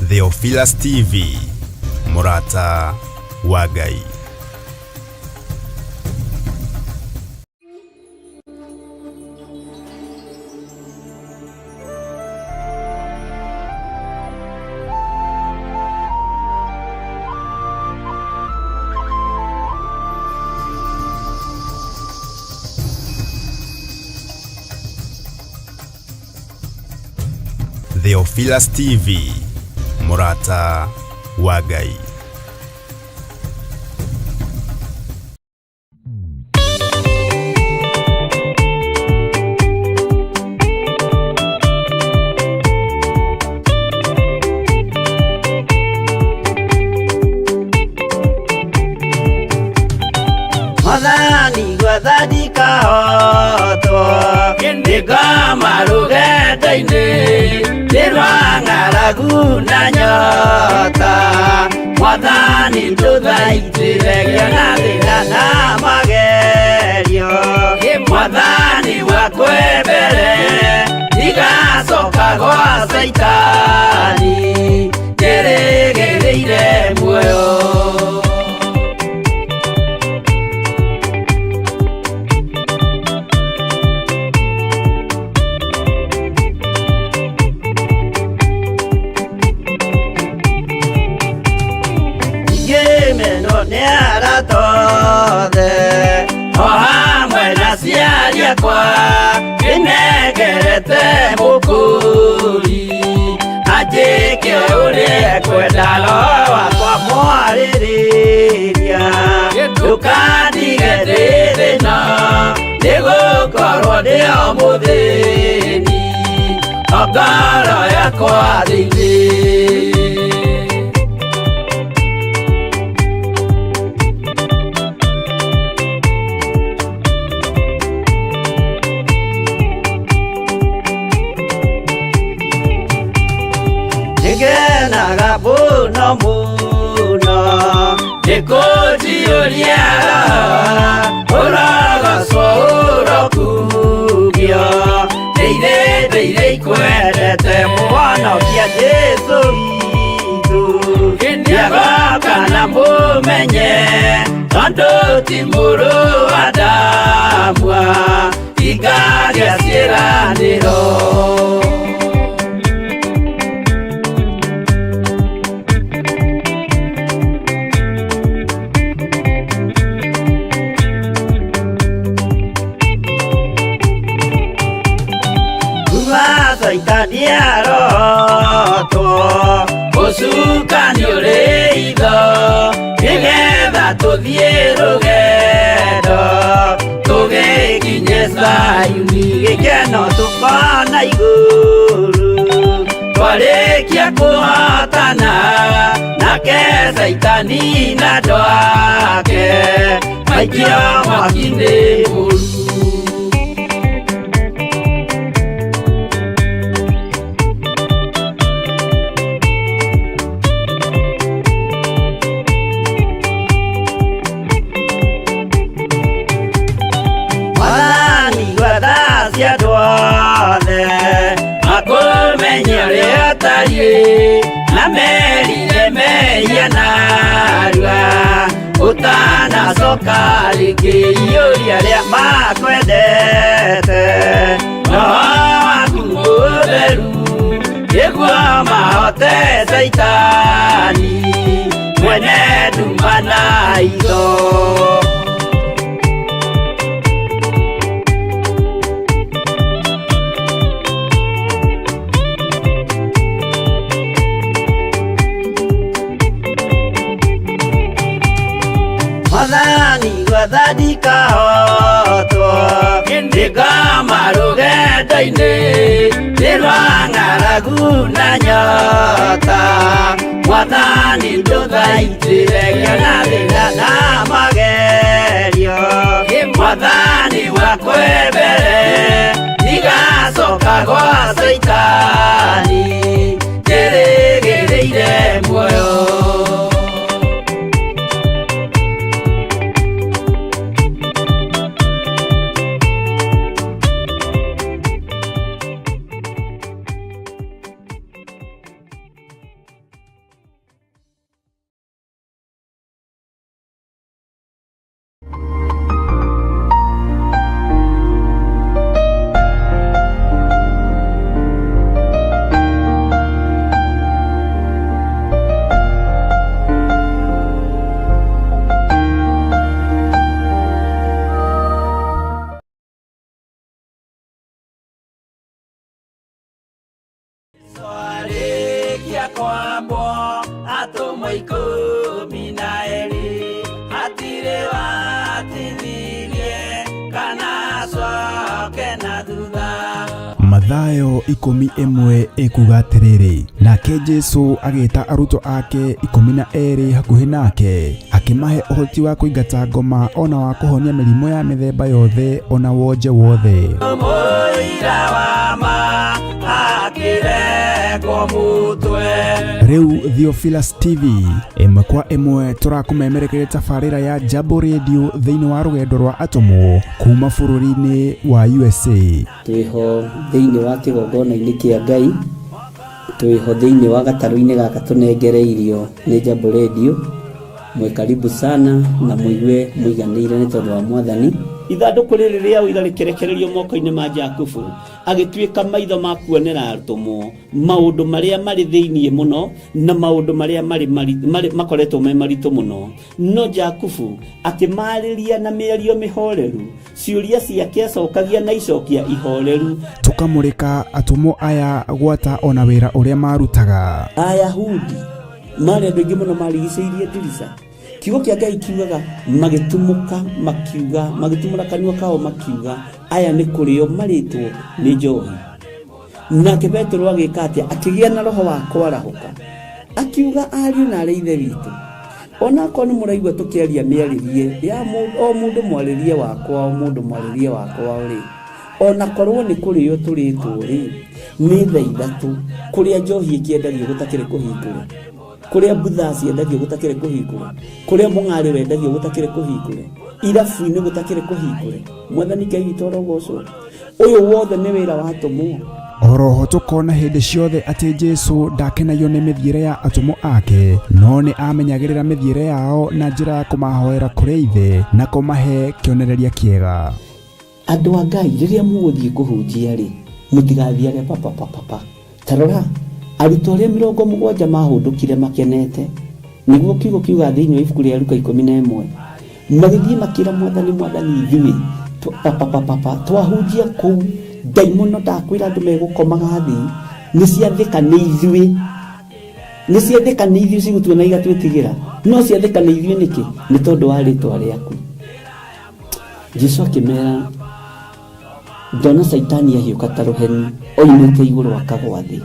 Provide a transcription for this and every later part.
Theophilus TV, Murata wa Ngai. Theophilus TV, Murata wa Ngai. Madani gwathani kahoto Ndiga marugenda-ini Ndirwa ng'aragu na nyota Mwathani nduthaitire na thina na magerio Mwathani wakwe mbere Ndigacoka gwa Saitani Ndĩrĩgĩrĩire muoyo kwa inegerete mukuri ajike ure kwenda loa kwa mwaririria tukandigete na nigukorwo ndio muthini ogoro yakwa thiini muno muno ndikujiuria uragacwo urokugio ndeire ikwendete mwonokia Jesu witũ ndiagoka na mumenye tondu ti mũrũ wa ndamwa ingagĩa ciĩranĩro Saitaniarotwo Gũcukani ũrĩ itho nĩgetha tũthiĩ rũgendo tũgĩkinye Zayuni gĩkeno tũkona igũrũ twarĩkia kũhotana nake Saitani na andũ ake maikio mwaki-inĩ mũru na merire mehia narua utanacoka rĩngĩ iũria rĩa makwendete roho waku mũtheru nĩguo mahote Saitani mwene nduma na itho Mwathani gwathani kahotwo Ndiga marugenda-ini Ndirwa ng'aragu na nyota Mwathani nduthaitire na thina na magerio Mwathani wakwe mbere Ndigacoka gwa Saitani Ndĩrĩgĩrĩire muoyo kwambo atumwo 12 hatire watithirie kana coke na thutha. Mathayo 11 ikuga atiriri, nake Jesu agita arutwo ake 12 hakuhi nake akimahe uhoti wa kuingata ngoma ona wa kuhonia mirimo ya mithemba yothe ona wonje wothe. Riu Theophilus TV imwe kwa imwe turakumemerekeria tabarira ya Jambo Radio thiini wa rugendo rwa atomo kuma bururi-ini wa USA. Twiho thiini wa kigongona-ini kia Ngai, twiho thiini wa gataru-ini gaka tunengereirio ni Jambo Radio. Mwe karibu sana na muigue muiganire ni tondu wa Mwathani. Ithanduku riri ria uira rikerekererio moko-ini ma Jakubu agituika maitho ma kuonera atumo maundu maria mari thiini muno na maundu maria mari makoretwo me maritu muno. No Jakubu akimariria na mĩario mĩhoreru, ciuria ciake acokagia na icokia ihoreru. Tukamurika atumo aya gwata ona wira uria marutaga. Ayahudi mari andu aingi muno marigicĩirie ndirica. Kiugo kia Ngai kiugaga magitumuka makiuga magitumura kanua kao makiuga aya ni kurio maritwo ni njohi. Nake Petro agika atia akigia na roho wa kwarahuka akiuga ariu na ithe witu ona ko ni muraigwa tukiaria miaririe ya o mundu mwaririe wakwa o mundu mwaririe wakwa ri ona korwo ni kurio turitwo ri ni thaa ithatu kuria njohi ikiendario gutakire kuhingura, kuria butha ciendagio gutakire kuhingure, kuria mung'ari wendagio gutakire kuhingure, irabu-ini gutakire kuhingure. Mwathani Ngai witũ arogocwo. Uyu wothe ni wira wa atumo. Oroho tukona hindi ciothe ati Jesu ndakenagio ni mithiire ya atumo ake, no ni amenyagirira mithiire yao na njira ya kumahoera kuri ithe na kumahe kionereria kiega. Andu a Ngai riria muguthie kuhunjia ri mutigathiage papa tarora arutwo aria 70 mahundukire makenete niguo kiugo kiuga thiini wa ibuku ria Luka 11 magithie makira Mwathani ithui papa twahunjia kuu daimono ndakwira andu megukomaga thi ni ciathika ni ithui cigutuona igatwitigira no ciathika ni ithui niki ni tondu wa ritwa riaku. Jesu akimera ndona Saitani ahiuka ta ruheni oimite iguru akagwa thi.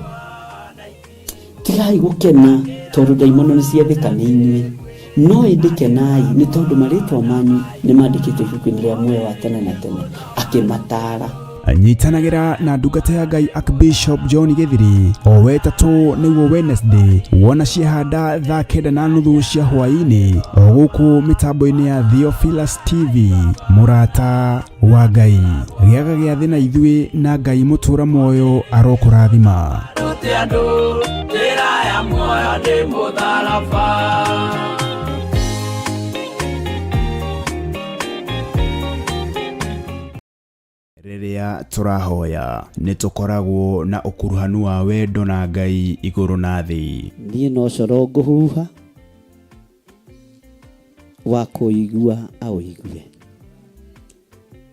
Tigai gukena tondu daimono ni ciathika ni inyui no indikenai ni tondu maritwa manyu ni mandikitwo ibuku-ini ria muoyo wa tene na tene. Akimatara anyitanagira na ndungata ya Ngai Archbishop John Githiri o wetatu niguo Wednesday wona ciehanda thaa 9:30 cia hwaini o guku mitambo-ini ya Theophilus TV murata wa Ngai giaga gia thina ithui na Ngai mutura moyo arokurathima. Riria turahoya ni tukoragwo na ukuruhanu wa wendo na Ngai iguru na thi. Nie no coro nguhuha wa kuigua au igue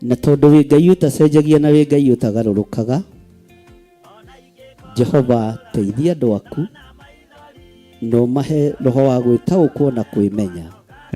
na tondu wi Ngai utacenjagia na wi Ngai utagarurukaga. Jehova teithia andu aku no mahe roho wa gwitaũkwo na kwimenya.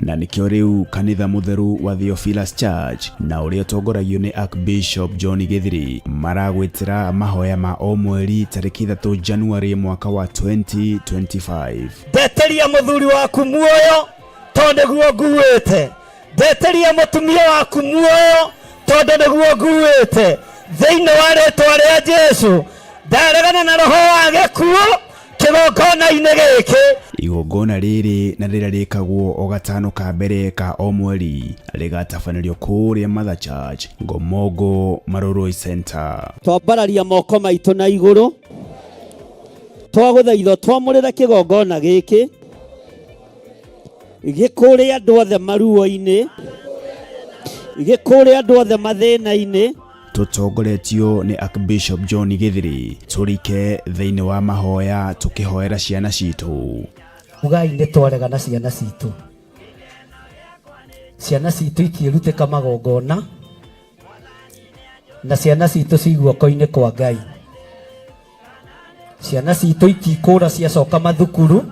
Na nikio riu kanitha mutheru wa Theophilus Church na uria tongoragio ni Archbishop John Githiri maragwitira mahoya ma o mweri tariki 3 January mwaka wa 2025. Ndeteria muthuri waku muoyo tondu niguo nguite. Ndeteria mutumia waku muoyo tondu niguo nguite. Thiini wa ritwa ria Jesu ndaregana na roho wa gikuo kigongona-ini giki. Igongona riri na rira rikagwo o gatano ka mbere ka o mweri rigatabanĩrio kuria Mother Church Ngomongo Maroroi Center. Twambararia moko maitu na iguru twaguthaitho twamurira kigongona giki gikuria andu othe maruo-ini gikuria andu othe mathina-ini. Tutongoretio ni Archbishop John Githiri turike thiini wa mahoya tukihoera ciana citu. Ugai ni twarega na ciana citu. Ciana citu ikiruteka magongona na ciana citu ciguoko-ini kwa Ngai. ciana citũ itikũra ciacoka mathukuru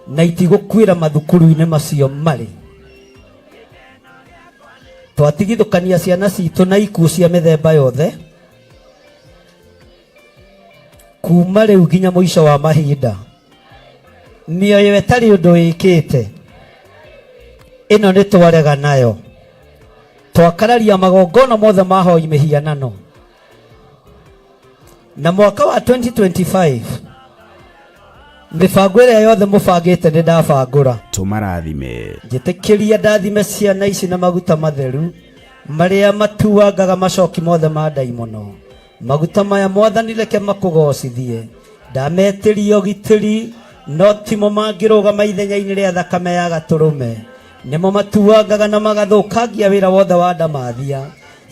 na itigũkwĩra mathukuru-inĩ macio marĩ. Twatigithũkania ciana citũ na ikuũ cia mĩthemba yothe kuma rĩu nginya mũico wa mahinda. Mĩoyo ĩtarĩ ũndũ ĩkĩte ĩno nĩ twarega nayo. Twakararia magongona mothe mahoi mĩhianano. Na mwaka wa 2025 mĩbango ĩrĩa yothe mũbangĩte nĩ ndabangũra. Tũmarathime. Njĩtĩkĩria ndathime ciana ici na maguta matheru marĩa matuangaga macoki mothe ma ndaimono. Maguta maya Mwathani reke makũgocithie. Ndametĩria ũgitĩri no timo mangĩrũgama ithenya-inĩ rĩa thakame ya Gatũrũme. Nĩmo matuangaga na magathũkangia wĩra wothe wa ndamathia.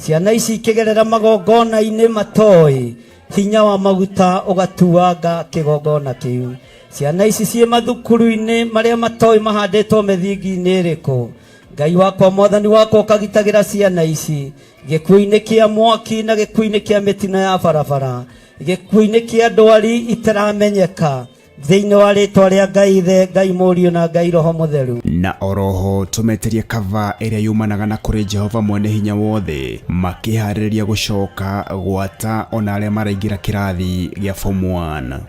Ciana ici ikĩgerera magongona-inĩ matoĩ hinya wa maguta ũgatuanga kĩgongona kĩu. Ciana ici ciĩ mathukuru-inĩ marĩa matoĩ mahandĩtwo mĩthingi-inĩ ĩrĩkũ. Ngai wakwa Mwathani wakwa ũkagitagĩra ciana ici gĩkuũ-inĩ kĩa mwaki na gĩkuũ-inĩ kĩa mĩtino ya barabara, gĩkuũ-inĩ kĩa ndwari itaramenyeka, thĩinĩ wa rĩtwa rĩa Ngai Ithe, Ngai Mũriũ na Ngai Roho Mũtheru. Na oroho tũmeterie kava ĩrĩa yumanaga na kũrĩ Jehova Mwene Hinya Wothe makĩharĩrĩria gũcoka gwata ona arĩa maraingĩra kĩrathi gĩa form 1.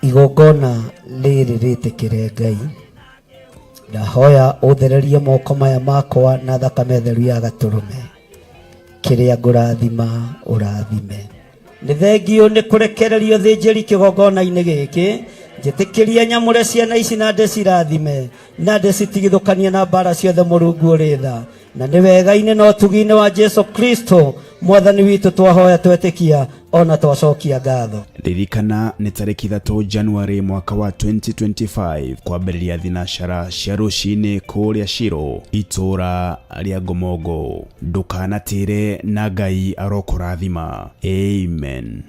Igongona rĩrĩ rĩtĩkĩre Ngai. Ndahoya ũthererie moko maya makwa na thakame theru ya Gatũrũme. Kĩrĩa ngũrathima ũrathime. Nĩ thengio nĩ kũrekererio thĩnjĩri kĩgongona-inĩ gĩkĩ. Njĩtĩkĩria nyamũre ciana ici na ndĩcirathime na ndĩcitigithũkanie na mbara ciothe Mũrungu ũrĩ tha. Na nĩ wega-inĩ na ũtugi-inĩ wa Jesu Kristo Mwathani witũ twahoya twetĩkia ona twacokia ngatho. Ririkana nĩ tarĩki 3 Januari mwaka wa 2025 kwambĩrĩria thinacara cia rũcinĩ kũrĩa Shiro itũra rĩa Ngomongo. Ndũkanatĩre na Ngai arokũrathima. Amen.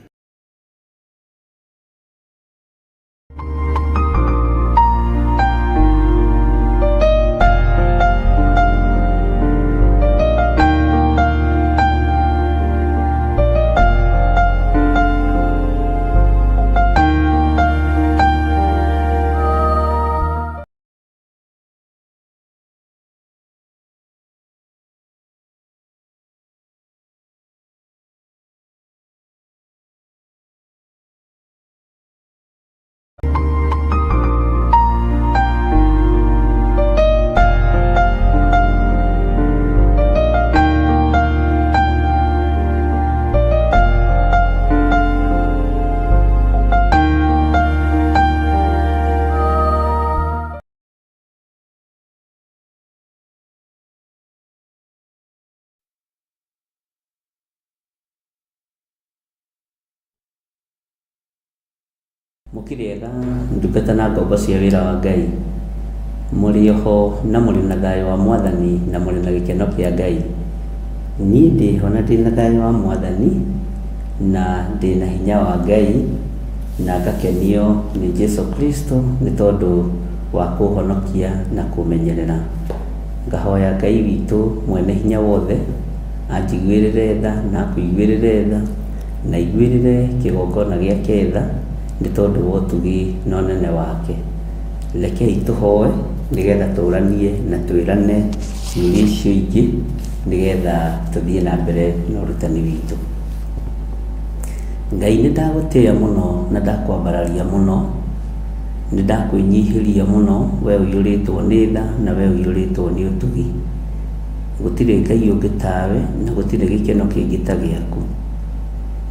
Mũkĩrĩega ndungata na ngombo cia wĩra wa Ngai. Mũrĩ ho na mũrĩ na thayũ wa Mwathani na mũrĩ na gĩkeno kĩa Ngai. Niĩ ndĩ ho na ndĩ na thayũ wa Mwathani na ndĩ na hinya wa Ngai na ngakenio nĩ Jesu Kristo nĩ tondũ wa kũhonokia na kũmenyerera. Ngahoya Ngai witũ Mwene Hinya Wothe anjiguĩrĩre tha na kũiguĩrĩre tha na iguĩrĩre kĩgongona gĩake tha nĩ tondũ wa ũtugi na ũnene wake. Rekei tũhoe nĩgetha tũranie na twĩrane ciũria icio ingĩ nĩgetha tũthiĩ na mbere na ũrutani witũ. Ngai nĩ ndagũtĩĩa mũno na ndakwambararia mũno, nĩ ndakwĩnyihĩria mũno we ũiyũrĩtwo nĩ tha na we ũiyũrĩtwo nĩ ũtugi. Gũtirĩ Ngai ũngĩ tawe na gũtirĩ gĩkeno kĩngĩ ta gĩaku.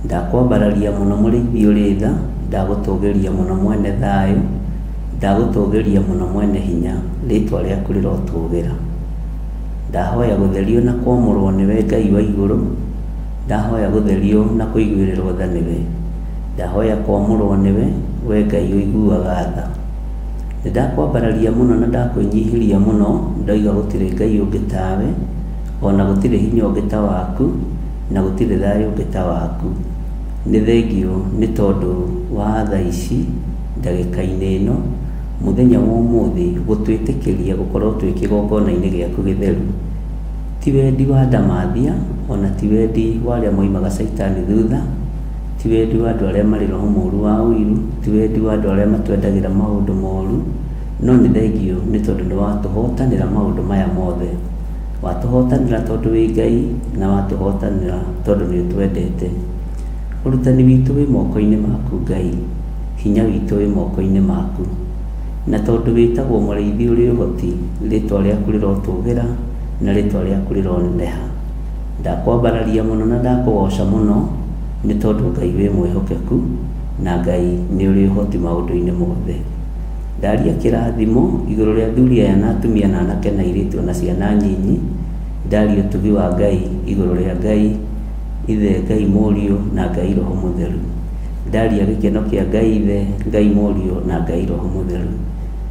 Ndakwambararia mũno mũrĩithi ũrĩ tha, ndagũtũgĩria mũno mwene thayũ, ndagũtũgĩria mũno mwene hinya, rĩtwa rĩaku rĩrotũgĩra. Ndahoya gũtherio na kwamũrwo nĩwe Ngai wa igũrũ, ndahoya gũtherio na kũiguĩrĩrwo tha nĩwe, ndahoya kwamũrwo nĩwe we Ngai ũiguaga tha. Nĩ ndakwambararia mũno na ndakwĩnyihĩria mũno, ndoiga gũtirĩ Ngai ũngĩ tawe, ona gũtirĩ hinya ũngĩ ta waku, na gũtirĩ thayũ ũngĩ ta waku. Nĩ thengio nĩ tondũ wa tha ici ndagĩka-inĩ ĩno mũthenya wa ũmũthĩ gũtwĩtĩkĩria gũkorwo twĩ kĩgongona-inĩ gĩaku gĩtheru. Ti wendi wa ndamathia, ona ti wendi wa arĩa moimaga Saitani thutha, ti wendi wa andũ arĩa marĩ roho mũru wa ũiru, ti wendi wa andũ arĩa matwendagĩra maũndũ moru, no nĩ thengio nĩ tondũ nĩ watũhotanĩra maũndũ maya mothe. Watũhotanĩra tondũ wĩ Ngai, na watũhotanĩra tondũ nĩ ũtwendete. Ũrutani witũ wĩ moko-inĩ maku Ngai, hinya witũ wĩ moko-inĩ maku, na tondũ wĩtagwo mũrĩithi ũrĩ ũhoti, rĩtwa rĩaku rĩrotũgĩra na rĩtwa rĩaku rĩroneneha. Ndakwambararia mũno na ndakũgoca mũno, nĩ tondũ Ngai wĩ mwĩhokeku, na Ngai nĩ ũrĩ ũhoti maũndũ-inĩ mothe. Ndaria kĩrathimo igũrũ rĩa athuri aya na atumia na anake na airĩtu na ciana nyinyi. Ndaria ũtugi wa Ngai igũrũ rĩa Ngai Ithe, Ngai Mũriũ na Ngai Roho Mũtheru. Ndaria gĩkeno kĩa Ngai Ithe, Ngai Mũriũ na Ngai Roho Mũtheru.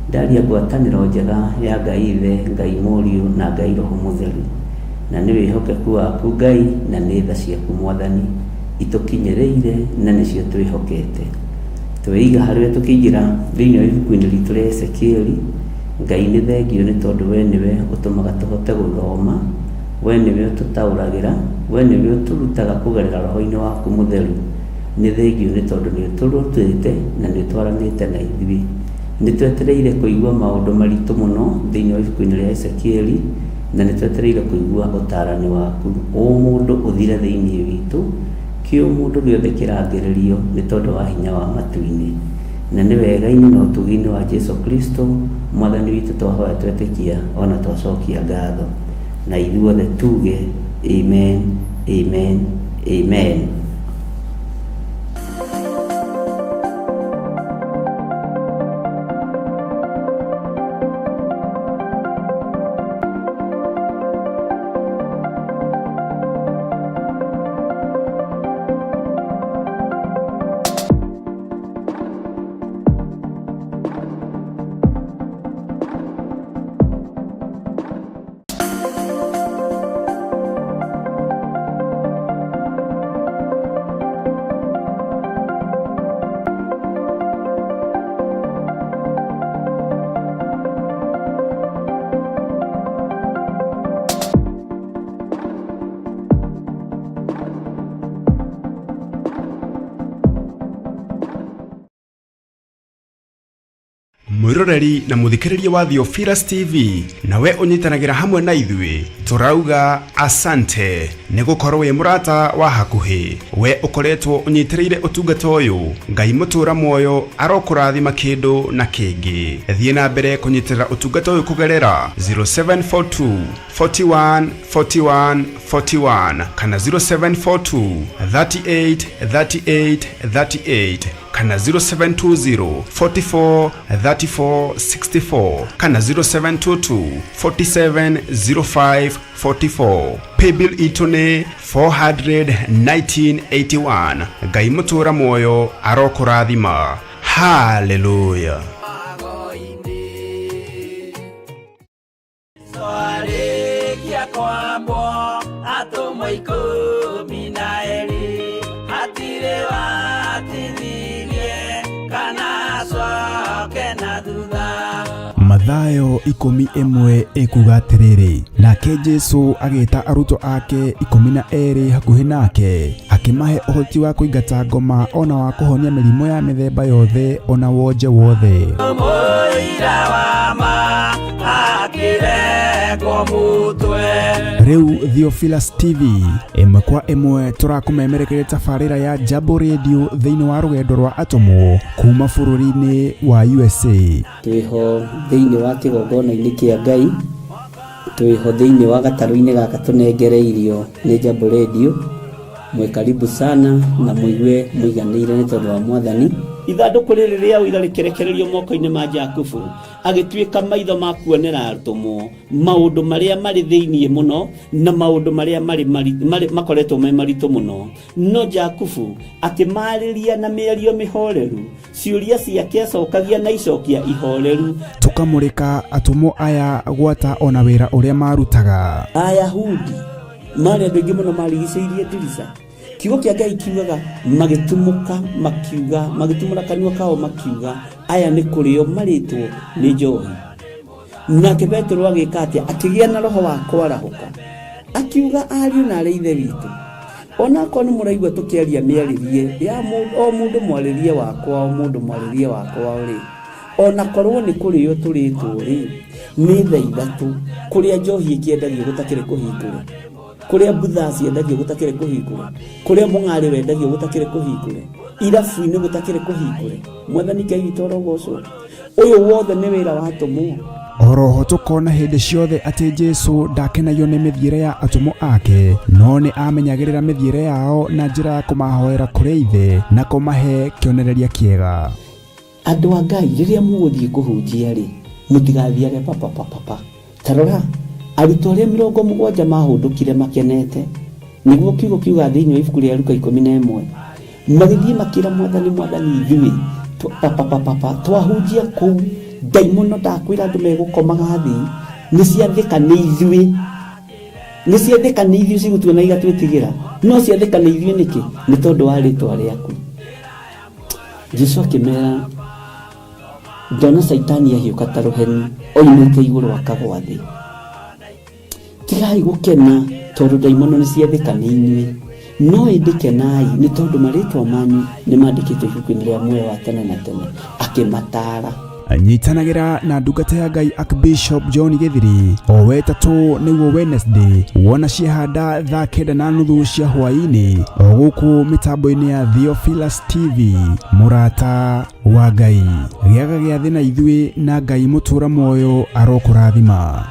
Ndaria ngwatanĩro njega ya Ngai Ithe, Ngai Mũriũ na Ngai Roho Mũtheru. Na nĩ wĩhokeku waku Ngai, na nĩ tha ciaku Mwathani itũkinyĩrĩire na nĩcio twĩhokete. Twĩiga harĩa tũkĩingĩra thĩinĩ wa ibuku-inĩ ritũ rĩa Ezekieli. Ngai nĩ thengio nĩ tondũ we nĩwe ũtũmaga tũhote gũthoma, we nĩwe ũtũtaũragĩra, we nĩwe ũtũrutaga kũgerera roho-inĩ waku mũtheru. Nĩ thengio nĩ tondũ nĩ ũtũrutĩte na nĩ ũtwaranĩte na ithuĩ. Nĩ twetereire kũigua maũndũ maritũ mũno thĩinĩ wa ibuku-inĩ rĩa Ezekieli, na nĩ twetereire kũigua ũtaarani waku. Mũndũ ũthire thĩinĩ witũ, kĩo mũndũ gĩothe kĩrangĩrĩrio nĩ tondũ wa hinya wa matu-inĩ. Na nĩ wega-inĩ na ũtugi-inĩ wa Jesu Kristo Mwathani witũ twahoya twetĩkia ona twacokia ngatho. Na ithuothe tuge amen, amen, amen. Mwiroreri na muthikiriria wa Theophilus TV, nawe unyitanagira hamwe na ithuĩ turauga asante nĩ gũkorwo wĩ mũrata wa hakuhĩ. We ũkoretwo ũnyitĩrĩire ũtungata ũyũ, Ngai mũtũra muoyo arokũrathima kĩndũ na kĩngĩ. Thiĩ na mbere kũnyitĩrĩra ũtungata ũyũ kũgerera 0742 41 41 41 kana 0742 38 38 38 kana 0720 44 34 64 kana 0722 47 05 44. Paybill itu nĩ 41981. Ngai mũtũra muoyo arokũrathima. Hallelujah. Mathayo 11 ikuga atĩrĩrĩ, nake Jesu agĩta arutwo ake 12 hakuhĩ nake, akĩmahe ũhoti wa kũingata ngoma ona wa kũhonia mĩrimũ ya mĩthemba yothe ona wonje wothe. Rĩu Theophilus TV ĩmwe kwa ĩmwe tũrakũmemerekeria tabarĩra ya Jambo Radio thĩinĩ wa rũgendo rwa atũmwo kuma bũrũri-inĩ wa USA. Twĩho thĩinĩ wa kĩgongona-inĩ kĩa Ngai, twĩho thĩinĩ wa gatarũ-inĩ gaka tũnengereirio nĩ Jambo Radio. Mwe karibu sana na mũigue mũiganĩire nĩ tondũ wa Mwathani. Ithandũkũ rĩrĩ rĩa ũira rĩkĩrekererio moko-inĩ ma Jakubu, agĩtuĩka maitho ma kuonera atũmwo maũndũ marĩa marĩ thĩinĩ mũno na maũndũ marĩa makoretwo me maritũ mũno. No Jakubu akĩmarĩria na mĩario mĩhoreru, ciũria ciake acokagia na icokia ihoreru. Tũkamũrĩka atũmwo aya gwata ona wĩra ũrĩa marutaga. Ayahudi marĩ andũ aingĩ mũno marigicĩirie ndirica. Kiugo kĩa Ngai kiugaga magĩtumũka makiuga, magĩtumũra kanua kao makiuga, aya nĩ kũrĩo marĩtwo nĩ njohi. Nake Petero agĩka atĩa? Akĩgĩa na roho wa kwarahũka, akiuga ariũ na arĩ ithe witũ, ona ko nĩ mũraigua tũkĩaria mĩarĩrie ya o mũndũ mwarĩrie wakwa, o mũndũ mwarĩrie wakwa rĩ, ona korwo nĩ kũrĩo tũrĩtwo rĩ, nĩ thaa ithatũ, kũrĩa njohi ĩkĩendagio gũtakĩrĩ kũhingũre, kũrĩa butha ciendagio gũtakĩrĩ kũhingũre, kũrĩa mũng'arĩ wendagio gũtakĩrĩ kũhingũre, irabu-inĩ gũtakĩrĩ kũhingũre. Mwathani Ngai witũ arogocwo. Ũyũ wothe nĩ wĩra watũmwo. Oroho tũkona hĩndĩ ciothe atĩ Jesũ ndakenagio nĩ mĩthiĩre ya atũmwo ake, no nĩ amenyagĩrĩra mĩthiĩre yao na njĩra ya kũmahoera kũrĩ Ithe na kũmahe kĩonereria kĩega. Andũ a Ngai, rĩrĩa mũgũthiĩ kũhunjia rĩ, mũtigathiage papa. Tarora, arutwo arĩa 70 mahũndũkire makenete, nĩguo kiugo kiuga thĩinĩ wa ibuku rĩa Luka 11, magĩthiĩ makĩra Mwathani ithuĩ twahunjia kũu, ndaimono ndakwĩra andũ megũkomaga thĩ, nĩ ciathĩka nĩ ithuĩ cigũtuona igatwĩtigĩra, no ciathĩka nĩ ithuĩ nĩkĩ? Nĩ tondũ wa rĩtwa rĩaku. Jesũ akĩmera, ndona Saitani ahiũka ta rũheni oimĩte igũrũ akagwa thĩ. Tigai gũkena tondũ ndaimono nĩ ciathĩka nĩ inyuĩ, no ĩndĩ kenai nĩ tondũ marĩtwa manyu nĩ mandĩkĩtwo ibuku-inĩ rĩa muoyo wa tene na tene. Akĩmataara. Nyitanagĩra na ndungata ya Ngai Archbishop John Githiri o wetatũ nĩguo Wednesday, wona ciehanda thaa 9:30 cia hwaĩ-inĩ o gũkũ mĩtambo-inĩ ya Theophilus TV. Mũrata wa Ngai, gĩaga gĩa thĩ na ithuĩ, na Ngai mũtũra muoyo arokũrathima.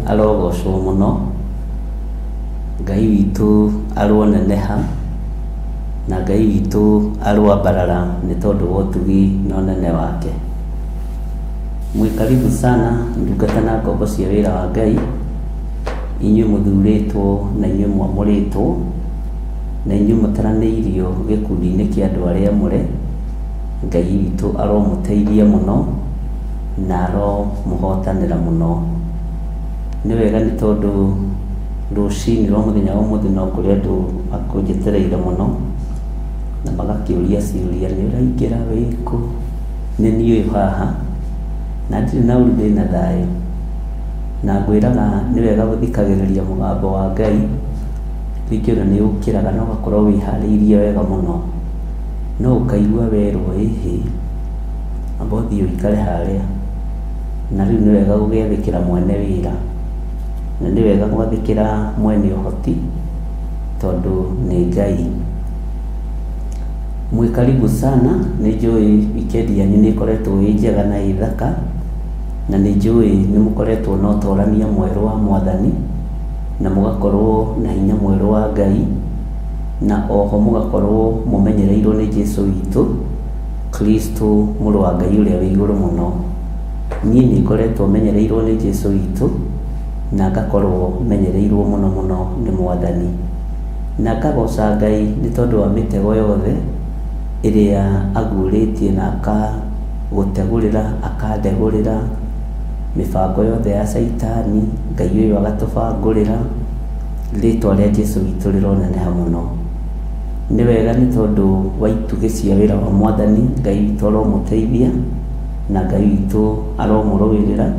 Arogocwo mũno, Ngai witũ aroneneha, na Ngai witũ aroambarara nĩ tondũ wa ũtugi na ũnene wake. Mwĩkaribu sana ndungata na ngombo cia wĩra wa Ngai, inyuĩ mũthurĩtwo na inyuĩ mwamũrĩtwo, na inyuĩ mũtaranĩirio gĩkundi-inĩ kĩa andũ arĩa mũre. Ngai witũ aromũteithia mũno na aromũhotanĩra mũno. Nĩ wega nĩ tondũ rũcinĩ rwa mũthenya wa ũmũthĩ no kũrĩ andũ makũnjetereire mũno na magakĩũria ciũria, nĩ ũraingĩra wĩkũ, nĩ niĩ haha na ndirĩ na ũru, ndĩ na thayũ. Na ngwĩraga nĩ wega gũthikagĩrĩria mũgambo wa Ngai, rĩngĩ ona nĩ ũkĩraga na ũgakorwo wĩharĩirie wega mũno, no ũkaigua werwo ĩhĩ amba ũthiĩ ũikare harĩa. Na rĩu nĩ wega gũgĩathĩkĩra mwene wĩra, na nĩ wega gwathĩkĩra mwene ũhoti tondũ nĩ Ngai. Mwĩkaribu sana, nĩ njũĩ wikendi yanyu nĩ ĩkoretwo ĩ njega na ĩ thaka, na nĩ njũĩ nĩ mũkoretwo na ũtorania mwerũ wa Mwathani, na mũgakorwo na hinya mwerũ wa Ngai, na oho mũgakorwo mũmenyereirwo nĩ Jesũ witũ Kristo mũrũ wa Ngai ũrĩa wĩ igũrũ mũno. Niĩ nĩ ngoretwo menyereirwo nĩ Jesũ witũ, na ngakorwo menyereirwo mũno mũno nĩ Mwathani, na ngagoca Ngai nĩ tondũ wa mĩtego yothe ĩrĩa aguũrĩtie na akagũtegũrĩra, akandegũrĩra mĩbango yothe ya Saitani. Ngai ũyũ agatũbangũrĩra, rĩtwa rĩa Jesũ witũ rĩroneneha mũno. Nĩ wega nĩ tondũ wa itugĩ cia wĩra wa Mwathani, Ngai witũ aromũteithia, na Ngai witũ aromũrũĩrĩra,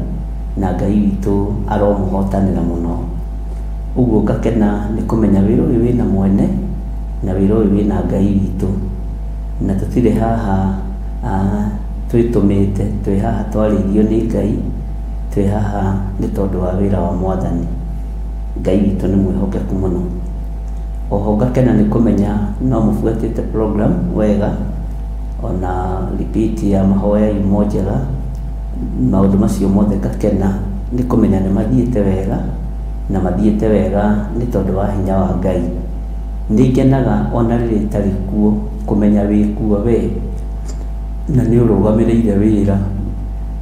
na Ngai witũ aromũhotanĩra mũno. Ũguo ngakena nĩ kũmenya wĩra ũyũ wĩna mwene, na wĩra ũyũ wĩna Ngai witũ, na tũtirĩ haha twĩtũmĩte, twĩ haha twarĩirio nĩ Ngai, twĩ haha nĩ tondũ wa wĩra wa Mwathani. Ngai witũ nĩ mwĩhokeku mũno. Oho ngakena nĩ kũmenya no mũbuatĩte program wega, ona repeat ya mahoya imo njega, maũndũ macio mothe ngakena nĩ kũmenya nĩ mathiĩte wega, na mathiĩte wega nĩ tondũ wa hinya wa Ngai. Nĩ ngenaga ona rĩrĩa itarĩ kuo kũmenya wĩ kuo we, na nĩ ũrũgamĩrĩire wĩra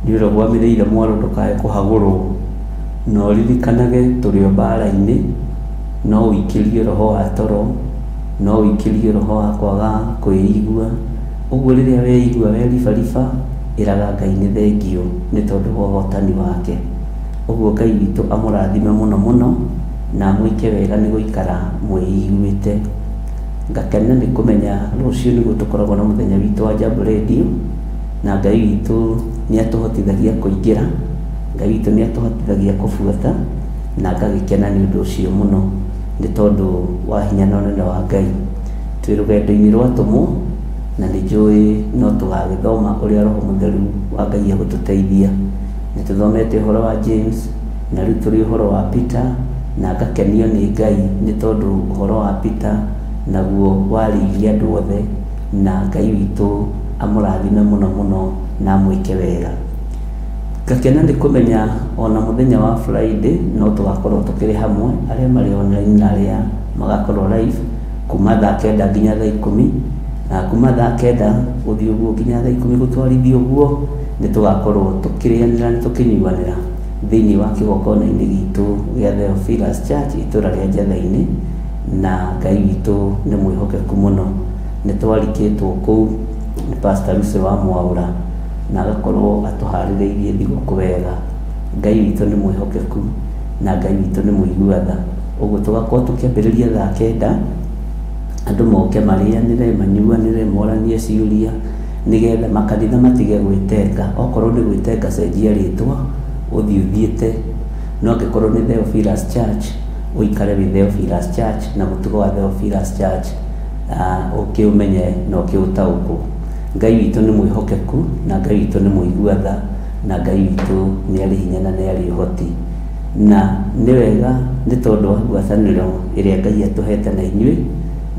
nĩ ũrũgamĩrĩire mwarũ ndũkae kũhagũrwo, no ririkanage tũrĩ o mbara-inĩ, no ũikĩrie roho wa toro, no ũikĩrie roho wa kwaga kwĩigua. Ũguo rĩrĩa weigua weribariba, ĩraga Ngai nĩ thengio nĩ tondũ wa ũhotani wake. Ũguo Ngai witũ amũrathime mũno mũno na amwĩke wega nĩ gũikara mwĩiguĩte. Ngakena nĩ kũmenya rũciũ nĩguo tũkoragwo na mũthenya witũ wa Jambo Radio, na Ngai witũ nĩ atũhotithagia kũingĩra, Ngai witũ nĩ atũhotithagia kũbuata, na ngagĩkena nĩ ũndũ ũcio mũno nĩ tondũ wa hinya na ũnene wa Ngai. Twĩ rũgendo-inĩ rwatũmwo na nĩ njũĩ no tũgagĩthoma ũrĩa Roho Mũtheru wa Ngai egũtũteithia. Nĩ tũthomete ũhoro wa James na rĩu tũrĩ ũhoro wa Peter, na ngakenio nĩ Ngai nĩ tondũ ũhoro wa Peter naguo warĩirie andũ othe, na Ngai witũ amũrathime mũno mũno na amwĩke wega. Ngakena nĩ kũmenya ona mũthenya wa Friday no tũgakorwo tũkĩrĩ hamwe, arĩa marĩ online na arĩa magakorwo live kuma thaa 9 nginya thaa 10, na kuma thaa 9 gũthiĩ ũguo nginya thaa 10 gũtwarithia ũguo, nĩ tũgakorwo tũkĩrĩanĩra na tũkĩnyuanĩra thĩinĩ wa kĩgongona-inĩ gitũ gĩa Theophilus Church itũra rĩa Njatha-inĩ, na Ngai witũ nĩ mwĩhokeku mũno. Nĩ twarikĩtwo kũu nĩ Pastor Lucy wa Mwaura na agakorwo atũharĩrĩirie thigũkũ wega. Ngai witũ nĩ mwĩhokeku na Ngai witũ nĩ mũiguatha. Ũguo tũgakorwo tũkĩambĩrĩria thaa 9, andũ moke marĩanĩre, manyuanĩre, moranie ciũria, nĩgetha makanitha matige gwĩtenga. Okorwo nĩ gwĩtenga cenjia rĩtwa ũthiĩ ũthiĩte, no angĩkorwo nĩ Theophilus Church ũikare wĩ Theophilus Church na mũtugo wa Theophilus Church ũkĩũmenye na ũkĩũtaũkwo. Ngai witũ nĩ mwĩhokeku na Ngai witũ nĩ mũiguatha, na Ngai witũ nĩ arĩ hinya na nĩ arĩ ũhoti, na nĩ wega nĩ tondũ wa ngwatanĩro ĩrĩa Ngai atũhete na inyuĩ,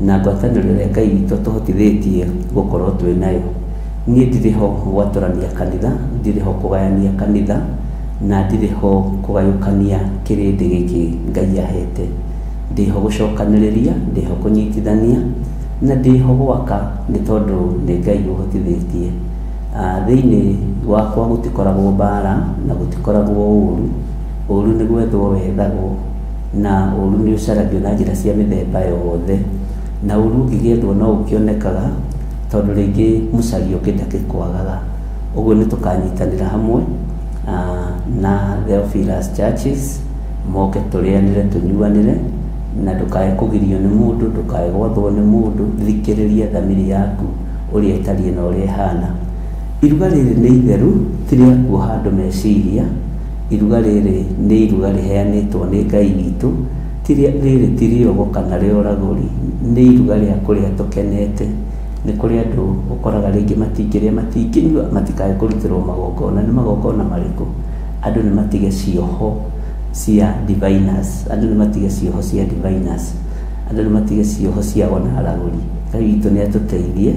na ngwatanĩro ĩrĩa Ngai witũ atũhotithĩtie gũkorwo twĩ nayo. Niĩ ndirĩ ho gwatũrania kanitha, ndirĩ ho kũgayania kanitha, na ndirĩ ho kũgayũkania kĩrĩndĩ gĩkĩ Ngai ahete. Ndĩ ho gũcokanĩrĩria, ndĩ ho kũnyitithania, na ndĩ ho gwaka nĩ tondũ nĩ Ngai ũhotithĩtie. Thĩinĩ wakwa gũtikoragwo mbara na gũtikoragwo ũũru. Ũũru nĩ gwethwo wethagwo, na ũũru nĩ ũcaragio na njĩra cia mĩthemba yothe, na ũũru ũngĩgethwo no ũkĩonekaga tondũ rĩngĩ mũcario ũngĩ ndakĩkwagaga. Ũguo nĩ tũkanyitanĩra hamwe na Theophilus Churches, moke tũrĩanĩre tũnyuanĩre, na ndũkae kũgirio nĩ mũndũ, ndũkae gwathwo nĩ mũndũ. Thikĩrĩria thamiri yaku ũrĩa ĩtariĩ na ũrĩa ĩhana. Iruga rĩrĩ nĩ itheru, ti rĩa kuoha andũ meciria. Iruga rĩrĩ nĩ iruga rĩheanĩtwo nĩ Ngai witũ, rĩrĩ ti rĩogo kana rĩoragũri, nĩ iruga rĩa kũrĩa tũkenete. Nĩ kũrĩ andũ ũkoraga rĩngĩ matingĩrĩa, matingĩnyua, matikae kũrutĩrwo magongona. Nĩ magongona marĩkũ? Andũ nĩ matige cioho cia diviners, andũ nĩ matige cioho cia diviners, andũ nĩ matige cioho cia onaragũri. Ngai witũ nĩ atũteithie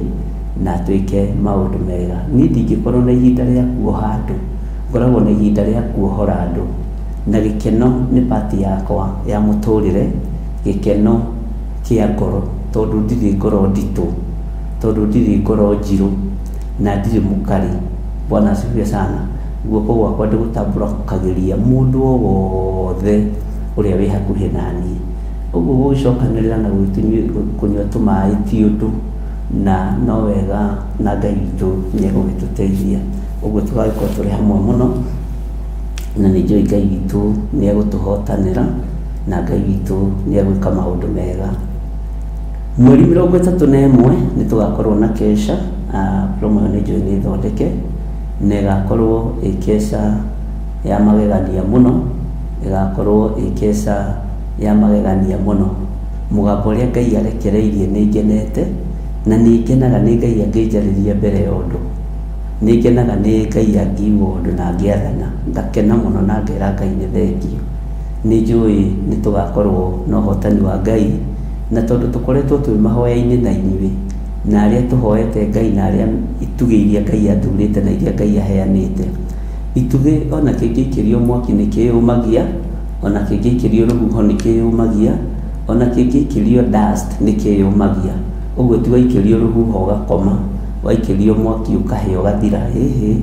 na twĩke maũndũ mega. Niĩ ndingĩkorwo na ihinda rĩa kuoha andũ, ngoragwo na ihinda rĩa kuohora andũ, na gĩkeno nĩ pati yakwa ya mũtũrĩre, gĩkeno kĩa ngoro, tondũ ndirĩ ngoro nditũ, tondũ ndirĩ ngoro njirũ, na ndirĩ mũkari. Bwana asifiwe sana. Guoko gwakwa ndĩgũtambũrũkagĩria mũndũ o wothe ũrĩa wĩ hakuhĩ naniĩ. Ũguo gũcokanĩrĩra na kũnyua tũmaĩ ti ũndũ, na no wega, na Ngai witũ nĩ egũgĩtũteithia. Ũguo tũgagĩkorwo tũrĩ hamwe mũno, na nĩ njũĩ Ngai witũ nĩ egũtũhotanĩra, na Ngai witũ nĩ egwĩka maũndũ mega. Mweri 31 nĩ tũgakorwo na kesha, promo nĩ njũĩ nĩ thondeke, na ĩgakorwo ĩ kesha ya magegania mũno, ĩgakorwo ĩ kesha ya magegania mũno. Mũgambo ũrĩa Ngai arekereirie nĩ ngenete, na nĩ ngenaga nĩ Ngai angĩnjarĩria mbere ya ũndũ, nĩ ngenaga nĩ Ngai angiuga ũndũ na angĩathana, ngakena mũno na ngera Ngai nĩ thengio. Nĩ njũĩ nĩ tũgakorwo na ũhotani wa Ngai, na tondũ tũkoretwo twĩ mahoya-inĩ na inyuĩ, na arĩa tũhoete Ngai na arĩa itugĩ iria Ngai athurĩte na iria Ngai aheanĩte. Itugĩ ona kĩngĩikĩrio mwaki nĩ kĩyũmagia, ona kĩngĩikĩrio rũhuho nĩ kĩyũmagia, ona kĩngĩikĩrio dust nĩ kĩyũmagia. Ũguo ti waikĩrio rũhuho ũgakoma, waikĩrio mwaki ũkahĩa ũgathira. Hĩhĩ,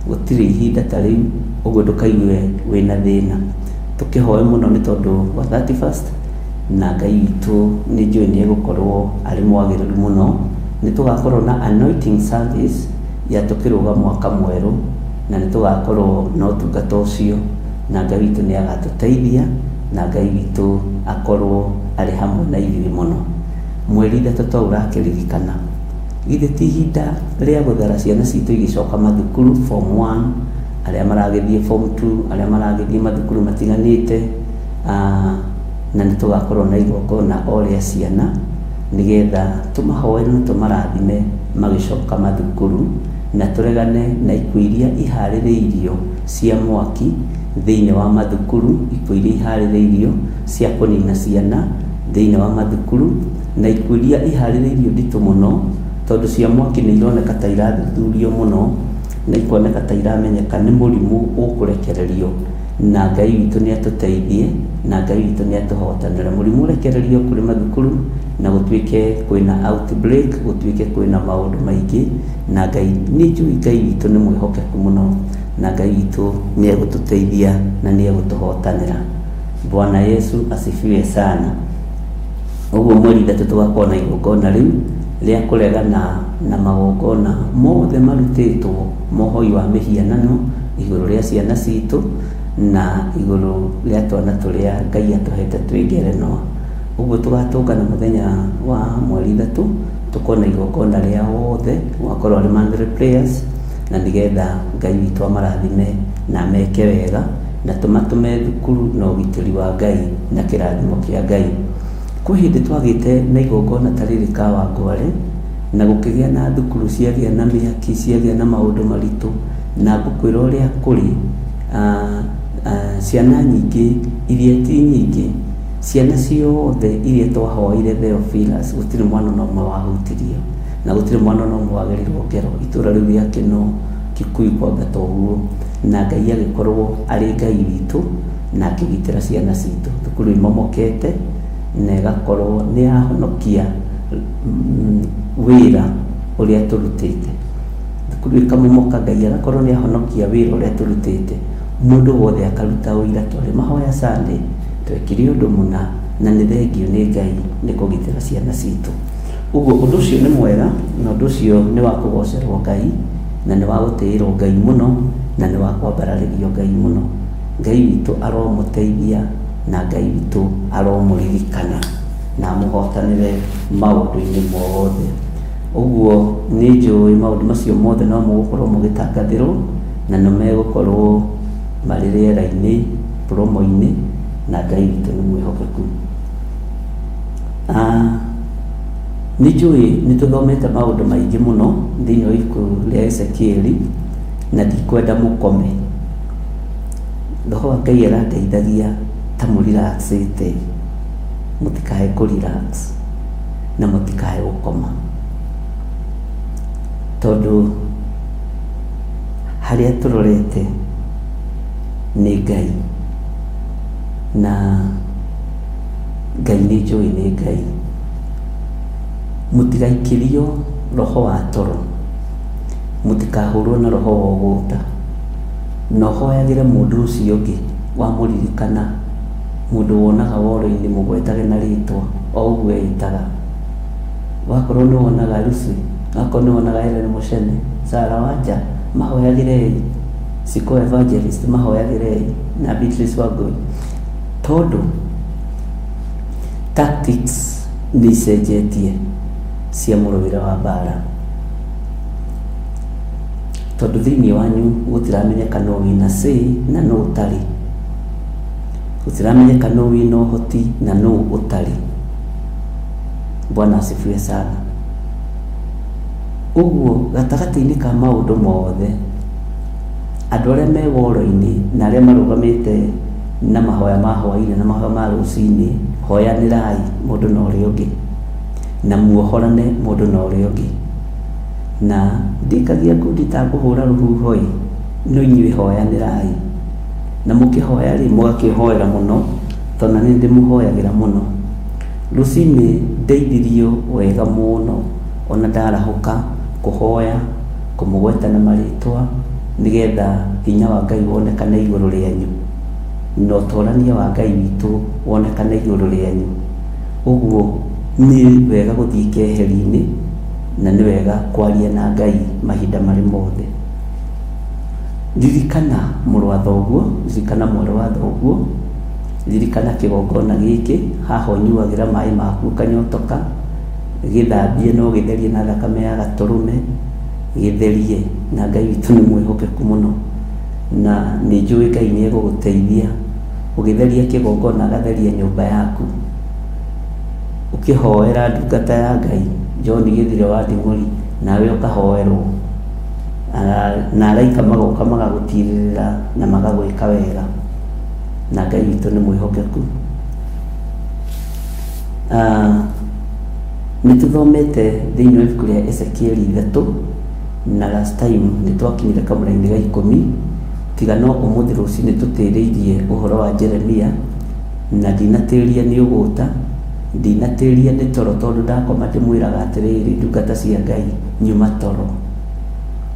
gutire ihinda ta riu uguo ndukaigue wina thina tukihoe muno ni tondu wa 31st na Ngai witu ni njui ni egukorwo ari mwagiriru muno ni tugakorwo na anointing service ya tukiruga mwaka mweru na ni tugakorwo no tungata ucio na Ngai witu ni agatuteithia na Ngai witu akorwo ari hamwe na ithuĩ muno. Mweri 3 twaurakiririkana githĩ ti ihinda rĩa guthara ciana citũ igicoka mathukuru form 1 aria maragithie form 2 aria maragithie mathukuru matiganite na ni tugakorwo na igongona o rĩa ciana nigetha tumahoere na tumarathime magicoka mathukuru na turegane na ikuũ iria iharĩrĩirio cia mwaki thĩinĩ wa mathukuru, ikuũ iria iharĩrĩirio cia kũnina ciana thĩinĩ wa mathukuru na ikuũ iria iharĩrĩirio nditũ mũno tondu cia mwaki nĩ ironeka ta irathuthurio mũno na ikoneka ta iramenyeka nĩ mũrimũ ũkũrekererio na Ngai witũ nĩ atuteithie na Ngai witũ nĩ atuhotanĩra mũrimũ ũrekererio kũrĩ mathukuru na gũtuĩke kwĩna outbreak, gũtuĩke kwĩna maũndũ maingĩ na Ngai nĩ njũĩ Ngai witũ nĩ mwĩhokeku mũno na Ngai witũ nĩ egũtũteithia na nĩ egũtũhotanĩra. Bwana Yesu asifiwe sana. Ũguo mweri 3 tugakorwo na igongona rĩu rĩa kũregana na magongona mothe marutĩtwo mohoi wa mĩhianano igũrũ rĩa ciana citũ na igũrũ rĩa twana tũrĩa Ngai atũhete twĩ ngerenwa. Ũguo tugatũngana mũthenya wa mweri 3 tukona igongona rĩa wothe wakorwo arĩ mandatory prayers na nigetha Ngai witũ amarathime na meke wega na tũmatũme thukuru na ũgitĩri wa Ngai na kĩrathimo kĩa Ngai. Kwĩ hĩndĩ twagĩte na igongona ta rĩrĩ ka Wangware na gũkĩgĩa na thukuru ciagĩa na mĩaki, ciagĩa na maũndũ maritũ na ngũkwĩra ũrĩa kũrĩ ciana nyingĩ iria ti nyingĩ, ciana ciothe iria twahoire Theophilus gũtirĩ mwana no ũmwe wahutirio na gũtirĩ mwana no ũmwe wagerirwo ngero. Itũra rĩu rĩa Kĩno Kikuyu kwambata ũguo na Ngai agĩkorwo arĩ Ngai witũ na akĩgitĩra ciana citũ. Thukuru imomokete na ĩgakorwo nĩ yahonokia wĩra ũrĩa tũrutĩte. Thukuru ĩkamomoka Ngai agakorwo nĩ yahonokia wĩra ũrĩa tũrutĩte. Mũndũ wothe akaruta ũira twarĩ mahoya Sunday twekire ũndũ mũna na nĩ thengio nĩ Ngai nĩ kũgitĩra ciana citũ. Ũguo ũndũ ũcio nĩ mwega na ũndũ ũcio nĩ wa kũgocerwo Ngai na nĩ wa gũtĩĩrwo Ngai mũno na nĩ wa kwambararĩrio Ngai mũno. Ngai witũ aromũteithia na Ngai witũ aromũririkana na mũhotanĩre maũndũ-inĩ mothe. Ũguo nĩ njũĩ maũndũ macio mothe no mũgũkorwo mũgĩtangathĩrwo na nĩ megũkorwo marĩ rĩera-inĩ promo-inĩ na Ngai witũ nĩ mwĩhokeku. Nĩ njũĩ nĩ tũthomete maũndũ maingĩ mũno thĩinĩ wa ibuku rĩa Ezekieli na ndikwenda mũkome. Roho wa Ngai arandeithagia ta mũrelaxĩte, mũtikae kũrelax na mũtikae gũkoma tondũ harĩa tũrorete nĩ Ngai na Ngai nĩ njũĩ nĩ Ngai. Mũtigaikĩrio roho wa toro, mũtikahũrwo na roho wa ũgũta na ũhoyagĩre mũndũ ũcio ũngĩ wamũririkana, mũndũ wonaga woro-inĩ mũgwetage na rĩtwa o ũguo eitaga. Wakorwo nĩ wonaga Lucy, wakorwo nĩ wonaga Helen Muchene, Sarah Wanja, mahoyagĩrei. Siko Evangelist, mahoyagĩrei na Beatrice Wangui tondũ tactics nĩ icenjetie cia mũrũĩre wa mbara. Tondũ thĩinĩ wanyu gũtiramenyeka no wĩna say na no ũtarĩ, gũtiramenyeka no wĩna ũhoti na no ũtarĩ. Bwana asifiwe sana. Ũguo gatagatĩ-inĩ ka maũndũ mothe andũ arĩa me woro-inĩ na arĩa marũgamĩte na mahoya ma hwaĩ-inĩ na mahoya ma rũcinĩ, hoyanĩrai mũndũ na ũrĩa ũngĩ na muohorane mũndũ na ũrĩa ũngĩ. Na ndikagia ngundi ta kũhũra rũhuho no inyuĩ hoyanĩrai na mũkĩhoya rĩ mũgakĩhoera mũno tondũ nĩ ndĩmũhoyagĩra mũno. Rũcinĩ ndeithirio wega mũno ona ndarahũka kũhoya, kũmũgweta na marĩtwa nigetha hinya wa Ngai wonekane iguru rĩanyu na ũtũũrania wa Ngai witũ wonekane iguru rĩanyu. Ũguo nĩ wega gũthiĩ keheri-inĩ na nĩ wega kwaria na Ngai mahinda marĩ mothe. Ririkana mũrũ wa thoguo, ririkana mwarĩ wa thoguo, ririkana kĩgongona gĩkĩ haha ũnyuagĩra maĩ maku ũkanyotoka, gĩthambie no gĩtherie na thakame ya gatũrũme, gĩtherie, na Ngai witũ nĩ mwĩhokeku mũno na nĩ njũĩ Ngai nĩ egũgũteithia ũgĩtheria kĩgongona, agatheria nyũmba yaku, ũkĩhoera ndungata ya Ngai John Gĩthire wa Nding'ũri, nawe ũkahoerwo na araika magoka magagũtirĩrĩra na magagwĩka wega, na Ngai witũ nĩ mwĩhokeku. Nĩtũthomete thĩinĩ wa ibuku rĩa Ezekieli 3, na last time nĩtwakinyire kamũra-inĩ ga 10, tiga no ũmũthĩ rũciinĩ tũtĩrĩirie ũhoro wa Jeremia, na ndinatĩria nĩ ũgũta, ndinatĩria nĩ toro, tondũ ndakoma ndĩmwĩraga atĩrĩrĩ, ndungata cia Ngai nyuma toro,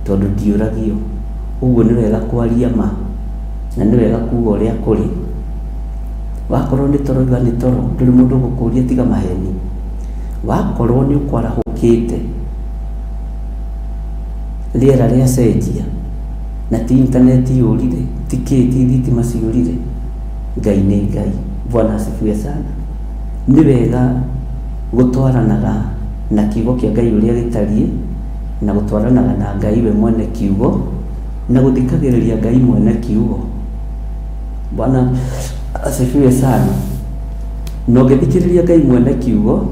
tondũ ndiũragio. Ũguo nĩ wega kwaria ma na nĩ wega kuuga ũrĩa kũrĩ. Wakorwo nĩ toro iga nĩ toro, ndũrĩ mũndũ ũgũkũria tiga maheni. Wakorwo nĩ ũkwarahũkĩte, rĩera rĩacenjia, na ti intaneti yũrire, ti thitima ciũrire, Ngai nĩ Ngai. Bwana asifiwe sana. Nĩ wega gũtwaranaga na kiugo kĩa Ngai ũrĩa gĩtariĩ, na gũtwaranaga na Ngai we mwene kiugo, na gũthikagĩrĩria Ngai mwene kiugo. Bwana asifiwe sana. Na ũngĩthikĩrĩria Ngai mwene kiugo,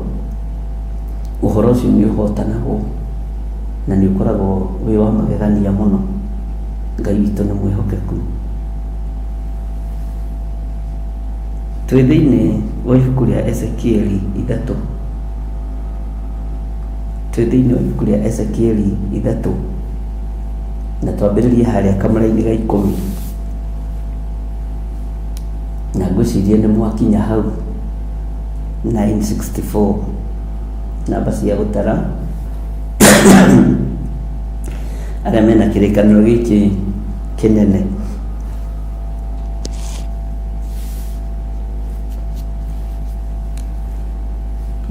ũhoro ũcio nĩ ũhotanagwo na nĩ ũkoragwo wĩ wa magegania mũno. Ngai witũ nĩ mwĩhokeku. Twĩ thĩinĩ wa ibuku rĩa Ezekieli 3, twĩ thĩinĩ wa ibuku rĩa Ezekieli 3, na twambĩrĩrie harĩa kamũra-inĩ ga 10, na ngwĩciria nĩ mwakinya hau 964, namba cia gũtara arĩa mena kĩrĩkanĩro gĩkĩ kĩnene.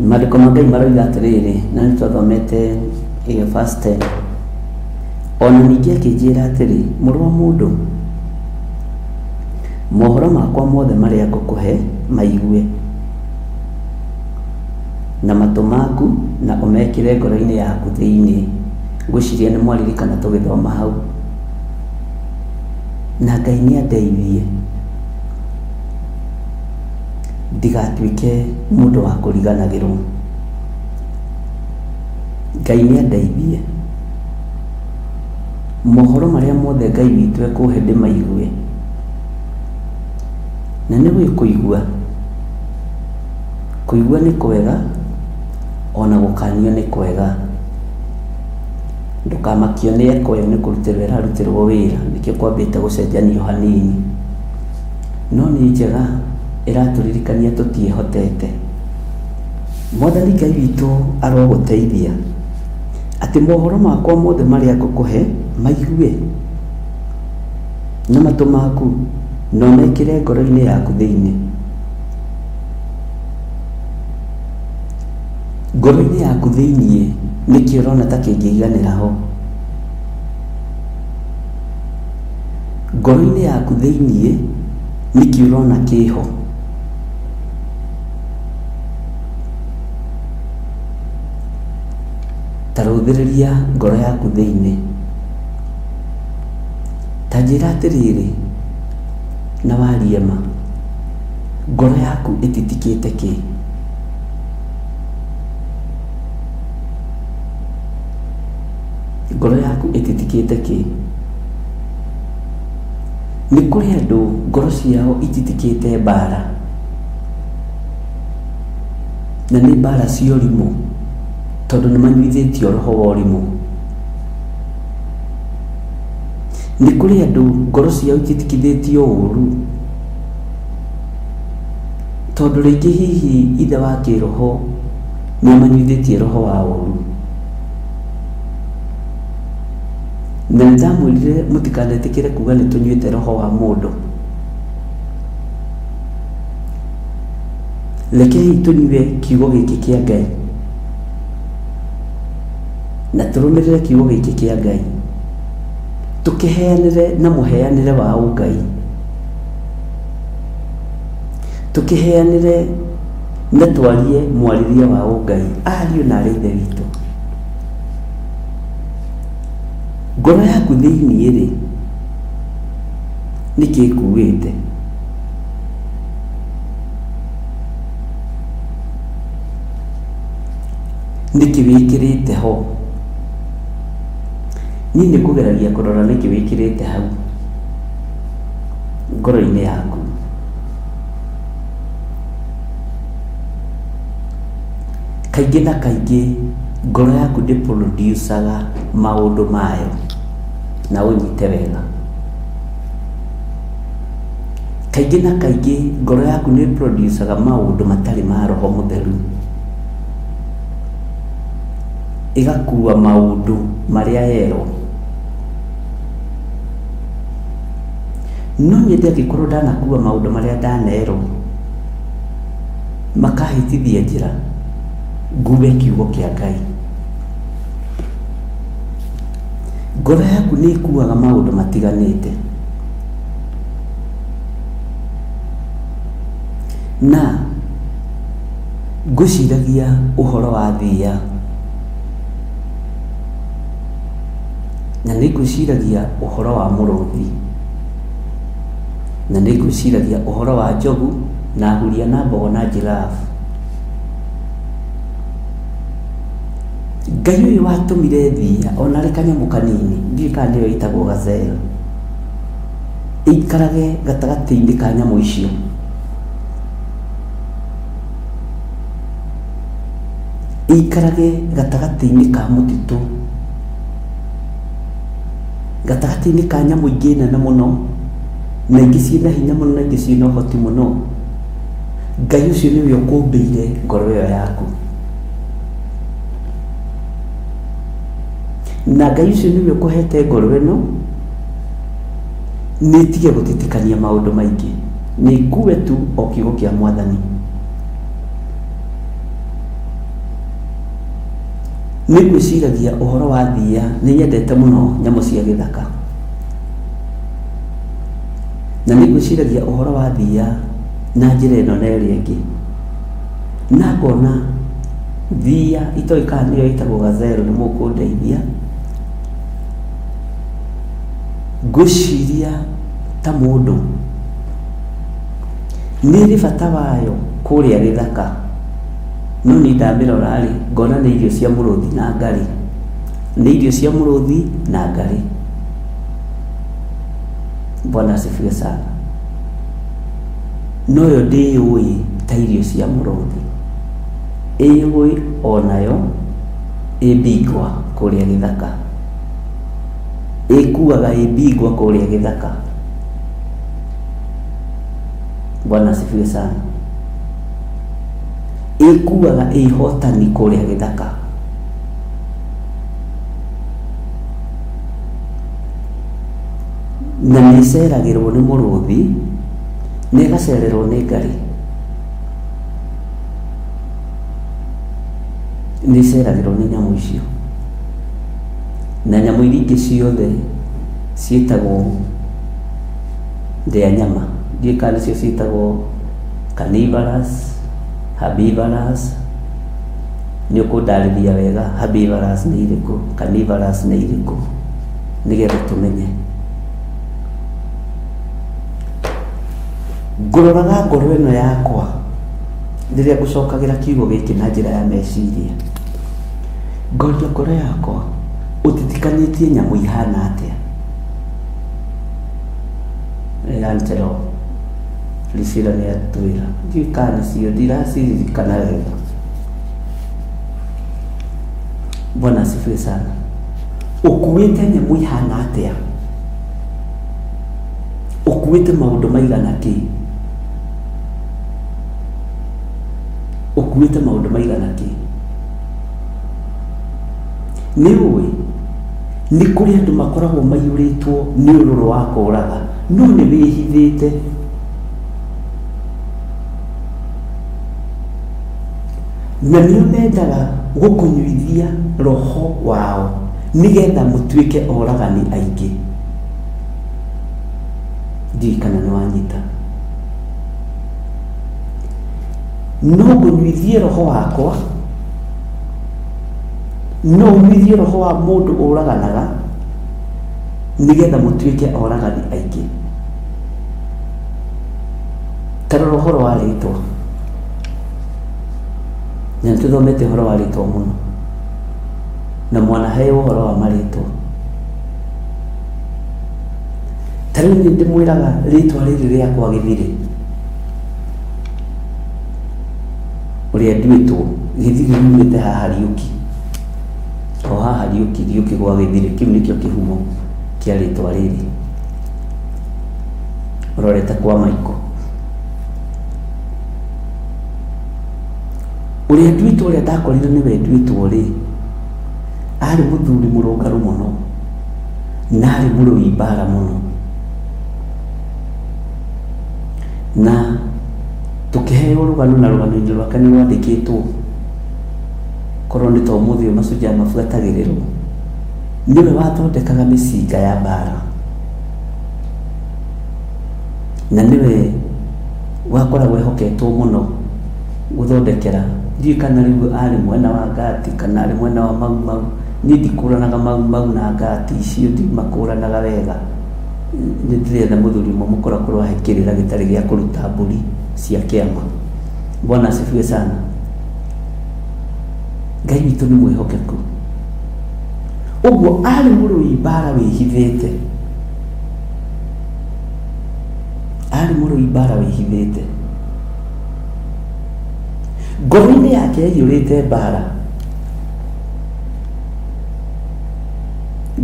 Maandĩko ma Ngai maroiga atĩrĩrĩ, na nĩ twathomete verse 10, ona ningĩ akĩnjĩra atĩrĩ, mũrũ wa mũndũ, mohoro makwa mothe marĩa ngũkũhe maigue, na matũ maku na ũmekĩre ngoro-inĩ yaku thĩinĩ. Ngwĩciria nĩ mwaririkana tũgĩthoma hau. Na Ngai nĩ andeithie ndigatuĩke mũndũ wa kũriganagĩrwo. Ngai nĩ andeithie mohoro marĩa mothe Ngai witũ ekũhe ndĩmaigue, na nĩ gwĩkũigua. Kũigua nĩ kwega, ona gũkanio nĩ kwega. Ndũkamakio nĩ ekoyo nĩ kũrutĩrwo ĩrarutĩrwo wĩra, nĩkĩo kwambĩte gũcenjanio hanini. No nĩ njega, ĩratũririkania tũtiĩhotete. Mwathani Ngai witũ arogũteithia atĩ mohoro makwa mothe marĩa ngũkũhe maigue, na matũ maku na ũmekĩre ngoro-inĩ yaku thĩinĩ. Ngoro-inĩ yaku thĩinĩ nĩkĩo ũrona ta kĩngĩiganĩra ho. Ngoro-inĩ yaku thĩinĩ nĩkĩo ũrona kĩho. Ta rũthĩrĩria ngoro yaku thĩinĩ, ta njĩra atĩrĩrĩ, na warie ma, ngoro yaku ĩtitikĩte kĩ? Ngoro yaku ĩtitikĩte kĩ? Nĩ kũrĩ andũ ngoro ciao ititikĩte mbara, na nĩ mbara cia ũrimũ, tondũ nĩ manyuithĩtio roho wa ũrimũ. Nĩ kũrĩ andũ ngoro ciao ititikithĩtio ũũru, tondũ rĩngĩ hihi ithe wa kĩroho nĩ manyuithĩtie roho wa ũũru. na ndamwirire mutikanetĩkĩre kuga nĩ tũnyuĩte roho wa mũndũ. Rekei tũnyue kiugo gĩkĩ kĩa Ngai na tũrũmĩrĩre kiugo gĩkĩ kĩa Ngai, tũkĩheanĩre na mũheanĩre wa ũngai, tũkĩheanĩre na twarie mwarĩria wa ũngai, ariũ na arĩ ithe witũ. Ngoro yaku thĩinĩ rĩ nĩkĩ ĩkuĩte? Nĩkĩ wĩkĩrĩte ho? Niĩ nĩ kũgeragia kũrora nĩkĩ wĩkĩrĩte hau ngoro-inĩ yaku. Kaingĩ na kaingĩ ngoro yaku ndĩproducaga maũndũ mayo na ũnyite wega. Kaingĩ na kaingĩ ngoro yaku nĩ producaga maũndũ matarĩ ma Roho Mũtheru, ĩgakua maũndũ marĩa yerwo. No nyende angĩkorwo ndanakua maũndũ marĩa ndanerwo, makahĩtithia njĩra, ngue kiugo kĩa Ngai. Ngoro yaku nĩ ĩkuaga maũndũ matiganĩte, na ngũciragia ũhoro wa thia, na nĩ ngũciragia ũhoro wa mũrũthi, na nĩ ngũciragia ũhoro wa njogu na huria na mbogo na giraffe. Ngai ũyũ watũmire thia, ona rĩ kanyamũ kanini, ndiũĩ kana nĩyo ĩtagwo gazelle, ĩikarage gatagatĩ-inĩ ka nyamũ icio. Ĩikarage gatagatĩ-inĩ ka mũtitũ, gatagatĩ-inĩ ka nyamũ ingĩ nene mũno, na ingĩ ciĩna hinya mũno na ingĩ ciĩna ũhoti mũno. Ngai ũcio nĩwe ũkũmbĩire ngoro ĩyo yaku, na Ngai ũcio nĩwe ũkũhete ngoro ĩno nĩtige gũtitikania maũndũ maingĩ, nĩ ngue tu o kiugo kĩa Mwathani. Nĩ ngwĩciragia ũhoro wa thia, nĩ nyendete mũno nyamũ cia gĩthaka, na nĩ ngwĩciragia ũhoro wa thia na njĩra ĩno na ĩrĩa ĩngĩ, na ngona thia itoĩ kana nĩyo ĩtagwo gazelle, nĩ mũkũndeithia. Ngwĩciria ta mũndũ nĩ ĩrĩ bata wayo kũrĩa gĩthaka, no nĩ ndamĩrora rĩ ngona nĩ irio cia mũrũthi na ngarĩ, nĩ irio cia mũrũthi na ngarĩ. Bwana asifiwe sana. No yo ndĩyũĩ ta irio cia mũrũthi, ĩyũĩ onayo ĩmbingwa kũrĩa gĩthaka, ĩkuaga ĩmbingwa kũrĩa gĩthaka. Bwana asifiwe sana. Ĩkuaga ĩhotani kũrĩa gĩthaka. Na nĩ ĩceragĩrwo nĩ mũrũthi, nĩ ĩgacererwo nĩ ngarĩ, nĩ ĩceragĩrwo nĩ nyamũ icio, na nyamũ iria ingĩ ciothe ciĩtagwo ndĩa nyama, ndiũĩ kana nĩcio ciĩtagwo carnivorous, herbivorous. Nĩ ũkũndarĩria wega herbivorous nĩ irĩkũ, carnivorous nĩ irĩkũ, nĩgetha tũmenye. Ngũroraga ngoro ĩno yakwa rĩrĩa ngũcokagĩra kiugo gĩkĩ na njĩra ya meciria, ngoria ngoro yakwa ũtitikanĩtie nyamũ ihana atĩa. Antelope, Priscilla nĩ atwĩra, ndiũĩ kana nĩcio, ndiraciririkana wega. Bwana asifiwe sana. Ũkuĩte nyamũ ihana atĩa? Ũkuĩte maũndũ maigana kĩ? Ũkuĩte maũndũ maigana kĩ? Nĩ ũĩ nĩ kũrĩ andũ makoragwo maiyũrĩtwo nĩ ũrũrũ wa kũũraga no nĩ wĩhithĩte. Na nĩo mendaga gũkũnyuithia roho wao nĩgetha mũtuĩke oragani aingĩ. Ndiũĩ kana nĩ wanyita. No ngũnyuithie roho wakwa, no ũnyuithie roho wa mũndũ ũraganaga nĩgetha mũtuĩke oragani aingĩ. Tarora ũhoro wa rĩtwa, na nĩtũthomete ũhoro wa rĩtwa mũno, na mwanaheo ũhoro wa marĩtwa. Tarĩu nĩ ndĩmwĩraga rĩtwa rĩrĩ rĩakwa Gĩthiri, ũrĩa nduĩtwo Gĩthiri rumĩte haha Riũki, o haha Riũki gwa Gĩthiri, kĩu nĩkĩo kĩhumo kĩa rĩtwa rĩrĩ, ũrorete kwa Maiko. Ũrĩa nduĩtwo, ũrĩa ndakorire nĩwe nduĩtwo rĩ, arĩ mũthuri mũrũngarũ mũno na arĩ mũrũi mbara mũno, na tũkĩheo rũgano, na rũgano-inĩ rwake nĩ rwandĩkĩtwo, korwo nĩ ta ũmũthĩ macunjĩ mabuatagĩrĩrwo, nĩwe wathondekaga mĩcinga ya mbara, na nĩwe wakoragwo ehoketwo mũno gũthondekera. Ndiũĩ kana rĩu arĩ mwena wa Ngati kana arĩ mwena wa Mau. Niĩ ndikũranaga Mau na Ngati icio, ndimakũranaga wega. Nĩ ndĩretha mũthuri ũmwe mũkorakũrwo ahekĩrĩra gĩtarĩ gĩa kũruta mbũri cia kĩama. Bwana asifiwe sana. Ngai witũ nĩ mwĩhokeku. Ũguo arĩ mũrũi mbara wĩhithĩte, arĩ mũrũi mbara wĩhithĩte. Ngoro-inĩ yake yaiyũrĩte mbara,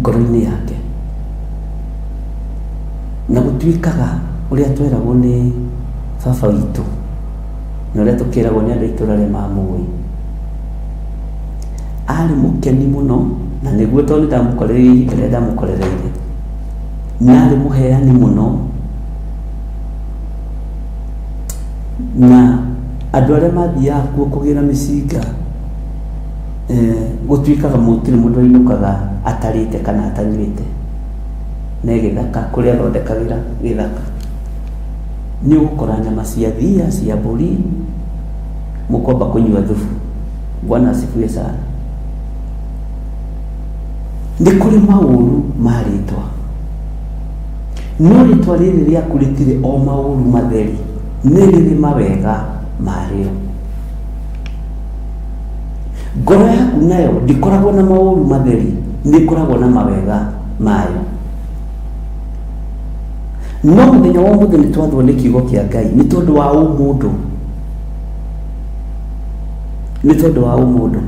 ngoro-inĩ yake, na gũtuĩkaga ũrĩa tweragwo nĩ baba witũ na ũrĩa tũkĩragwo nĩ andũ a itũra rĩa mamũĩ, arĩ mũkeni mũno, na nĩguo tondũ ndamũkorereire ihinda rĩrĩa ndamũkorereire, na arĩ mũheani mũno, na andũ arĩa mathiaga kuo kũgĩra mĩcinga gũtuĩkaga gũtirĩ mũndũ ainũkaga atarĩte kana atanyuĩte. Nĩ gĩthaka kũrĩa athondekagĩra gĩthaka, nĩ ũgũkora nyama cia thia, cia mbũri, mũkomba kũnyua thubu. Bwana asifiwe sana. Nĩ kũrĩ maũru ma rĩtwa, no rĩtwa rĩrĩ rĩaku rĩtirĩ o maũru matheri, nĩ rĩrĩ mawega marĩo. Ngoro yaku nayo ndikoragwo na maũru matheri, nĩ ĩkoragwo na mawega mayo. No mũthenya wa mũthĩ nĩ twathwo nĩ kiugo kĩa Ngai nĩ tondũ wa ũmũndũ, nĩ tondũ wa ũmũndũ.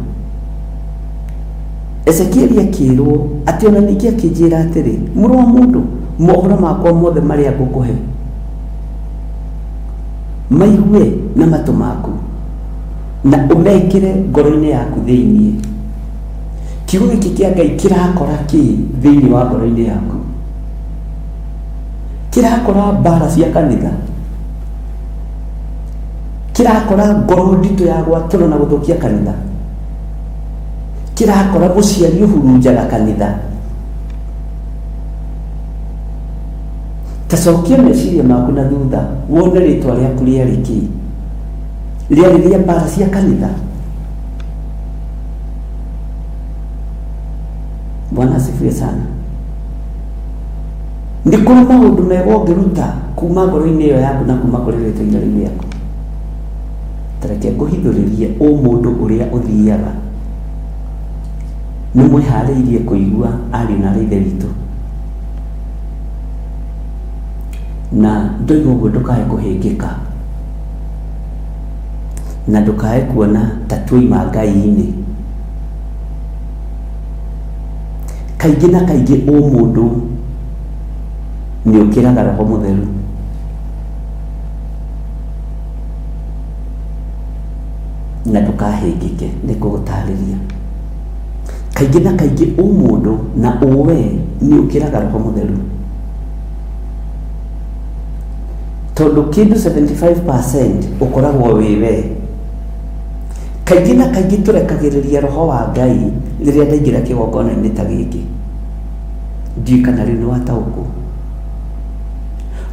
Ezekieli akĩrwo atĩ ona ningĩ akĩnjĩra atĩrĩ, mũrũ wa mũndũ, mohoro makwa mothe marĩa ngũkũhe maigue na matũ maku, na ũmekĩre ngoro-inĩ yaku thĩiniĩ. Kiugo gĩkĩ kĩa Ngai kĩrakora kĩ thĩiniĩ wa ngoro-inĩ yaku? Kĩrakora mbara cia kanitha? Kĩrakora ngoro nditũ ya gwatũra na gũthũkia kanitha? Kĩrakora mũciari ũhurunjaga kanitha? Tacokia meciria maku na thutha, wone rĩtwa rĩaku rĩarĩ kĩ? Rĩarĩ rĩa mbara cia kanitha? Bwana asifiwe sana. Nĩ kũrĩ maũndũ mega ũngĩruta kuma ngoro-inĩ ĩyo yaku na kuma kũrĩ rĩtwa rĩu rĩaku. Tareke ngũhithũrĩrie ũmũndũ ũrĩa ũthiaga. Nĩ mwĩharĩirie kũigua ariũ na ithe witũ, na ndoiga ũguo ndũkae kũhĩngĩka, na ndũkae kuona ta tuoima Ngai-inĩ. Kaingĩ na kaingĩ ũmũndũ nĩ ũkĩraga Roho Mũtheru. Na ndũkahĩngĩke, nĩ kũgũtarĩria. kaingĩ na kaingĩ mũndũ na ũwe nĩ ũkĩraga Roho Mũtheru, tondũ kĩndũ 75% ũkoragwo wĩwe. Kaingĩ na kaingĩ tũrekagĩrĩria Roho wa Ngai rĩrĩa ndaingĩra kĩgongona-inĩ ta gĩkĩ. Ndiũĩ kana rĩu nĩ wataũkwo.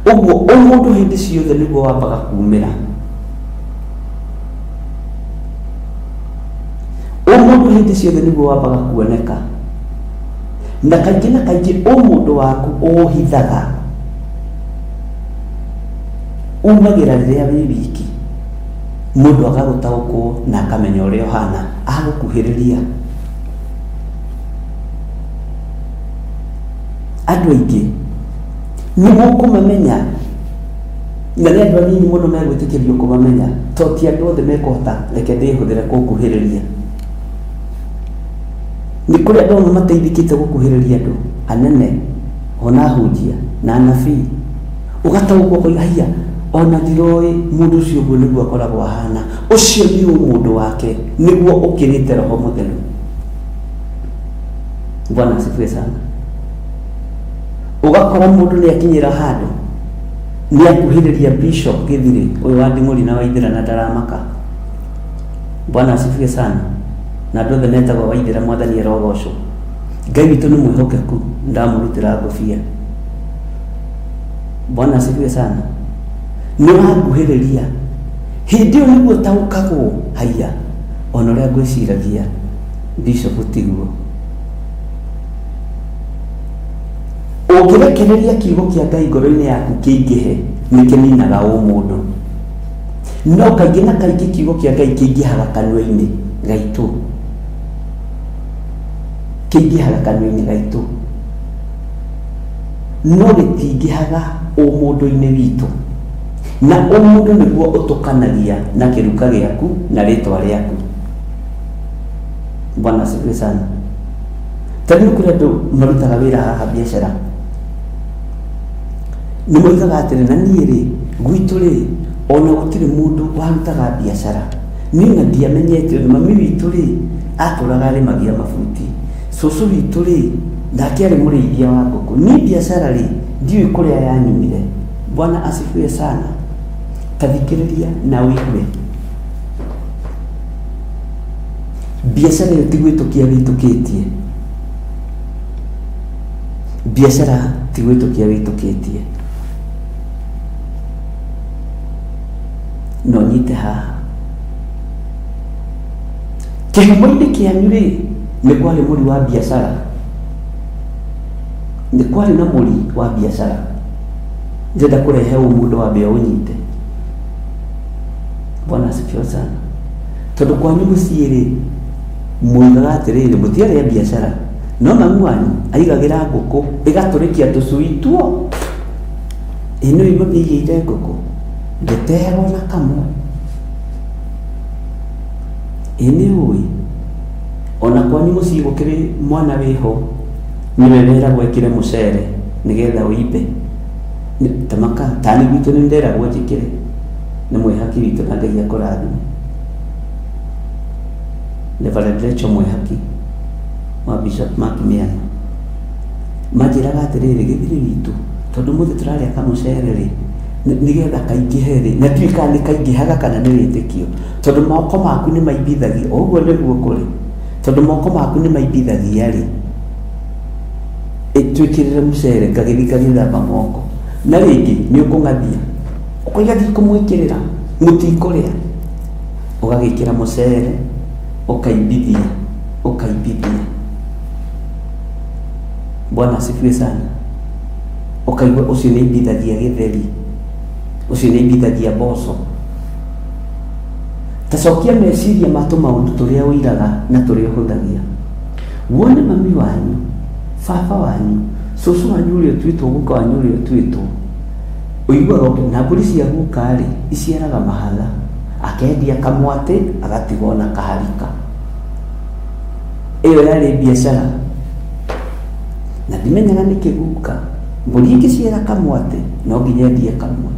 Ũguo mũndũ hĩndĩ ciothe nĩguo wambaga kumĩra. Mũndũ hĩndĩ ciothe nĩguo wambaga kuoneka. Na kaingĩ na kaingĩ mũndũ waku ũhithaga umagĩra rĩrĩa wĩ wiki, mũndũ agagũtaũkwo na akamenya ũrĩa ũhana, agũkuhĩrĩria. Andũ aingĩ nĩmũkũmamenya, na nĩ andũ anini mũno megwĩtĩkĩrio kũmamenya, tondũ ti andũ othe mekũhota reke ndĩhũthĩre kũkuhĩrĩria. Nĩ kũrĩ andũ amwe mateithĩkĩte gũkuhĩrĩria andũ anene, ona ahunjia na anabii, ũgataũkwo kwa haiya, ona ndiroĩ mũndũ ũcio ũguo nĩguo akoragwo ahana, ũcio nĩ mũndũ wake, nĩguo ũkĩrĩte Roho Mũtheru. Bwana asifiwe sana. Ũgakora mũndũ nĩ akinyĩra handũ nĩ akuhĩrĩria Bishop Gĩthiri ũyũ wa Nding'uri na Waithĩra na ndaramaka. Bwana asifiwe sana. Na andũ othe metagwo Waithĩra, Mwathani arogocwo. Ngai witũ nĩ mwĩhokeku, ndamũrutĩra ngũbia. Bwana asifiwe sana. Nĩ wakuhĩrĩria, hĩndĩ ĩyo nĩguo taũkagwo, haiya, ona ũrĩa ngwĩciragia Bishop tiguo. Ũngĩrekereria kiugo kĩa Ngai ngoro-inĩ yaku kĩingĩhe, nĩ kĩninaga mũndũ. No kaingĩ na kaingĩ kiugo kĩa Ngai kĩingĩhaga kanua-inĩ gaitũ, kĩingĩhaga kanua-inĩ gaitũ, no gĩtingĩhaga mũndũ-inĩ witũ. Na mũndũ nĩguo ũtũkanagia na kĩruka gĩaku na rĩtwa rĩaku. Bwana asifiwe sana. Tani kũrĩ andũ marutaga wĩra haha biacara, nĩ moigaga atĩrĩ, na niĩ rĩ, gwitũ rĩ, ona gũtirĩ mũndũ warutaga biacara, niĩ na ndiamenyete. Mami witũ rĩ, atũraga arĩmagia mabuti, cũcũ witũ rĩ, nake arĩ mũrĩithia wa ngũkũ, niĩ biacara rĩ, ndiũĩ kũrĩa yanyumire. Bwana asifiwe sana. Tathikĩrĩria na wĩgue, biacara ĩyo ti gwĩtũkia wĩtũkĩtie, biacara ti gwĩtũkia wĩtũkĩtie. No nyite haha, kĩhumo-inĩ kĩanyu rĩ, nĩ kwarĩ mũri wa biacara, nĩ kwarĩ na mũri wa biacara. Ndĩrenda kũrehe mũndũ wa mbere ũnyite. Bwana asifiwe sana. Tondũ kwanyu mũciĩ rĩ, muigaga atĩrĩrĩ, mũtiarĩa biacara, no mami wanyu aigagĩra ngũkũ ĩgatũrĩkia tũcui tuo. Ĩno ĩno ĩigĩire ngũkũ ndĩteherwo na kamwe. Ĩnĩ ũĩ, ona kwanyu mũciĩ gũkĩrĩ mwana wĩho, nĩwe weragwo ekĩre mũcere nĩgetha ũimbe. Tamaka tani gwitũ nĩ nderagwo njĩkĩre, nĩ mwĩhaki witũ na Ngai akũrathime. Reverend Rachel Mwĩhaki wa Bishop Mark Miano manjĩraga atĩrĩrĩ, Gĩthiri witũ, tondũ mũthĩ tũrarĩa kamũcere rĩ, nĩgetha kaingĩhe rĩ, na ndiũĩ kana nĩ kaingĩhaga kana nĩ wĩtĩkio, tondũ moko maku nĩ maimbithagia. Ũguo nĩguo kũrĩ, tondũ moko maku nĩ maimbithagia rĩ, twĩkĩrĩre mũcere ngagĩthiĩ ngagĩthamba moko, na rĩngĩ nĩ ũkũng'athia, ũkũigathiĩ kũmwĩkĩrĩra, mũtikũrĩa, ũgagĩkĩra mũcere, ũkaimbithia, ũkaimbithia. Bwana asifiwe sana. Ũkaigua ũcio nĩ imbithagia gĩtheri, ũcio nĩ imbithagia mboco. Tacokia meciria ma tũmaũndũ tũrĩa ũiraga na tũrĩa ũhũthagia. Wone mami wanyu, baba wanyu, cũcũ wanyu ũrĩa ũtuĩtwo, guka wanyu ũrĩa ũtuĩtwo, ũiguaga na mbũri cia guka rĩ, iciaraga mahatha, akendia kamwatĩ agatigwo na kaharika. Ĩyo yarĩ biacara, na ndimenyaga nĩkĩ guka, mbũri ingĩciara kamwatĩ no nginya endie kamwe.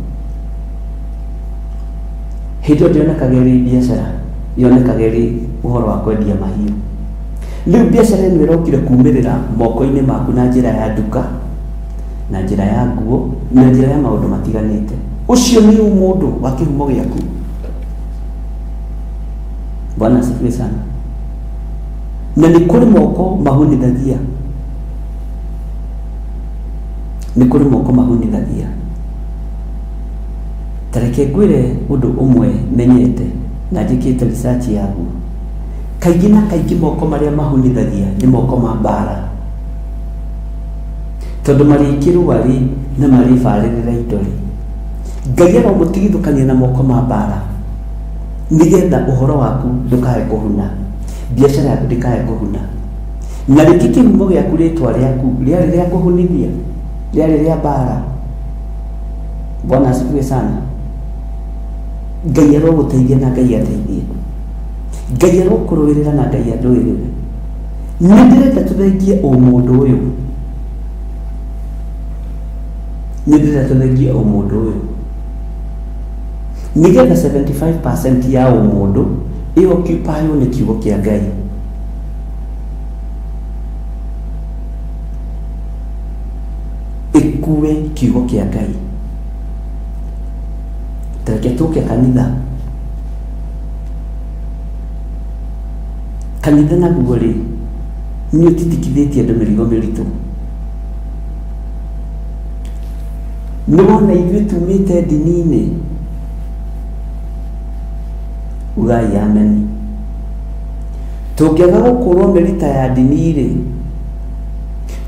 Hĩndĩ ĩyo ndionekaga ĩrĩ biacara, yonekaga ĩrĩ ũhoro wa kwendia mahiũ. Rĩu biacara ĩno ĩrokire kuumĩrĩra moko-inĩ maku na njĩra ya nduka, na njĩra ya nguo, na njĩra ya maũndũ matiganĩte. Ũcio nĩ mũndũ wa kĩhumo gĩaku. Bwana asifiwe sana. Na nĩ kũrĩ moko mahunithagia, nĩ kũrĩ moko mahunithagia. Tareke ngwĩre ũndũ ũmwe menyete na njĩkĩte research yaguo. Kaingĩ na kaingĩ moko marĩa mahunithagia nĩ moko ma mbara, tondũ marĩ kĩrũarĩ na marĩ barĩrĩra indo rĩ. Ngai aromũtigithũkania na moko ma mbara nĩgetha ũhoro waku ndũkae kũhuna, biacara yaku ndĩkae kũhuna. Na rĩngĩ kĩhumo gĩaku rĩtwa rĩaku rĩarĩ rĩa kũhunithia, rĩarĩ rĩa mbara. Bwana asifiwe sana. Ngai arogũteithia na Ngai ateithie. Ngai arokũrũĩrĩra na Ngai andũĩrĩre. Nĩ ndĩrenda tũthengie o mũndũ ũyũ, nĩ ndĩrenda tũthengie o mũndũ ũyũ, nĩgetha 75% ya o mũndũ ĩoccupywo nĩ kiugo kĩa Ngai. Ĩkue kiugo kĩa Ngai. Tareke tũke kanitha. Kanitha naguo rĩ, nĩ ũtitikithĩtie andũ mĩrigo mĩritũ. Nĩ wona ithuĩ tumĩte ndini-inĩ. Ugai amen. Tũngĩaga gũkorwo mĩrita ya ndini rĩ,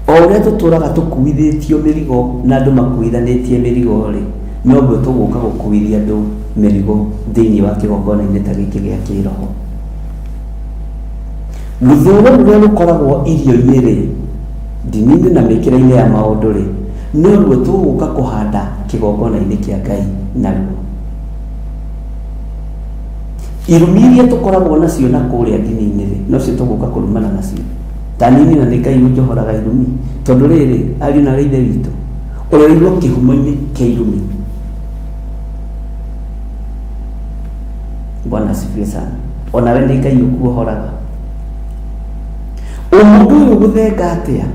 o ũrĩa tũtũraga tũkuithĩtio mĩrigo na andũ makuithanĩtie mĩrigo rĩ, noguo tũgũka gũkuithia andũ mĩrigo thĩinĩ wa kĩgongona-inĩ ta gĩkĩ gĩa kĩroho. Rũthũũro rũrĩa rũkoragwo irio-inĩ rĩ, ndini-inĩ na mĩkĩre-inĩ ya maũndũ rĩ, noruo tũgũka kũhanda kĩgongona-inĩ kĩa Ngai naruo. Irumi iria tũkoragwo nacio na kũrĩa ndini-inĩ rĩ, nocio tũgũka kũrumana nacio. Ta nini na nĩ Ngai ũnjohoraga irumi, tondũ rĩrĩ ariũ na ithe witũ ũrerirwo kĩhumo-inĩ kĩa irumi. Bwana asifiwe sana. Onawe nĩ Ngai ũkuohoraga. Mũndũ ũyũ ũgũthenga atĩa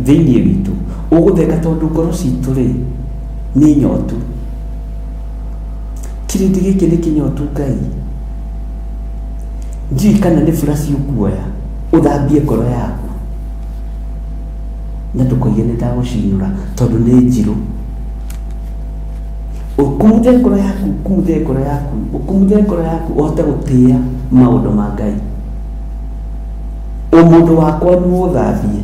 thĩinĩ witũ? Ũgũthenga tondũ ngoro citũ rĩ nĩ nyotu. Kĩrĩndĩ gĩkĩ nĩ kĩnyotu Ngai. Njui kana nĩ buraci ũkuoya ũthambie ngoro yaku na ndũkoige nĩ ndagũcinũra tondũ nĩ njirũ. Ũkumuthe ngoro yaku, ũkumuthe ngoro yaku, ũkumuthe ngoro yaku ũhote gũtĩa maũndũ ma Ngai. Mũndũ wakwa nĩ ũthambie.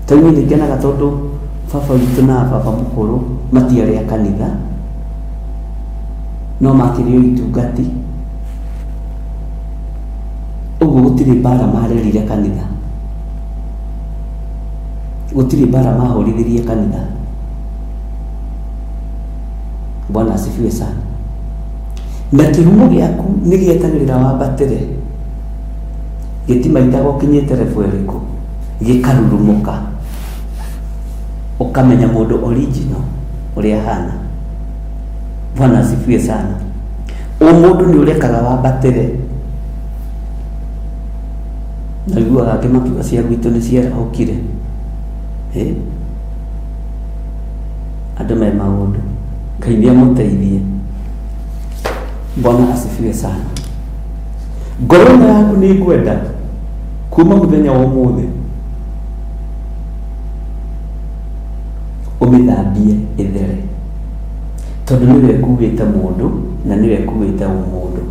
Tondũ nĩ ngenaga tondũ baba witũ na baba mũkũrũ matiarĩ a kanitha, no makĩrĩ o itungati. Ũguo gũtirĩ mbara marerire kanitha, gũtirĩ mbara mahorithirie kanitha. Bwana asifiwe sana. Na kĩhumo gĩaku nĩ gĩetagĩrĩra wambatĩre, gĩtimaithaga ũkinyĩte level ĩrĩkũ, gĩkarurumũka, ũkamenya mũndũ original ũrĩa hana. Bwana asifiwe sana. Mũndũ nĩ ũrekaga wambatĩre. Naiguaga angĩ makiuga cia gwitũ nĩ ciarahũkire. Andũ me maũndũ, Ngai nĩ amũteithie. Bwana asifiwe sana. Ngoro ĩno yaku nĩ ngwenda kuma mũthenya wa ũmũthĩ ũmĩthambie ĩthere, tondũ nĩwe ĩkuĩte mũndũ na nĩwe ĩkuĩte mũndũ.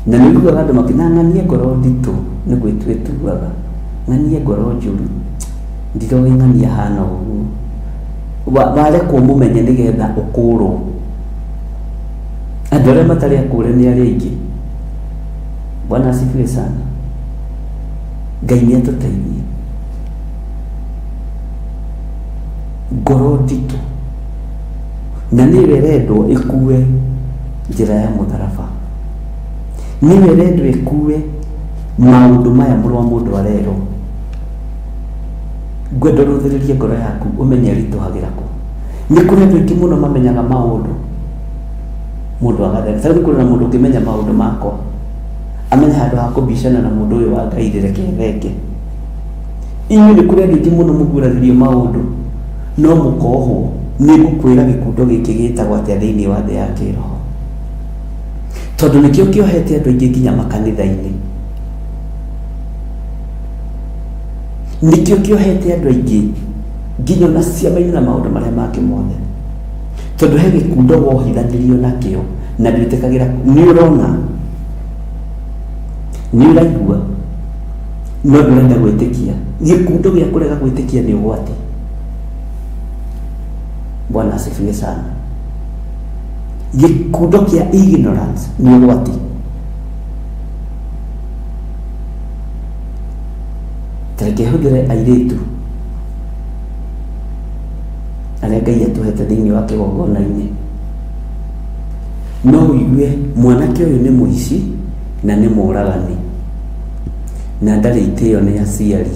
Na nĩ nguaga andũ makĩng'ang'ania ngoro nditũ nĩ gwĩtua ĩtuaga, ng'ania ngoro njũru, ndiroĩ ng'ania hana ũguo. Warekwo mũmenye nĩgetha ũkũrwo. Andũ arĩa matarĩ akũre nĩ arĩa aingĩ. Bwana asifiwe sana. Ngai nĩ atũteithie. Ngoro nditũ na nĩwe rendwo ĩkue njĩra ya mũtharaba, nĩwe rendwo ĩkue maũndũ maya mũrũ wa mũndũ arerwo. Ngwenda ũrũthĩrĩrie ngoro yaku ũmenye ritũhagĩra kũ. Nĩ kũrĩ andũ aingĩ mũno mamenyaga maũndũ mundu agathera tari kuna mundu kimenya maundu mako amenya handu ha kubishana na mundu uyu wa Ngai reke thenge inyu ni kuri andu muno muguraririo maundu no mukoho ni gukwira gikundo giki gitagwo atia thiini wa thi ya kiroho tondu nikio kiohete andu aingi nginya makanitha-ini nikio kiohete andu aingi nginya na ciama-ini na maundu maria make mothe tondu he gikundo wohithanirio nakio na ndwitikagira ni urona ni uraigua no ndurenda gwitikia gikundo gia kurega gwitikia ni ugwati. Bwana asifiwe sana. Gikundo kia ignorance ni ugwati. Tareke hudire airetu aria Ngai atuhete thiini wa kigongona-ini no uigue mwanake uyu ni muici na ni muragani na ndari itio ni aciari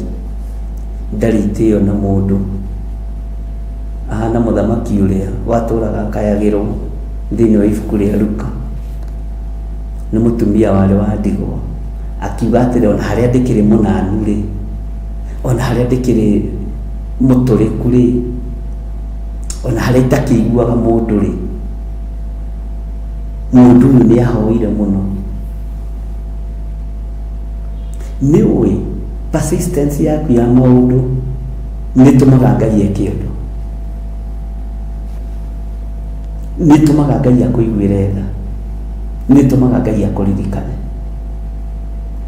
ndari itio na mundu ahana muthamaki uria waturaga kayagirwo thiini wa ibuku ria Luka ni mutumia wari wa ndigwa akiuga atiri ona haria ndikiri munanu ri ona haria ndikiri muturiku ri ona haria itakiguaga mundu ri mundu ni ahoire muno. Ni ui persistence yaku ya maundu ni tumaga Ngai eke undu ni tumaga Ngai akuiguire tha ni tumaga Ngai akuririkane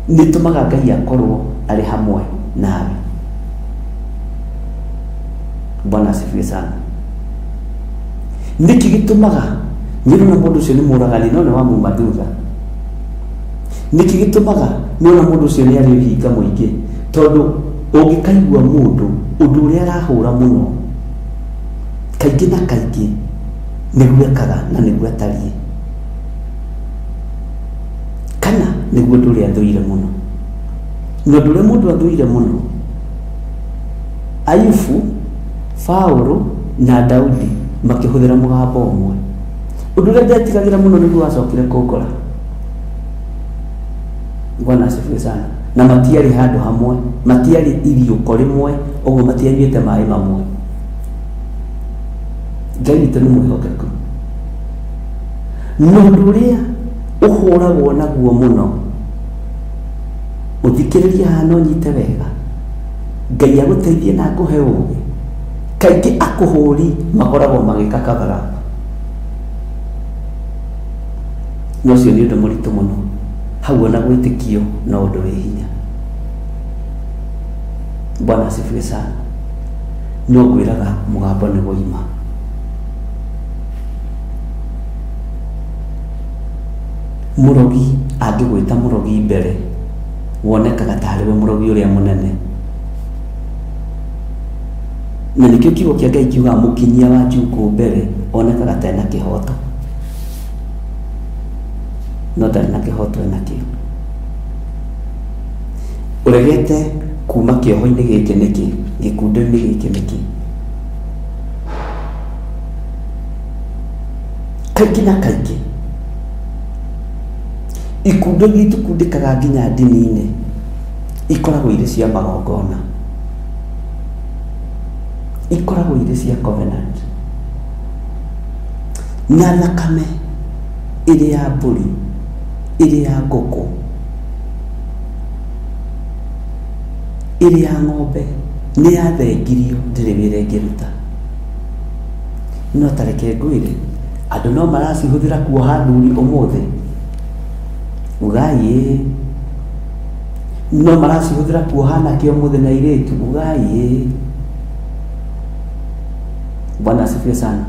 ni tumaga Ngai akorwo ari hamwe nawe. Bwana asifiwe sana. Niki gitumaga nyiruna mundu ucio ni muragani no ni wa muma thutha niki gitumaga niona mundu ucio ni ari hinga muingi tondu ungikaigua mundu undu uria arahura muno kaingi na kaingi niguo ekaga na niguo atarie kana niguo undu uria athuire muno no undu uria mundu athuire muno Ayubu, Paulo na Daudi makihuthira mugambo umwe undu uria ndetigagira muno niguo acokire kungora. Bwana asifiwe sana. Na matiari handu hamwe matiari iriuko rimwe uguo matianyuite mai mamwe. Ngai witu ni mwihokeku no undu uria uhuragwo naguo muno uthikiriria hano nyite wega Ngai aguteithie na akuhe ugi kaingi akuhuri makoragwo magika kabara no cio ni undu muritu muno hau ona gwitikio na undu wi hinya. Bwana asifiwe sana. No gwiraga mugambo ni guima murogi angigwita murogi mbere wonekaga tariwe murogi uria munene na nikio kiugo kia Ngai kiuga mukinyia wa njuku mbere onekaga tena kihoto no ndari na kihoto enakio uregete kuma kioho-ini giki niki gikundo-ini giki niki kaingi na kaingi ikundo gitu kundikaga nginya ndini-ini ikoragwo iri cia magongona ikoragwo iri cia covenant na thakame iri ya mburi iri ya ngũkũ iri ya ng'ombe ni yathengirio ndiri wira ingiruta no tareke ngwire andu no maracihuthira kuoha thuri umuthi ugai no maracihuthira kuoha nakio umuthi na iretu ugai. Bwana asifiwe sana.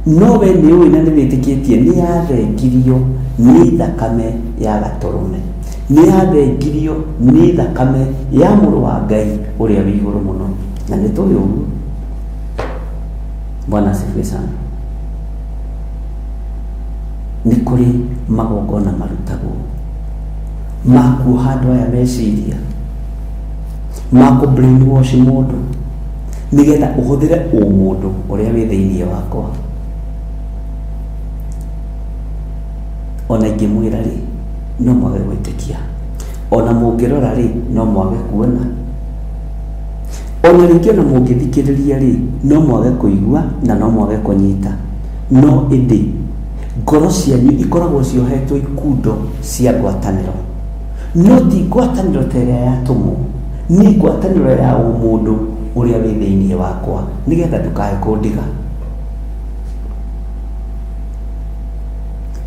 No we ni uyu na ni witikitie ni yathengirio ni thakame ya gaturume ni yathengirio ni thakame ya muru wa Ngai uria wi iguru muno na ni tuyu uguo. Bwana asifiwe sana. Ni kuri magongona marutagwo makuoha andu aya meciria maku brainwash mundu nigetha uhuthire umundu uria wi thiini wakwa ona ingĩmwĩra rĩ no mwage gwĩtĩkia, ona mũngĩrora rĩ no mwage kuona, ona rĩngĩ ona mũngĩthikĩrĩria rĩ no mwage kũigua na no mwage kũnyita. No ĩndĩ ngoro cianyu ikoragwo ciohetwo ikundo cia ngwatanĩro, no ti ngwatanĩro ta ĩrĩa yatũmwo, nĩ ngwatanĩro ya ũmũndũ ũrĩa wĩ thĩinĩ wakwa, nĩgetha ndũkae kũndiga.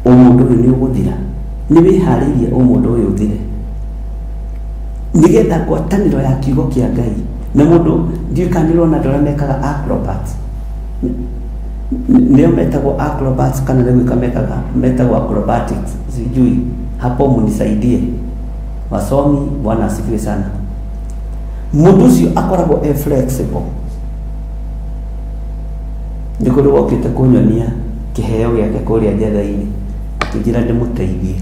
Ũmũndũ ũyũ nĩ ũgũthira, nĩ wĩharĩirie ũmũndũ ũyũ ũthire, nĩgetha ngwatanĩro ya kiugo kĩa Ngai. Na mũndũ ndiũkanĩrwo na ndora mekaga acrobats, nĩo metagwo acrobats kana nĩ gwĩka metagwo acrobatics, sijui hapo munisaidie wasomi. Bwana asifiwe sana. Mũndũ ũcio akoragwo flexible, nĩ kũrĩ wokĩte kũnyonia kĩheo gĩake kũrĩa njetha-inĩ akĩnjĩra ndĩmũteithie,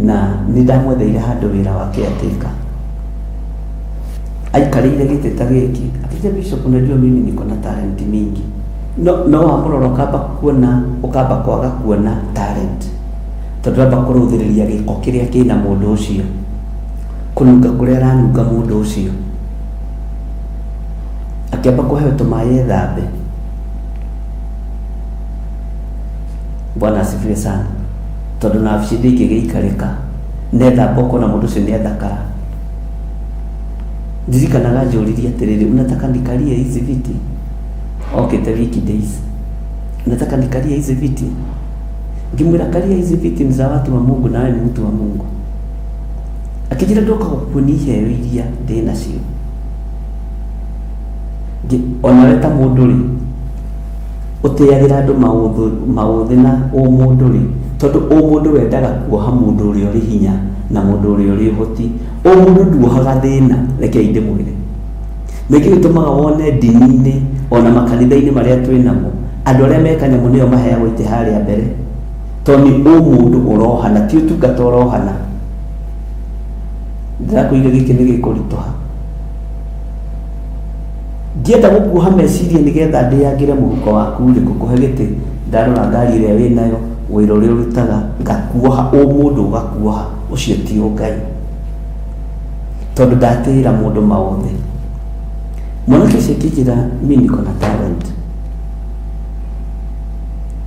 na nĩ ndamwetheire handũ wĩra wake atĩka aikarĩire gĩtĩ ta gĩkĩ akĩnjĩra Bishop, unajua mimi niko na talent mingi. No wamũrora ũkamba kwaga kuona talent, tondũ amba kũrũthĩrĩria gĩko kĩrĩa kĩna mũndũ ũcio, kũnunga kũrĩa aranunga mũndũ ũcio, akĩamba kũheo tũmaĩ ethambe. Bwana asifiwe sana. Tondũ na abici ndĩngĩgĩikarĩka nethamba ũkona mũndũ ũcio nĩ athakara. Ndirikanaga njũririe atĩrĩrĩ, unataka nikalie hizi viti? Okay, the weekdays unataka nikalie hizi viti? Ngimwĩra kalia hizi viti ni za watu wa Mungu, nawe ni mtu wa Mungu. Akijira ndoka gũkuonia iheo iria ndĩ nacio. Onawe ta mũndũ rĩ ũtĩagĩra andũ maũthĩ na ũmũndũ rĩ, tondũ ũmũndũ wendaga kuoha mũndũ ũrĩa ũrĩ hinya na mũndũ ũrĩa ũrĩ ũhoti. Ũmũndũ nduohaga thĩna, rekei ndĩmwĩre. Nĩkĩ gĩtũmaga wone ndini-inĩ ona makanitha-inĩ marĩa twĩ namo andũ arĩa meka nyamũ nĩo maheagwo itĩ harĩa mbere, tondũ nĩ ũmũndũ ũrohana, ti ũtungata ũrohana. Ndĩrakũiga gĩkĩ nĩ gĩkũritũha, ndienda gũkuoha meciria nĩgetha ndĩagĩre mũhuko waku rĩ gũkũhe gĩtĩ, ndarora ngari ĩrĩa wĩ nayo, wĩra ũrĩa ũrutaga, ngakuoha ũmũndũ ũgakuoha. Ũcio ti Ngai, tondũ ndatĩra mũndũ maũthĩ. Mwanake ũcio akĩnjĩra mimi niko na talent,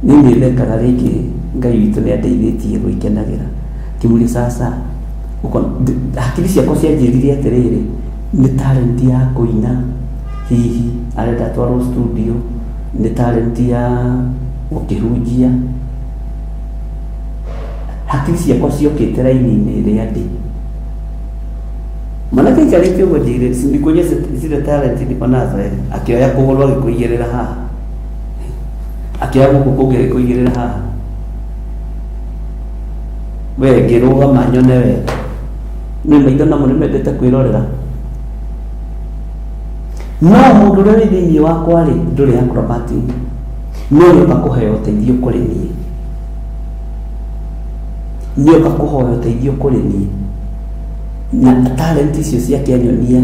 mimi nĩndekaga rĩngĩ Ngai witũ nĩ andeithĩtie gwĩkenagĩra. Kimũria sasa hakiri ciakwa cianjĩrire atĩrĩrĩ, nĩ talent ya kũina, hihi arenda twarwo studio, nĩ talent ya gũkĩhunjia. Hakiri ciakwa ciokĩte raini-inĩ ĩrĩa ndĩ. Mwanake aikarĩte ũguo njĩrĩ, sindikuonyesha zile talent niko nazo. Akĩoya kũgũrũ agĩkũigĩrĩra haha, akĩoya gũkũ kũngĩ agĩkũigĩrĩra haha, we ngĩrũgama nyone wega. Nĩ maitho namo nĩ mendete kwĩrorera. No mũndũ ũrĩa wĩ thĩinĩ wakwa rĩ ndũrĩ acrobatic, no nĩoka kũheo ũteithio kũrĩ niĩ, nĩoka kũhoya ũteithio kũrĩ niĩ. Na talent icio ciake anyonia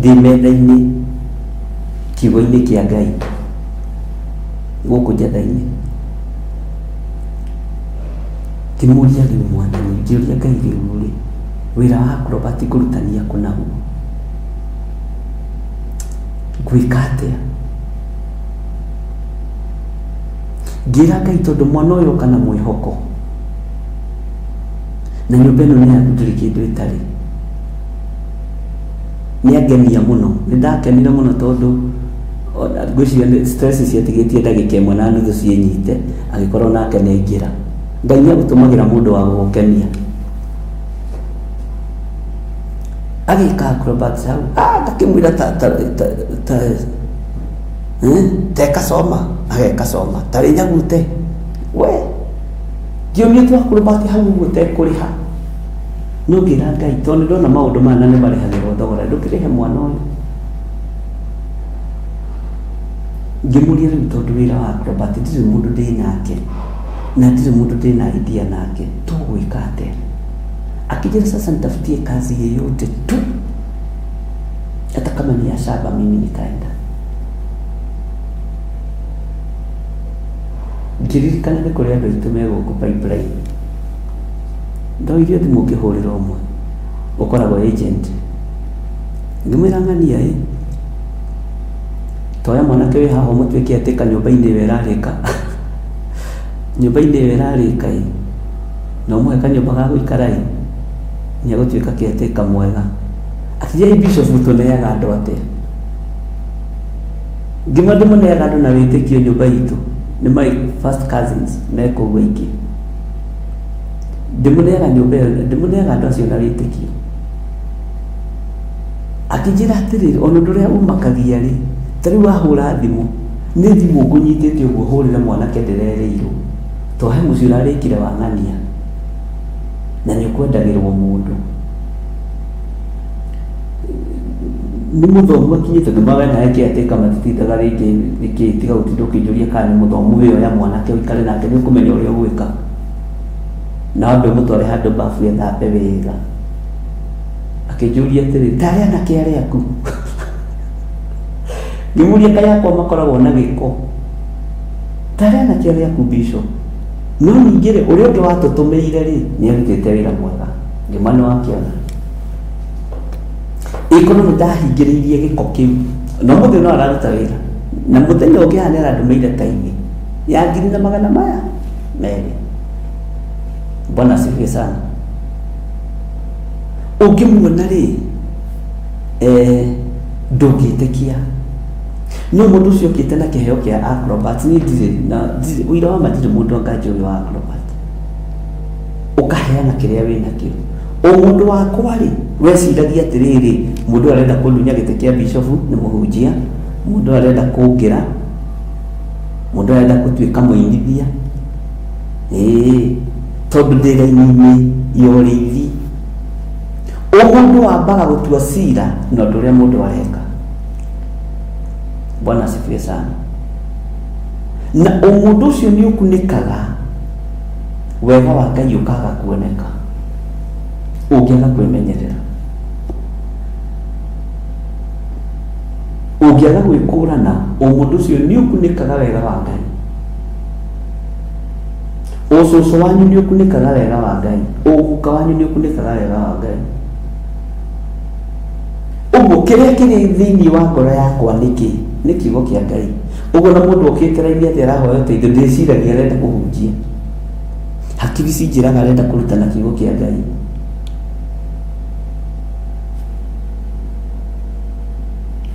ndĩ metha-inĩ kiugo-inĩ kĩa Ngai gũkũ njetha-inĩ. Kĩmũria rĩu Mwathani, ngĩũria Ngai rĩu rĩ, wĩra wa acrobatic kũrutania kũ naguo? Ngwĩka atĩa? Ngĩra Ngai tondũ mwana ũyũ kana mwĩhoko, na nyũmba ĩno nĩ yaku, ndĩrĩ kĩndũ ĩtarĩ. Nĩ angenia mũno, nĩ ndakenire mũno tondũ ngwĩciria stress ciatigĩtie ndagĩka ĩmwe na nuthu ciĩnyite, agĩkorwo nake nĩ aingĩra. Ngai nĩ agũtũmagĩra mũndũ wa gũgũkenia. Agĩka acrobats hau, ngakĩmwĩra teka soma, ageka soma, tarĩ nyagute we ngĩumia tu acrobat hau ũguo tekũrĩha. No ngĩra Ngai tondũ ndona maũndũ maya na nĩ marĩhagĩrwo thogora, ndũkĩrĩhe mwana ũyũ. Ngĩmũria rĩu tondũ wĩra wa acrobat ndirĩ mũndũ ndĩ nake na ndirĩ mũndũ ndĩ na idea nake, tũgwĩka atĩa? Akijira sasa nitafutie kazi yeyote tu, hata kama ni ya shamba mimi nikaenda. Ngiririkana nĩ kũrĩ andũ aitũ me gũkũ pipeline, ndoirio thimũ ngĩhũrĩra ũmwe ũkoragwo agent, ngĩmwĩra ng'ania toya mwanake wĩ haha mũtuĩke atĩ kanyũmba-inĩ ĩyo ĩrarĩka nyũmba-inĩ ĩyo ĩrarĩka na ũmũhe kanyũmba ga gũikara nĩ egũtuĩka kĩatĩka mwega. Akĩnjĩra Bishop tũneaga andũ atĩa? Ngĩmwĩra ndĩmũneaga andũ na wĩtĩkio nyũmba itũ, nĩ my first cousins me kũu aingĩ, ndĩmũneaga nyũmba ĩyo, ndĩmũneaga andũ acio na wĩtĩkio. Akĩnjĩra atĩrĩrĩ, ona ũndũ ũrĩa ũmakagia ta rĩu wahũra thimũ, nĩ thimũ ngũnyitĩte ũguo hũrĩre mwanake ndĩrereirwo, to he mũciĩ ũrarĩkire wa ng'ania na nĩ ũkwendagĩrwo mũndũ. Nĩ mũthomu akinyĩte ngĩmwĩra nawe kĩatĩka matitindaga rĩngĩ tiga gũtinda ũkĩnjũria kana nĩ mũthomu wĩ oya mwanake ũikare nake nĩ ũkũmenya ũrĩa ũgwĩka, na wambe mũtware handũ bafu ethambe wega. Akĩnjũria atĩrĩrĩ, tarĩ anake arĩa aku? Ngĩmũria kaĩ akwa makoragwo na gĩko? Tarĩ anake arĩa aku Bishop? No ningĩ rĩ, ũrĩa ũngĩ watũtũmĩire rĩ, nĩ arutĩte wĩra mwega. Ngĩma nĩ wakĩona ĩkorwo nĩ ndahingĩrĩirie gĩko kĩu, no mũthĩ no araruta wĩra, na mũthenya ũngĩ haha nĩ arandũmĩire taini ya 200,000. Bwana asifiwe sana. Ũngĩmuona rĩ, ndũngĩtĩkia. No mũndũ ũcio ũkĩte na kĩheo kĩa acrobat, nĩ ndirĩ na ũira wa matirĩ mũndũ anganja ũyũ wa acrobat, ũkaheana kĩrĩa wĩnakĩo. O mũndũ wakwa rĩ, weciragia atĩrĩrĩ, mũndũ arenda kũndunya gĩtĩ kĩa Bishop nĩ mũhunjia, mũndũ arenda kũngĩra, mũndũ arenda gũtuĩka mũinithia, tondũ ndĩ raini-inĩ ya ũrĩithi. O mũndũ wambaga gũtua cira na ũndũ ũrĩa mũndũ areka. Bwana asifiwe sana. Na o mũndũ ũcio nĩ ũkunĩkaga, wega wa Ngai ũkaga kuoneka ũngĩaga kwĩmenyerera, ũngĩaga gwĩkũrana. O mũndũ ũcio nĩ ũkunĩkaga wega wa Ngai, o cũcũ wanyu nĩ ũkunĩkaga wega wa Ngai, o guka wanyu nĩ ũkunĩkaga wega wa Ngai. Ũguo kĩrĩa kĩrĩ thĩinĩ wa ngoro yakwa nĩkĩ? Nĩ kiugo kĩa Ngai. Ũguo na mũndũ ũkĩkĩraithia atĩ arahoya ũteithio, ndĩciragia arenda kũhunjia, hakiri cinjĩraga arenda kũrutana kiugo kĩa Ngai.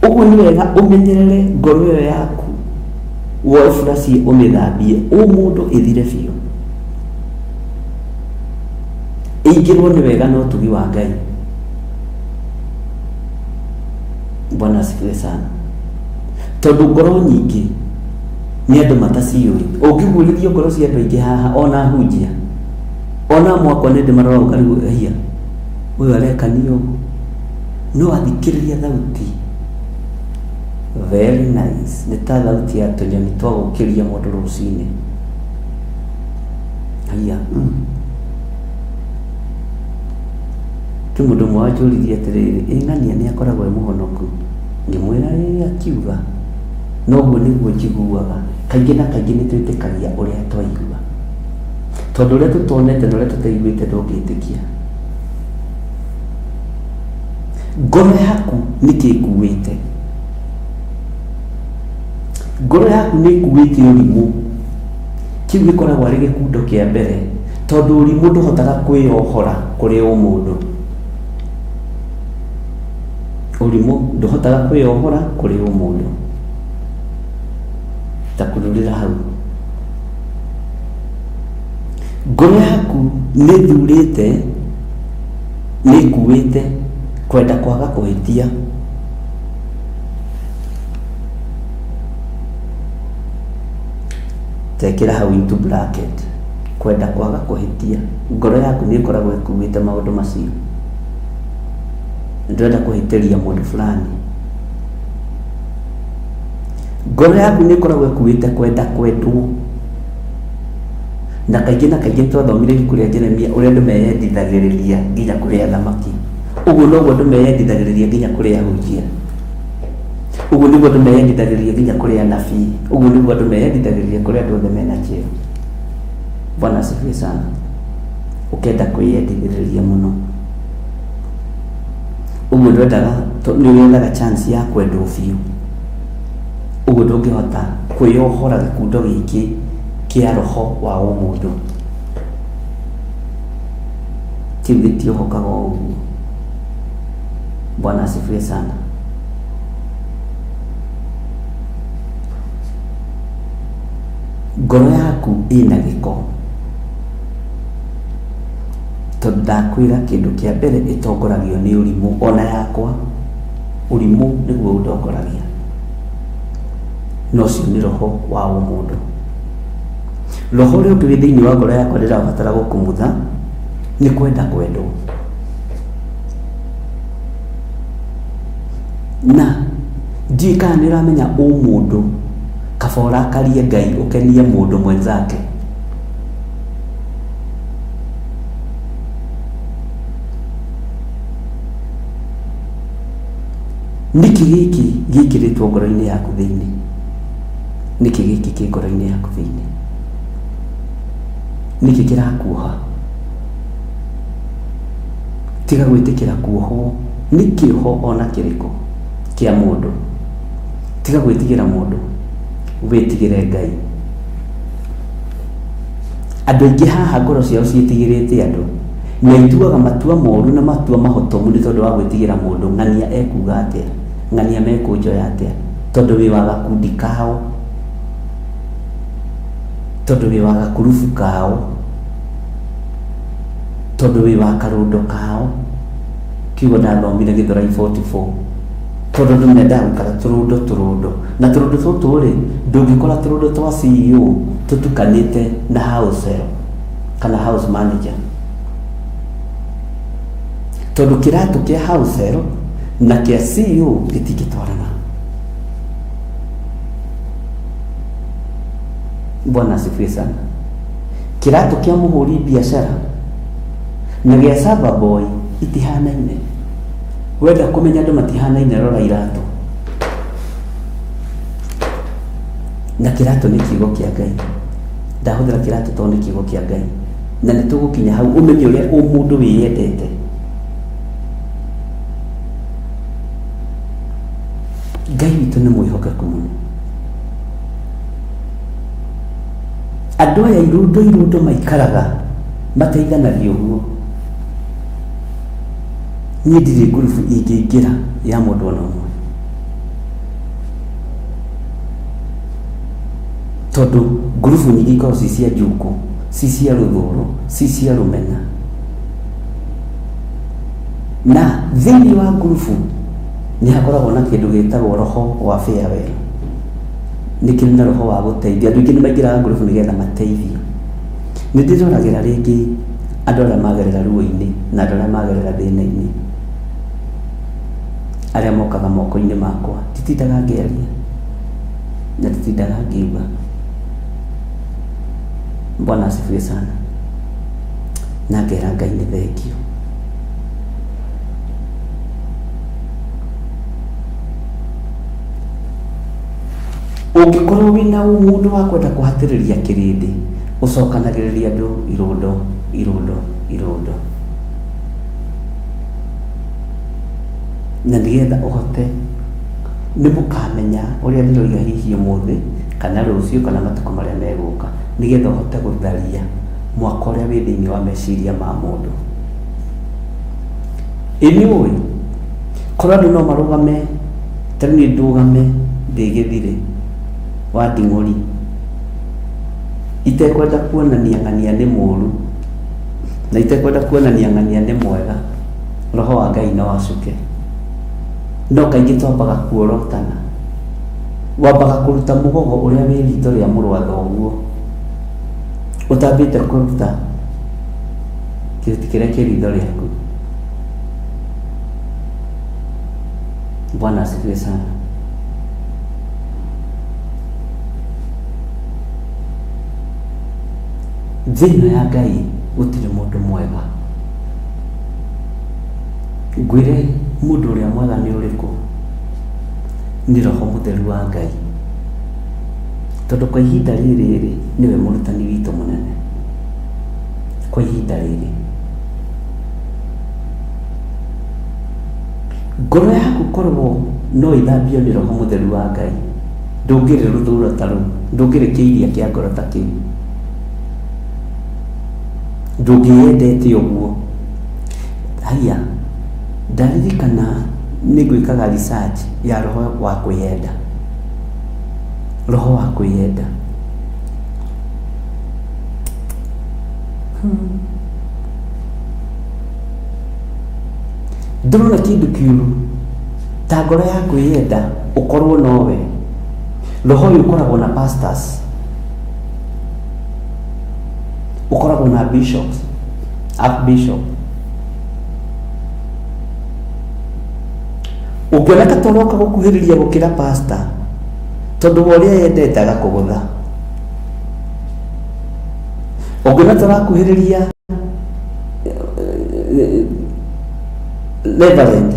Ũguo nĩ wega ũmenyerere ngoro ĩyo yaku, woe buraci ũmĩthambie, mũndũ ĩthire biũ, ĩingĩrwo nĩ wega na ũtugi wa Ngai. Bwana asifiwe sana. Tondũ ngoro nyingĩ nĩ andũ mataciũĩ. Ũngĩguũrĩrio ngoro cia andũ aingĩ haha, ona hunjia, ona mwakwa nĩ ndĩmarora ũkarigũhia, ũyũ arekania ũguo, no athikĩrĩria thauti very nice, nĩ ta thauti ya tũnyoni twa gũkĩria mũndũ rũcinĩ. Haya, tu mũndũ ũmwe wanjũririe atĩrĩrĩ, ng'ania nĩ akoragwo e mũhonoku? Ngĩmwĩra akiuga, noguo nĩguo njiguaga. Kaingĩ na kaingĩ nĩ twĩtĩkagia ũrĩa twaigua, tondũ ũrĩa tũtonete na ũrĩa tũtaiguĩte ndũngĩtĩkia. Ngoro yaku nĩkĩ ĩkuĩte? Ngoro yaku nĩ ĩkuĩte ũrimũ. Kĩu gĩkoragwo arĩ gĩkundo kĩa mbere, tondũ ũrimũ ndũhotaga kwĩyohora kũrĩ o mũndũ. Ũrimũ ndũhotaga kwĩyohora kũrĩ o mũndũ, ta kũrũrĩra hau. Ngoro yaku nĩ thurĩte, nĩ ĩkuĩte kwenda kwaga kũhĩtia. Tekĩra hau into bracket, kwenda kwaga kũhĩtia. Ngoro yaku nĩ ĩkoragwo ĩkuĩte maũndũ macio. Ndĩrenda kũhĩtĩria mũndũ fulani. Ngoro yaku nĩ ĩkoragwo ĩkuĩte kwenda kwendwo, na kaingĩ na kaingĩ twathomire ibuku rĩa Jeremia ũrĩa andũ meyendithagĩrĩria nginya kũrĩa thamaki. Ũguo noguo andũ meyendithagĩrĩria nginya kũrĩa hunjia. Uguo niguo andu meyendithagĩria nginya kũrĩ anabii. Uguo niguo andu meyendithagĩria kũrĩ andu othe mena kĩo. Bwana asifiwe sana. Ukenda kwĩyendithĩrĩria mũno, uguo ndwendaga nĩwethaga chance ya kwendwo biũ. Uguo ndũngĩhota kwĩyohora gĩkundo gĩkĩ kĩa roho wa ũmũndũ. Kĩu gĩtiohokaga ũguo. Bwana asifiwe sana. Ngoro yaku ĩna gĩko, tondũ ndakwĩra kĩndũ kĩa mbere ĩtongoragio nĩ ũrimũ. Ona yakwa ũrimũ nĩguo ũtongoragia, no ũcio nĩ roho wa ũmũndũ. Roho ũrĩa ũngĩ wĩ thĩinĩ wa ngoro yakwa ndĩrabatara gũkumutha nĩ kwenda kwendwo. Na ndiũĩ kana nĩ ũramenya ũmũndũ kaba ũrakarie Ngai ũkenie mũndũ mwenzake. Niki gĩkĩ gĩkĩrĩtwo ngoro-inĩ yaku thĩinĩ? Niki gĩkĩ kĩ ngoro-inĩ yaku thĩinĩ? Niki kĩrakuoha? Tiga gwĩtĩkĩra kuohwo nĩ kĩoho ona kĩrĩkũ kĩa mũndũ. Tiga gwĩtigĩra mũndũ, wĩtigĩre Ngai. Andũ aingĩ haha ngoro ciao ciĩtigĩrĩte andũ, na ituaga matua moru na matua mahotomu nĩ tondũ wa gwĩtigĩra mũndũ. Ng'ania ekuga atĩa, ng'ania mekũnjoya atĩa, tondũ wĩ wa gakundi kao, tondũ wĩ wa gakurubu kao, tondũ wĩ wa karũndo kao. Kiugo ndathomire Gĩthũrai 44. Tondũ andũ mendaga gũikara tũrũndo, na tũrũndo tũtũ rĩ, ndũngĩkora tũrũndo twa CEO tũtukanĩte na house help kana house manager. Tondũ kĩratũ kĩa house help na kĩa CEO gĩtingĩtwarana. Bwana asifiwe sana. Kĩratũ kĩa mũhũri biashara na gĩa server boy itihanaine. Wenda kũmenya andũ matihanaine, rora iratũ. Na kĩratũ nĩ kiugo kĩa Ngai. Ndahũthĩra kĩratũ tondũ nĩ kiugo kĩa Ngai, na nĩ tũgũkinya hau ũmenye ũrĩa mũndũ wĩyendete. Ngai witũ nĩ mwĩhokeku mũno. Andũ aya irundo maikaraga mateithanagio ũguo. Niĩ ndirĩ ngurubu ingĩingĩra ya mũndũ ona ũmwe, tondũ ngurubu nyingĩ ikoragwo ci cia njuku, ci cia rũthũũro, ci cia rũmena. Na thĩinĩ wa ngurubu nĩ hakoragwo na kĩndũ gĩtagwo roho wa farewell. Nĩ kĩrĩ na roho wa gũteithia. Andũ aingĩ nĩ maingĩraga ngurubu nĩgetha mateithio. Nĩ ndĩroragĩra rĩngĩ andũ arĩa magerera ruo-inĩ na andũ arĩa magerera thĩna-inĩ, arĩa mokaga moko-inĩ makwa, titindaga ngĩaria na titindaga ngiuga. Bwana asifiwe sana. Na ngera Ngai nĩ thengio. Ũngĩkorwo wĩna mũndũ wa kwenda kũhatĩrĩria kĩrĩndĩ, ũcokanagĩrĩria andũ irondo, na nĩgetha ũhote, nĩ mũkamenya ũrĩa ndĩroiga hihi ũmũthĩ kana rũciũ kana matukũ marĩa megũka, nĩgetha ũhote gũtharia mwaka ũrĩa wĩ thĩinĩ wa meciria ma mũndũ. Inyuĩ korwo andũ no marũgame, tarĩ niĩ ndũgame ndĩ Gĩthirĩ wa Nding'ũri, itekwenda kuonania ng'ania nĩ mũũru na itekwenda kuonania ng'ania nĩ mwega, roho wa Ngai no acuke. No kaingĩ twambaga kuorotana, wambaga kũruta mũgogo ũrĩa wĩ ritho rĩa mũrũ wa thoguo, ũtambĩte kũruta kĩruti kĩrĩa kĩ ritho rĩaku. Bwana asifiwe sana. Thĩinĩ ya Ngai gũtirĩ mũndũ mwega. Ngwĩre mũndũ ũrĩa mwega nĩ ũrĩkũ? nĩ Roho Mũtheru wa Ngai, tondũ kwa ihinda rĩrĩ nĩwe mũrutani witũ mũnene. Kwa ihinda rĩrĩ ngoro yaku korwo no ithambio nĩ Roho Mũtheru wa Ngai, ndũngĩrĩ rũthũũro ta rũu, ndũngĩrĩ kĩiria kĩa ngoro ta kĩu, ndũngĩyendete ũguo. Haya, ndaririkana nĩ gwĩkaga research ya roho wa kwĩyenda, roho wa kwĩyenda. Ndĩrona kĩndũ kĩũru ta ngoro ya kwĩyenda ũkorwo nowe. Roho ũyũ ũkoragwo na pastors, ũkoragwo na bishops, archbishop. Ũngĩoneka toroka gũkuhĩrĩria gũkĩra pastor, tondũ wa ũrĩa yendete agakũgũtha. Ũngĩona torakuhĩrĩria reverend,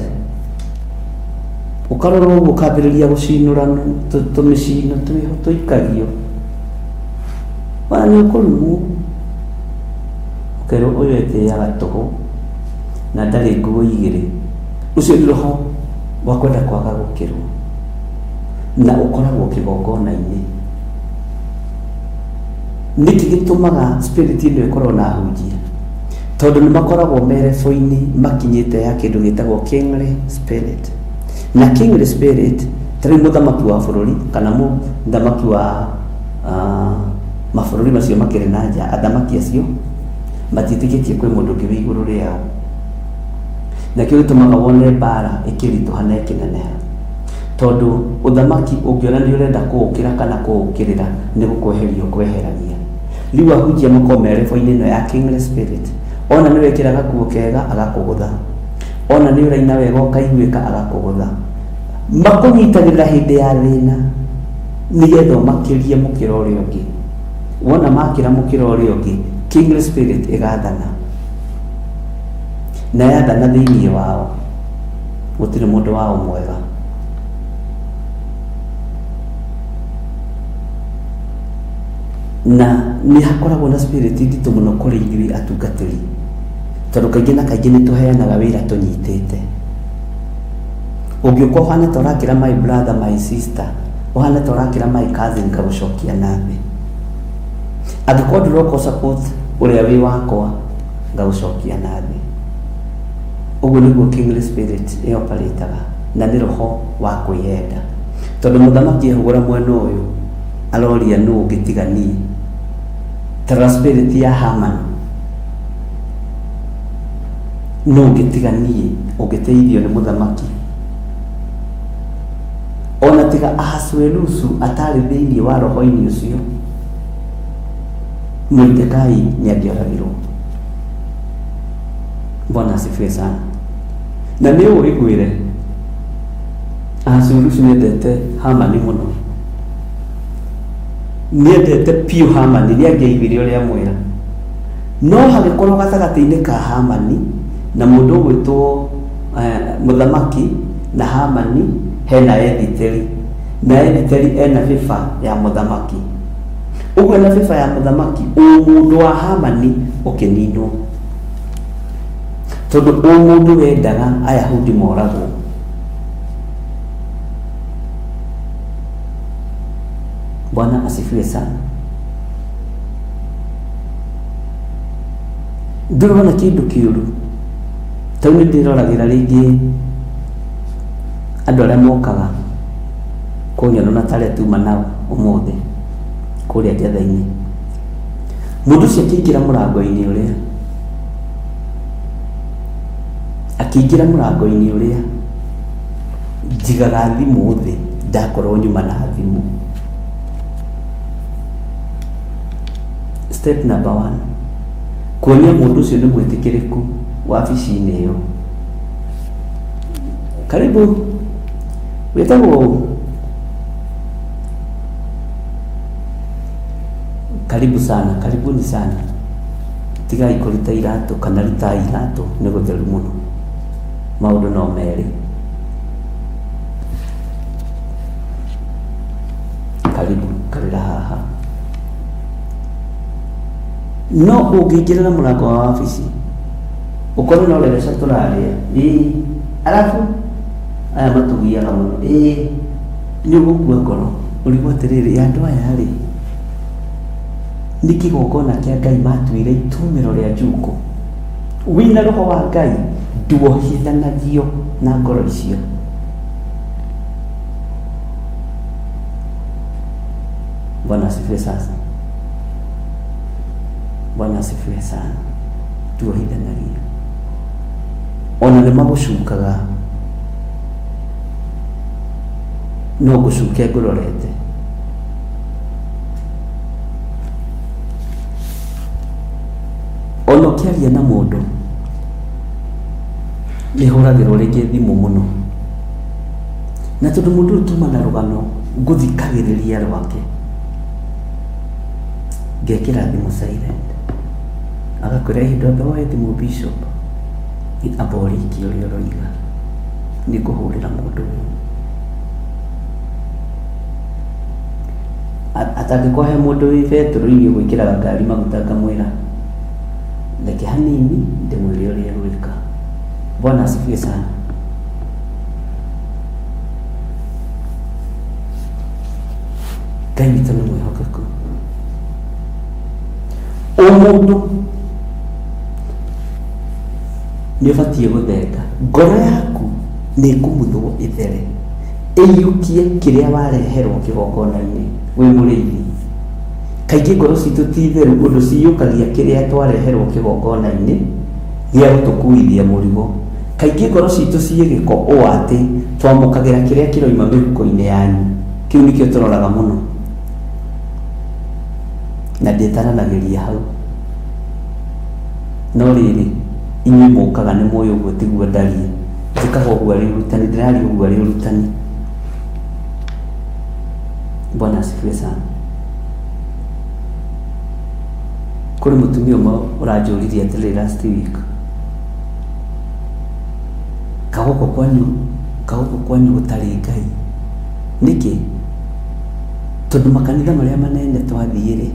ũkarora ũguo ũkambĩrĩria gũcinũra tũmĩcino tũikagio, wana nĩ ũkũrumwo. Ũkerwo ũyũ etĩaga tũhũ na ndarĩ nguo igĩrĩ. Ũcio nĩ roho wa kwenda kwaga gũkĩrwo, na ũkoragwo kĩgongona-inĩ. Nĩkĩ gĩtũmaga spirit ĩno ĩkorwo na hunjia? Tondũ nĩ makoragwo merebo-inĩ makinyĩte ya kĩndũ gĩtagwo kingly spirit. Na kingly spirit tarĩ mũthamaki wa bũrũri kana mũthamaki wa mabũrũri macio makĩrĩ na nja, athamaki acio matiĩtĩkĩtie kwĩ mũndũ ũngĩ wĩ igũrũ rĩao. Nakĩo gĩtũmaga wone mbara ĩkĩritũha na ĩkĩneneha, tondũ ũthamaki ũngĩona nĩ ũrenda kũũkĩra kana kũũkĩrĩra nĩ gũkweheria ũkweherania. Rĩu ahunjia makorwo merebo-inĩ ĩno ya kingly spirit. Ona nĩ wekĩra gakuo kega agakũgũtha, ona nĩ ũraina wega ũkaiguĩka agakũgũtha. Makũnyitagĩrĩra hĩndĩ ya thĩna nĩgetha makĩrie mũkĩra ũrĩa ũngĩ. Wona makĩra mũkĩra ũrĩa ũngĩ, kingly spirit ĩgathana, na yathana thĩinĩ wao gũtirĩ mũndũ wao mwega. Na nĩ hakoragwo na spirit nditũ mũno kũrĩ ithuĩ atungatĩri, tondũ kaingĩ na kaingĩ nĩ tũheanaga wĩra tũnyitĩte. Ũngĩũka ũhana ta ũrakĩra my brother my sister, ũhana ta ũrakĩra my cousin, ngagũcokia na thĩ. Angĩkorwo ndĩroka support ũrĩa wĩ wakwa, ngagũcokia na thĩ. Ũguo nĩguo kingly spirit ĩoparĩtaga, na nĩ roho wa kwĩyenda. Tondũ mũthamaki ehũgũra mwena ũyũ aroria nũ ũngĩtigania. Ta spirit ya Haman, nũ ũngĩtiganie ũngĩteithio nĩ mũthamaki. Ona tiga Ahasuerusu atarĩ thĩinĩ wa roho-inĩ ũcio, Mordekai nĩ angĩoragirwo. Bwana asifiwe sana. Na nĩ ũĩgwĩre Ahasuerusu nĩendete Hamani mũno, nĩendete piũ Hamani, nĩangĩaiguire ũrĩa mwĩra. No hagĩkorwo gatagatĩ-inĩ ka Hamani na mũndũ ũgwĩtwo mũthamaki na Hamani hena Editeri, na Editeri ena bĩba ya mũthamaki. Ũguo ena bĩba ya mũthamaki, mũndũ wa Hamani ũkĩninwo, tondũ mũndũ wendaga Ayahudi moragwo. Bwana asifiwe sana. Ndĩrona kĩndũ kĩũru, tau nĩ ndĩroragĩra rĩngĩ andũ arĩa mokaga kũnyona na tarĩa tuma nao ũmũthĩ kũrĩa njetha-inĩ. Mũndũ ũcio akĩingĩra mũrango-inĩ ũrĩa, akĩingĩra mũrango-inĩ ũrĩa, njigaga thimũ thĩ, ndakorwo nyuma na thimũ. Step number 1, kuonia mũndũ ũcio nĩ mwĩtĩkĩrĩku wabici-inĩ ĩyo. Karibu, wĩtagwo karibu sana, karibuni sana. Tigai kũruta iratũ kana rutai iratũ, nĩ gũtheru mũno. Maũndũ no merĩ. karibu karira haha no ũngĩingĩra na mũrango wa wabici ũkorwo no regesha tũrarĩa alafu aya matugiaga mũno nĩ ũgũkua ngoro ũrigwo atĩrĩrĩ andũ aya rĩ nĩ kĩgongona kĩa Ngai matuire itumĩro rĩa njukũ wĩna roho wa Ngai nduohithanagio na ngoro icio. Bwana asifiwe sasa. Bwana asifiwe sana. Nduohithanagio ona nĩ magũcukaga no gũcuke ngũrorete. Ona ũkĩaria na mũndũ nĩ hũragĩrwo rĩngĩ thimũ mũno na tondũ mũndũ ũyũ tuma na rũgano ngũthikagĩrĩria rwake ngekĩra thimũ silent agakwĩra ihinda mbere woe thimũ bishop amba ũrĩkie ũrĩa ũroiga nĩ kũhũrĩra mũndũ ũyũ atangĩkwahe mũndũ wĩ betũrũ-inĩ gwĩkĩraga ngari maguta ngamwĩra reke hanini ndĩmwĩre ũrĩa gwĩka. Bwana asifiwe sana. Ngai witũ nĩ mwĩhokeku. O mũndũ nĩ ũbatiĩ gũthenga ngoro yaku nĩ ĩkũmuthwo ĩthere ĩiyũkie kĩrĩa wareherwo kĩgongona-inĩ wĩ mũrĩithi. Kaingĩ ngoro citũ ti theru ũndũ ciyũkagia kĩrĩa twareherwo kĩgongona-inĩ gĩa gũtũkuithia mũrigo. Kaingĩ ngoro citũ ciĩ gĩko ũũ atĩ twamũkagĩra kĩrĩa kĩroima mĩhuko-inĩ yanyu. Kĩu nĩkĩo tũroraga mũno na ndĩtaranagĩria hau. No rĩrĩ inyuĩ mũkaga nĩ mũĩ ũguo tiguo ndariĩ njĩkaga ũguo arĩ ũrutani ndĩraria ũguo arĩ ũrutani. Bwana asifiwe sana. Kũrĩ mũtumia ũmwe ũranjũririe atĩrĩrĩ last week kagũkũ kwanyu gũtarĩ Ngai nĩkĩ? Tondũ makanitha marĩa manene twathiĩ-rĩ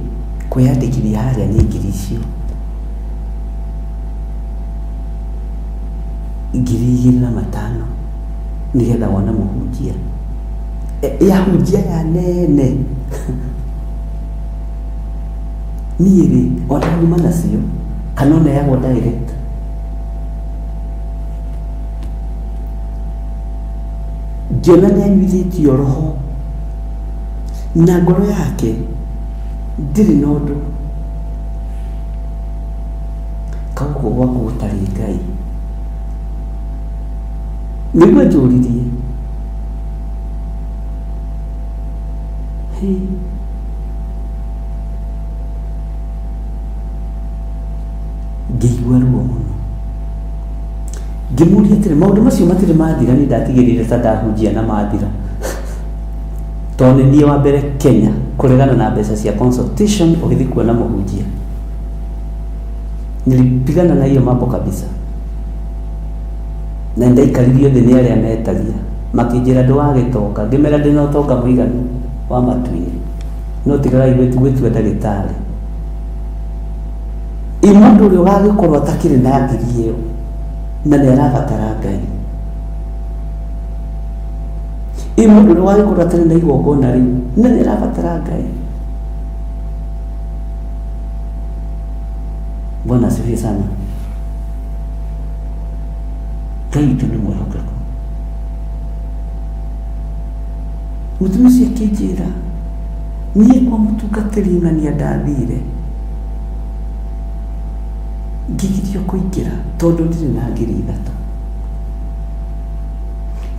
kwĩyandĩkithia harĩa nĩ ngiri icio 2,500 nĩgetha wone mũhunjia yahunjia ya nene niĩ-rĩ ona nyuma nacio kana oneyagwo direct ngĩona nĩ anyuithĩtio roho na ngoro yake ndirĩ na ũndũ kagũkũ gwaku gũtarĩ Ngai. Nĩguo njũririe ngĩigua ruo mũno ngĩmũria atĩrĩ maũndũ macio matirĩ mathira nĩ ndatigĩrĩire ta ndahunjia na mathira tondũ nĩ niĩ wa mbere Kenya kũregana na mbeca cia consultation ũgĩthiĩ kuona mũhunjia. Nilipigana na hiyo mambo kabisa na ndaikaririo thĩ nĩ arĩa metagia makĩnjĩra ndwagĩtonga ngĩmera ndĩna ũtonga mũiganu wa matu-inĩ no tigagai gwĩtua ndagĩtarĩ. Mũndũ ũrĩa ũgagĩkorwo atakĩrĩ na ngiri ĩyo na nĩ arabatara Ngai. Mũndũ ũrĩa ũgagĩkorwo atarĩ na igongona rĩu na nĩ arabatara Ngai. Bwana asifiwe sana. Ngai witũ nĩ mwĩhokeku. Mũtumia ũcio akĩnjĩra niĩ kwa mũtungatĩri ng'ania ndathire ngĩgirio kũingĩra tondũ ndirĩ na 3,000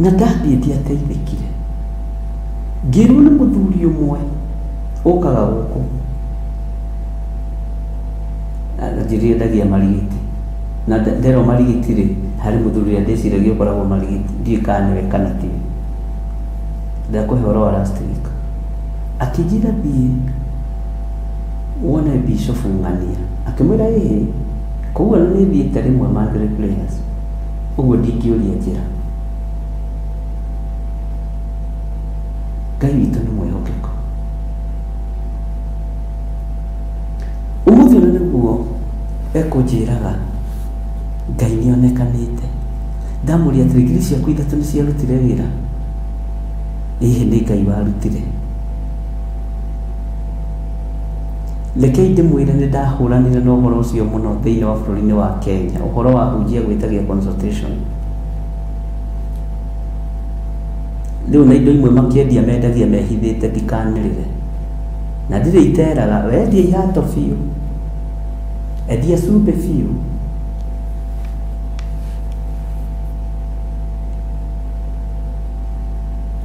na ndathiĩ ndiateithĩkire. Ngĩrwo nĩ mũthuri ũmwe ũkaga gũkũ njĩrire ndagia marigiti na nderwo marigiti-rĩ harĩ mũthuri ũrĩa ndĩciragia ũkoragwo marigiti ndiũĩ kana nĩwe kana tiwe. Ndakũhe ũhoro wa last week akĩnjĩra thiĩ wone Bishop Ng'ania akĩmwĩra koguo nĩ thiĩte rĩmwe Monthly Prayers ũguo ndingĩũria njĩra. Ngai witũ nĩ mwĩhokeku. umuthi ona niguo ekunjiraga Ngai nionekanite. Ndamuria tigiri ciaku ithatu ni ciarutire wira. Ihe ni Ngai warutire. Rekei ndimwire ni ndahuranire na uhoro ucio muno thiini wa bururi-ini wa Kenya, uhoro wa hunjia gwitagia consultation. Riu na indo imwe makiendia mendagia mehithite ndikanirire, na ndire iteraga wendia ihato biu, endia cumbi biu,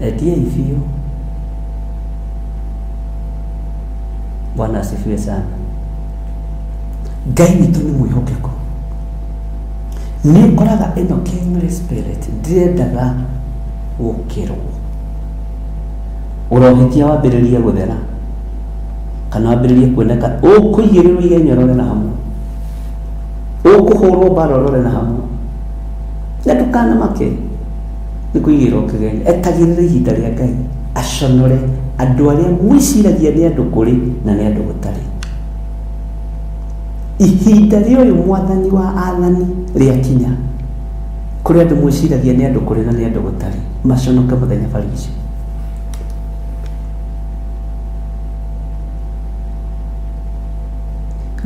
endia biu. Bwana asifiwe sana. Ngai witu ni mwihokeko. Ni koraga ino kingly spirit ndirendaga gukirwo. Urohitia wambiriria guthera kana wambiririe kuoneka ukuigirirwo igenyorore na hamwe, ukuhurwo barorore na hamwe, na ndukana make ni kuigirwo kigenya. Etagirira ihinda ria Ngai aconore andu aria mwiciragia ni andu kuri na ni andu gutari. Ihinda riu mwathani wa athani riakinya kuri andu mwiciragia ni andu kuri na ni andu gutari, maconoke muthenya barigici.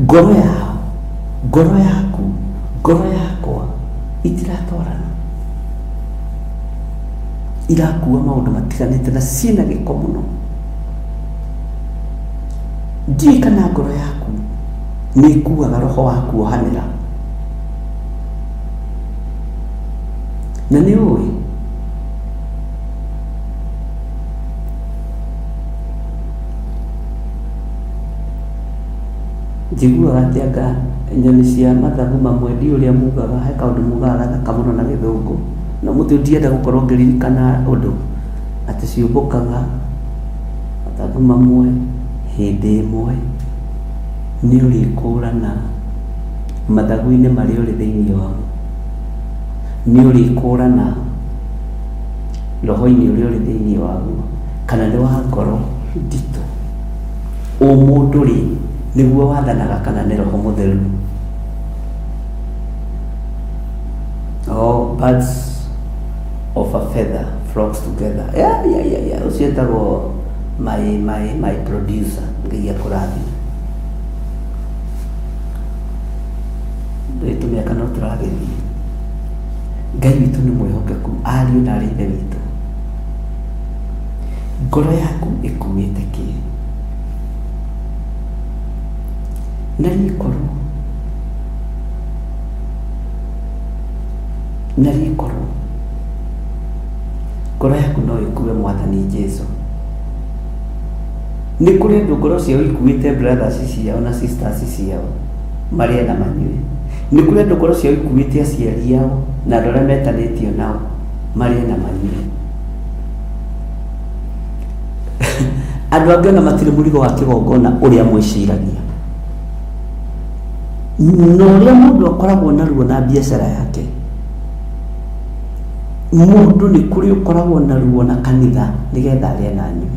Ngoro yao, ngoro yaku, ngoro yakwa itiratorana, irakua maundu matiganite na ciina giko muno. Ndiĩ kana ngoro yaku nĩ ikuaga roho waku ohanĩra, na nĩ ũĩ njiguaga atĩ anga nyoni cia mathagu mamwe ndi ũrĩa mugaga, he kaũndũ mugaga gathaka mũno na gĩthũngũ, na mũtĩ ndienda gũkorwo ngĩririkana ũndũ atĩ ciũmbũkaga mathagu mamwe hĩndĩ ĩmwe. Nĩ ũrĩkũrana mathagu-inĩ marĩa ũrĩ thĩinĩ wao, nĩ ũrĩkũrana roho-inĩ ũrĩa ũrĩ thĩinĩ waguo, kana nĩ wa ngoro nditũ. Mũndũ rĩ nĩguo wathanaga kana nĩ Roho Mũtheru. Oh, birds of a feather flocks together. Yeah. Ucio etagwo my producer, Ngai akũrathi. Ndĩ tũmĩaka no tũragĩthiĩ. Ngai witũ nĩ mwĩhokeku, ariũ na ithe witũ. Ngoro yaku ĩkuĩte kĩ? Narikorwo ngoro yaku no ĩkue Mwathani Jesũ. Nĩ kũrĩ andũ ngoro ciao ikuĩte brothers ciao na sisters ciao marĩa na manyue. Nĩ kũrĩ andũ ngoro ciao ikuĩte aciari ao na andũ arĩa metanĩtio nao marĩa na manyue. Andũ angĩ ona matirĩ mũrigo wa kĩgongona ũrĩa mwĩciragia, na ũrĩa mũndũ akoragwo naruo na biacara yake. Mũndũ nĩ kũrĩ ũkoragwo naruo na kanitha nĩgetha arĩa na nyue,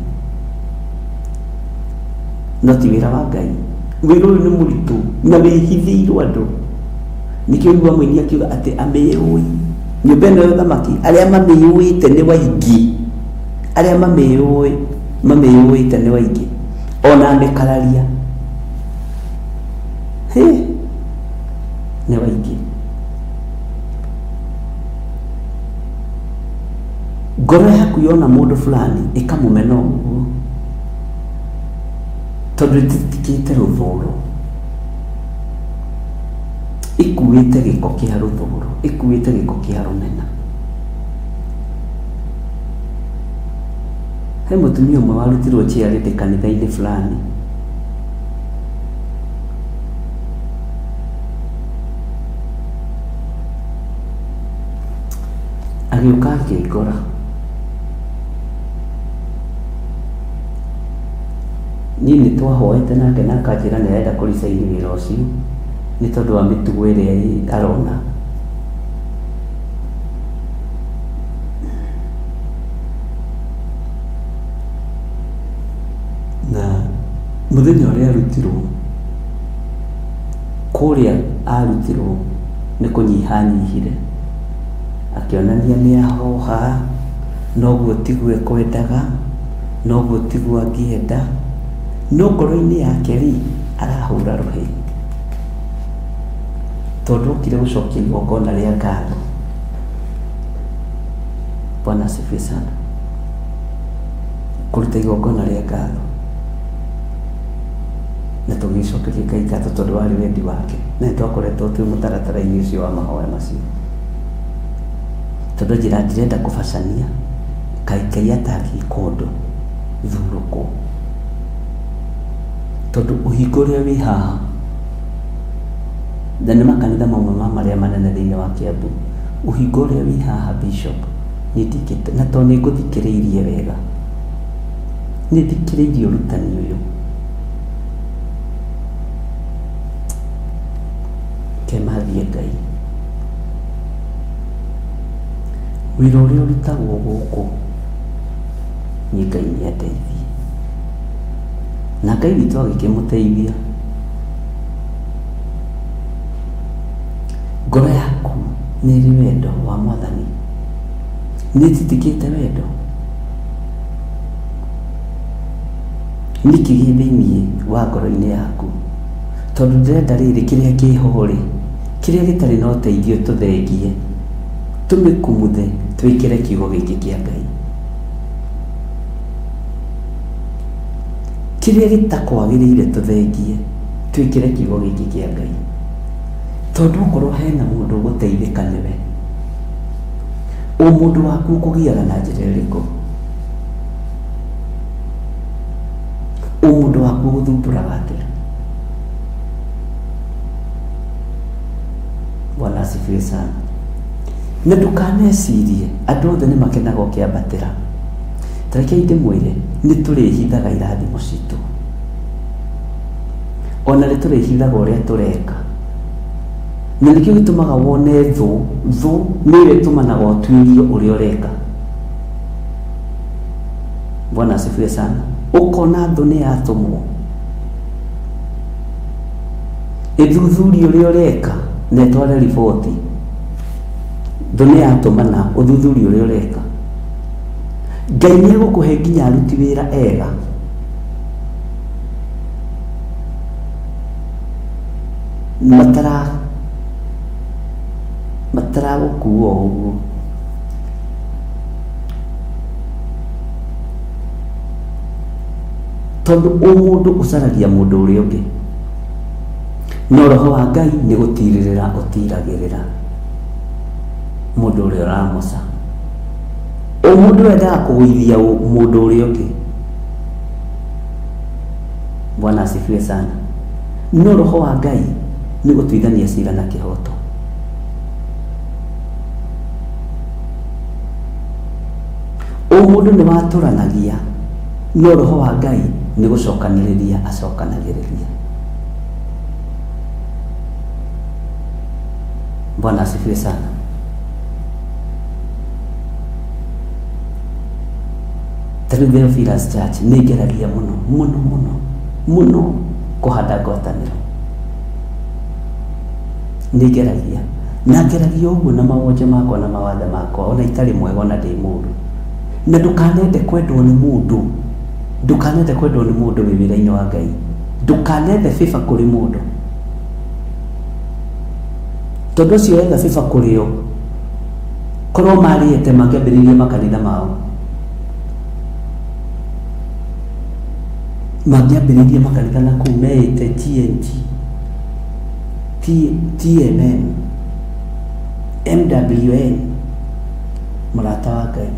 no ti wĩra wa Ngai. Wĩra ũyũ nĩ mũritũ na wĩhithĩirwo andũ. Nĩkĩo ũigua mũini akiuga atĩ amĩũĩ nyũmba ĩno ya ũthamaki, arĩa mamĩũĩte nĩ waingĩ, arĩa mamĩũĩte nĩ waingĩ, ona mĩkararia nĩ waingĩ. Ngoro yaku yona mũndũ fulani ĩkamũmena ũguo tondũ ĩtitikĩte rũthũũro, ĩkuĩte gĩko kĩa rũthũũro, ĩkuĩte gĩko kĩa rũmena. He mũtumia ũmwe warutirwo charity kanitha-inĩ fulani, agĩũka akĩngora. Niĩ nĩ twahoete nake na akanjĩra nĩ arenda kũricaini wĩra ũcio nĩ tondũ wa mĩtugo ĩrĩa arona. Na mũthenya ũrĩa arutirwo kuria arutirwo nĩ kũnyihanyihire, akĩonania nĩ ahoha, noguo tiguo ekwendaga, noguo tiguo angĩenda, no ngoro-inĩ yake rĩ arahũra rũhĩ, tondũ okire gũcokia igongona rĩa ngatho. Bwana asifiwe sana. Kũruta igongona rĩa ngatho na tũgĩcokeria Ngai ngatho tondũ warĩ wendi wake, na nĩtwakoretwo twĩ mũtaratara-inĩ ũcio wa mahoya macio, tondũ njĩra ndirenda kũbacania Ngai atangĩka ũndũ thurũkũ, tondũ ũhingo ũrĩa wĩ haha na nĩ makanitha mamwe marĩa manene thĩinĩ wa Kiambu, ũhingo ũrĩa wĩ haha Bishop nĩndikĩte, na tondũ nĩngũthikĩrĩirie wega, nĩthikĩrĩirie ũrutani ũyũ, kemathie Ngai, wĩra ũrĩa ũrutagwo gũkũ nĩ Ngai nĩateithie, na Ngai witũ agĩkĩmũteithia, ngoro yaku nĩ ĩrĩ wendo wa Mwathani, nĩtĩtĩkĩte wendo, nĩkĩ gĩ thĩinĩ wa ngoro-inĩ yaku, tondũ ndĩrenda rĩrĩ kĩrĩa kĩho rĩ, kĩrĩa gĩtarĩ na ũteithio tũthengie, tũmĩkumuthe, twĩkĩre kiugo gĩkĩ kĩa Ngai, kĩrĩa gĩtakwagĩrĩire tũthengie, twĩkĩre kiugo gĩkĩ kĩa Ngai, tondũ okorwo hena mũndũ ũgũteithĩka nĩwe, mũndũ waku ũkũgiaga na njĩra ĩrĩkũ, mũndũ waku ũgũthumbũraga atĩa? Bwana asifiwe sana. Na ndũkanecirie andũ othe nĩ makenaga ũkĩambatĩra, tareke ndĩmwĩre nĩ tũrĩhithaga irathimo citũ, ona nĩ tũrĩhithaga ũrĩa tũreka, na nĩkĩo gĩtũmaga wone thũ nĩyo ĩtũmanaga ũtuĩrio ũrĩa ũreka. Bwana asifiwe sana. Ũkona thũ nĩ yatũmwo ĩthuthurie ũrĩa ũreka na ĩtware riboti, thũ nĩ yatũmana ũthuthurie ũrĩa ũreka. Ngai nĩegũkũhe nginya aruti wĩra ega, mataragũkua ũguo, tondũ mũndũ ũcaragia mũndũ ũrĩa ũngĩ, no roho wa Ngai nĩ gũtirĩrĩra ũtiragĩrĩra mũndũ ũrĩa ũramũca. Mũndũ wendaga kũgũithia mũndũ ũrĩa ũngĩ. Bwana asifiwe sana. No roho wa Ngai nĩ gũtuithania cira na kĩhoto. Mũndũ nĩ watũranagia, no roho wa Ngai nĩ gũcokanĩrĩria acokanagĩrĩria. Bwana asifiwe sana. Theophilus Church nĩ ngeragia mũno kũhanda ngwatanĩro, nĩ ngeragia na ngeragia ũguo na mawonje makwa na mawathe makwa, ona itarĩ mwega ona ndĩ mũndũ, na ndũkanende kwendwo nĩ mũndũ, ndũkanende kwendwo nĩ mũndũ wĩ wĩra-inĩ wa Ngai, ndũkanende biba kũrĩ mũndũ, tondũ ũcio wetha biba kũrĩ o, korwo marĩte makĩambĩrĩria makanitha mao, mangĩambĩrĩria makanitha na kũu meĩte TNT, TMN, MWN, mũrata wa Ngai.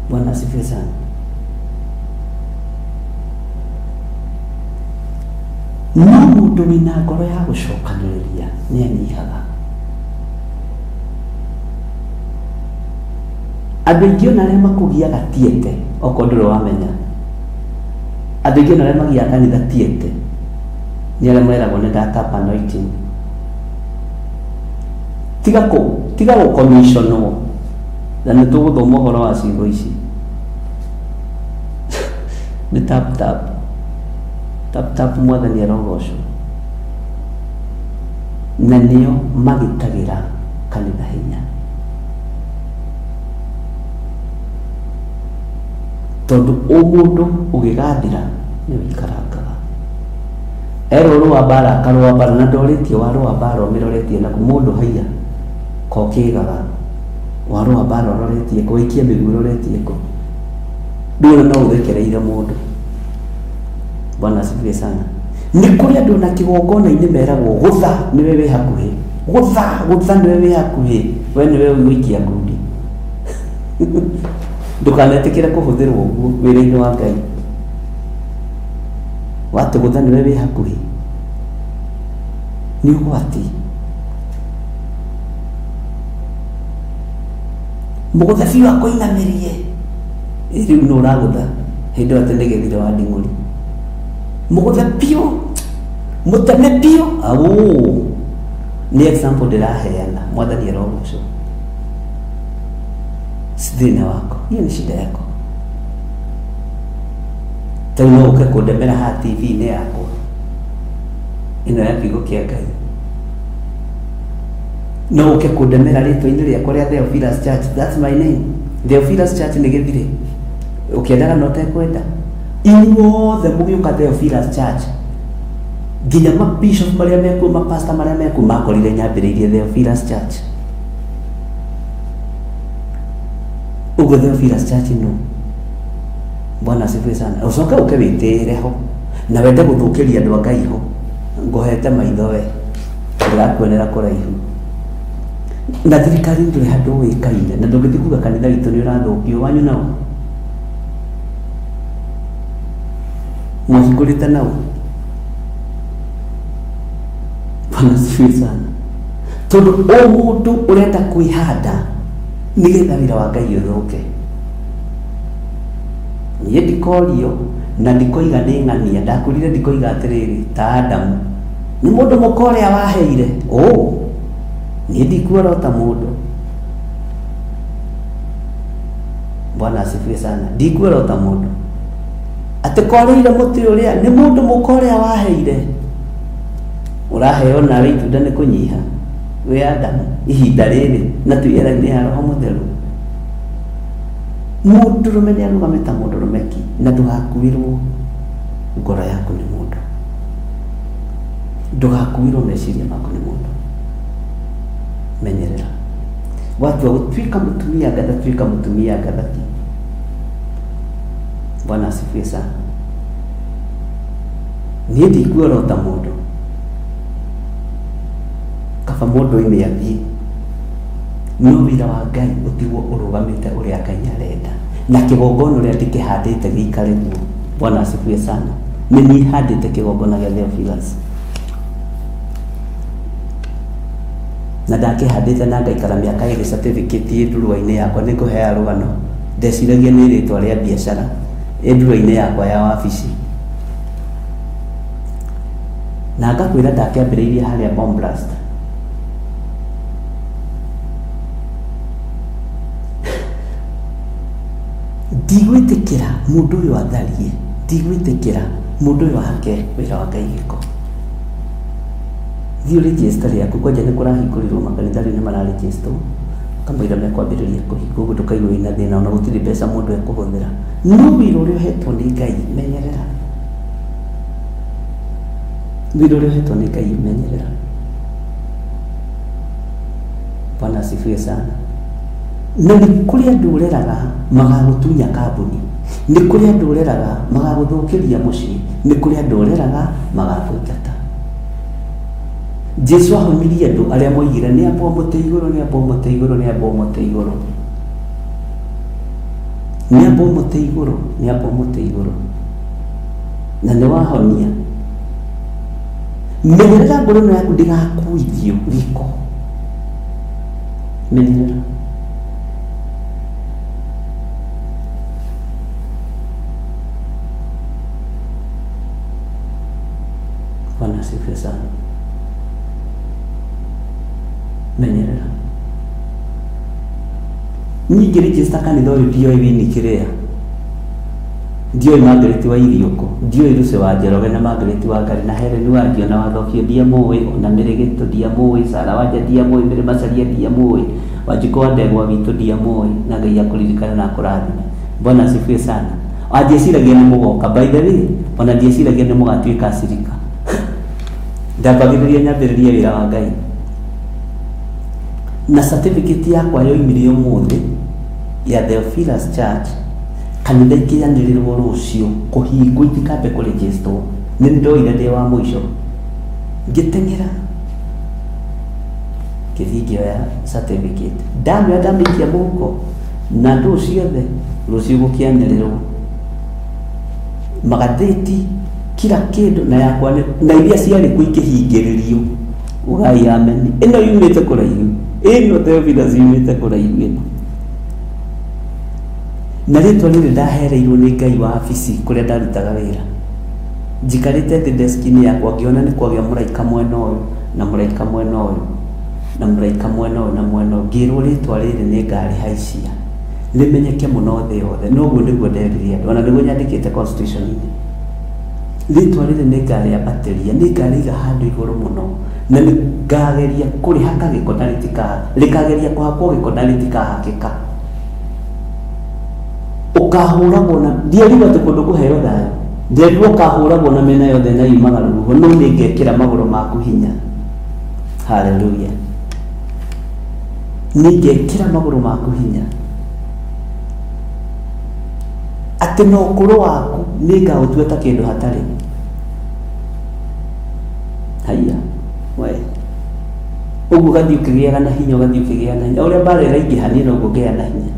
Bwana asifiwe sana. No mũndũ wĩna ngoro ya gũcokanĩrĩria nĩ anyihaga. Andũ aingĩ ona arĩa makũgiaga tiete, okorwo ndũrĩ wamenya, andũ aingĩ ona arĩa magiaga kanitha tiete nĩ arĩa meragwo nĩ ndatap anointing. Tiga gũkomishonwo na nĩ tũgũthoma ũhoro wa ciugo ici. Nĩ tap Mwathani arogocwo. na nio magitagira kanitha hinya tondu umundu ugigathira ni wikarangaga ero rwa bara karwa bara na ndoritie wa rwa bara umiroretie na mundu haiya ko kigaga wa rwa bara uroretie ko ikia miguru uroretie ko ndio no uthekereire mundu. Bwana asifiwe sana. Ni kuri andu na kigongona ini meragwo gutha ni wewe hakuhi gutha ni wewe hakuhi we ni wewe wikia ngudi ndukanetikire kuhuthirwo uguo wira-ini wa Ngai wate gutha ni wewe hakuhi ni ugwati mugutha biu akoinamirie riu no uragutha hindi atenegethire wa nding'uri mugutha biu muteme biu au ni example ndiraheana mwathani arogocwo sidina wako hiyo ni shida yako tano uke kundemera ha TV ni yako ino ya kigo kia Ngai no uke kundemera ritwa-ini riakwa ria Theophilus Church, that's my name. Theophilus Church ni githire ukiendaga no tekwenda inyuothe mugiuka Theophilus Church nginya mabishop maria mekuo mapastor maria mekuo makorire nyambiriirie Theophilus Church ugo Theophilus Church no. Bwana asifiwe sana. Ucoke uke witire ho na wende guthukiria andu a Ngai ho ngohete maitho we ndirakuonera kuraihu na thirikari nduri handu wikaine na ndungithikuga kanitha witu ni urathukio wanyu nao mwahingurite nao. Bwana asifiwe sana. Tondu o mundu urenda kwihanda nigetha wira wa Ngai uthuke nie ndikorio na ndikoiga ni ng'ania ndakurire ndikoiga atiriri ta Adamu ni mundu mukorea waheire nie ndikuora ta mundu. Bwana asifiwe sana. Ndikuora ta mundu ati koreire muti uria ni mundu mukorea waheire uraheo nawe itunda ni kunyiha we Adamu ihinda riri na tuira-ini ya Roho Mutheru mundurume ni arugamita mundurumeki na ndugakuirwo ngoro yaku ni mundu ndugakuirwo meciria maku ni mundu menyerera watu gutwika mutumia gatha twika mutumia gathati. Bwana asifiwe sana. Nie ndikuora ta mundu kaba mundu-ini athii no wira wa Ngai utigwo urugamite uria Ngai arenda na kigongona uria ndikihandite giikare guo. Bwana asifiwe sana. Ni handite kigongona gia Theophilus na ndakihandite na ngaikara miaka iri certificate ndurua-ini yakwa ni kuhea rugano ndeciragia ni ritwa ria biacara ndurua-ini yakwa ya wabici na ngakwira ndakiambiriirie haria bomb blast ndigwitikira mundu uyu atharie ndigwitikira mundu uyu hake wira wa Ngai giko thio register yaku kwanja ni kurahingũrirwo makanitha ni mararegister kambaira mekwambĩrĩria kũhingwo ũguo ndũkaigwe wĩna thĩna ona gũtirĩ mbeca mũndũ ekũhũthĩra no wĩra ũrĩa ũhetwo nĩ Ngai menyerera wĩra ũrĩa ũhetwo nĩ Ngai menyerera. Bwana asifiwe sana. Na nĩ kũrĩ andũ ũreraga magagũtunya kambuni, nĩ kũrĩ andũ ũreraga magagũthũkĩria mũciĩ, nĩ kũrĩ andũ ũreraga magagũingata. Jesu ahonirie andũ arĩa moigire nĩ amba mũtĩ igũrũ nĩ amba mũtĩ igũrũ nĩ amba mũtĩ igũrũ nĩ amba mũtĩ igũrũ nĩ amba mũtĩ igũrũ na nĩ wahonia. Menyerera ngoro yaku ndigakuithio riko, menyerera. Bwana asifiwe sana. Menyerera. Ningĩ register kanitha ũyũ ndioĩ wĩni kĩrĩa ndioi Margaret wa Irioko, ndioi Lucy wa Njoroge na Margaret wa Ngari na Helen wa Ndio na Wathofio ndiamũĩ, ona Mĩrĩgĩtũ ndiamũĩ, Sara Wanja ndiamũĩ, Mĩrĩ Macharia ndiamũĩ, Wanjikũ wa Ndegwa witũ ndiamũĩ, na Ngai akũririkane na akũrathime. Bwana asifiwe sana. Andieciragia nĩ mũgoka, by the way, ona ndieciragia nĩ mũgatuĩka acirika. Ndambagĩrĩria nyambĩrĩrie wĩra wa Ngai. Na certificate yakwa yoimire ũmũthĩ ya Theophilus Church, kanitha ikianĩrĩrwo rũciũ kũhingwo itikambe kũrĩgĩstwo. Nĩ ndoire ndĩ wa mũico ngĩteng'era gĩthiĩ ngĩoya certificate, ndamĩoya ndamĩikia mũhuko, na andũ ciothe rũciũ gũkĩanĩrĩrwo magathĩti kila kĩndũ na yakwa na iria ciarĩ kuo ikĩhingĩrĩrio. Ugai amen. Ĩno yumĩte kũraihu, ĩno Theophilus yumĩte kũraihu ĩno. Na rĩtwa rĩrĩ ndahereirwo nĩ Ngai wa wabici kũrĩa ndarutaga wĩra. Njikarĩte thĩ desk-inĩ yakwa ngĩona nĩ kwagĩa mũraika mwena ũyũ na mũraika mwena ũyũ na mũraika mwena ũyũ na mwena ũyũ. Ngĩrwo rĩtwa rĩrĩ nĩ ngarĩhaicia rĩmenyeke mũno thĩ yothe. Noguo nĩguo nderire andũ, ona nĩguo nyandĩkĩte constitution-inĩ. Rĩtwa rĩrĩ nĩ ngarĩambatĩria, nĩ ngarĩiga handũ igũrũ mũno, na nĩ ngageria kũrĩhaka gĩko na rĩkageria kũhakwo gĩko na rĩtikahakĩka. Ũkahũragwo na ndieriga atĩ kũndũ kũheo thayũ, ndieriga ũkahũragwo na mĩena yothe na yumaga rũhuho, no nĩ ngekĩra magũrũ maku hinya. Haleluya. Nĩ ngekĩra magũrũ maku hinya atĩ na ũkũrũ waku nĩ ngaũtua ta kĩndũ hatarĩ. Haiya we ũguo gathiĩ ũkĩgĩaga na hinya, ũgathiĩ ũkĩgĩaga na hinya. O ũrĩa mbaara ĩraingĩha niĩ noguo ngĩgĩa na hinya,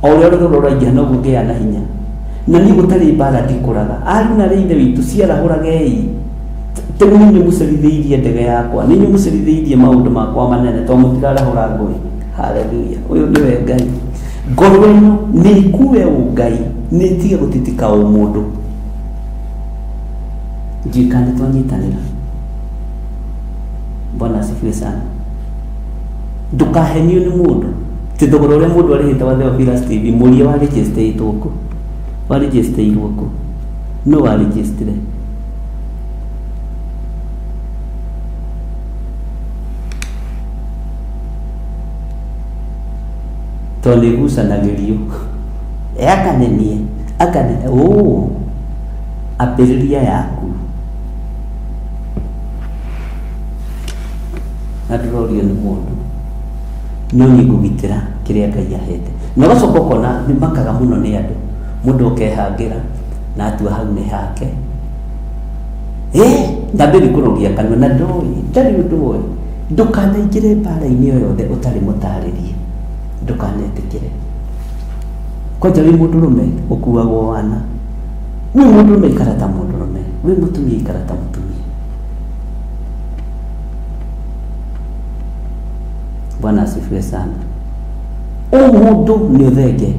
o ũrĩa rũthũro rũraingĩha noguo ngĩgĩa na hinya. Na niĩ gũtarĩ mbaara ndikũraga. Ariũ na ithe witũ ciarahũragei, tene nĩ mũcerithĩirie ndege yakwa, nĩ nyuĩ mũcerithĩirie maũndũ makwa manene, to mũtirarahũra ngũĩ. Haleluya. Ũyũ nĩwe Ngai. Ngoro ĩno nĩ ikue ũngai, nĩ ĩtige gũtitika o mũndũ. Njika nĩ twanyitanĩra. Bwana asifiwe sana. Ndũkahenio nĩ mũndũ. Ti thogora ũrĩa mũndũ arĩhĩte wa Theophilus TV, mũria wa register kũ? Wa register kũ? No wa register. Tondũ gucanagĩrio akanenie apĩrĩria yaku na ndũrorio nĩ mũndũ, no nĩ ngũgitĩra kĩrĩa Ngai ahete. Na ũgacoka ũkona nĩ makaga mũno nĩ andũ, mũndũ ũkehangĩra na atua hau nĩ hake. Ndambĩrĩria kũroria kanua na ndarĩ ũndũ ũyũ. Ndũkanaingĩre mbaara-inĩ o yothe ũtarĩ mũtaarĩrie, ndũkanetĩkĩre. Kwanja wĩ mũndũrũme ũkuagwo wana, wĩ mũndũrũme ikara ta mũndũrũme, wĩ mũtumia ikara ta mũtumia. Bwana asifiwe sana. Mũndũ nĩ ũthenge,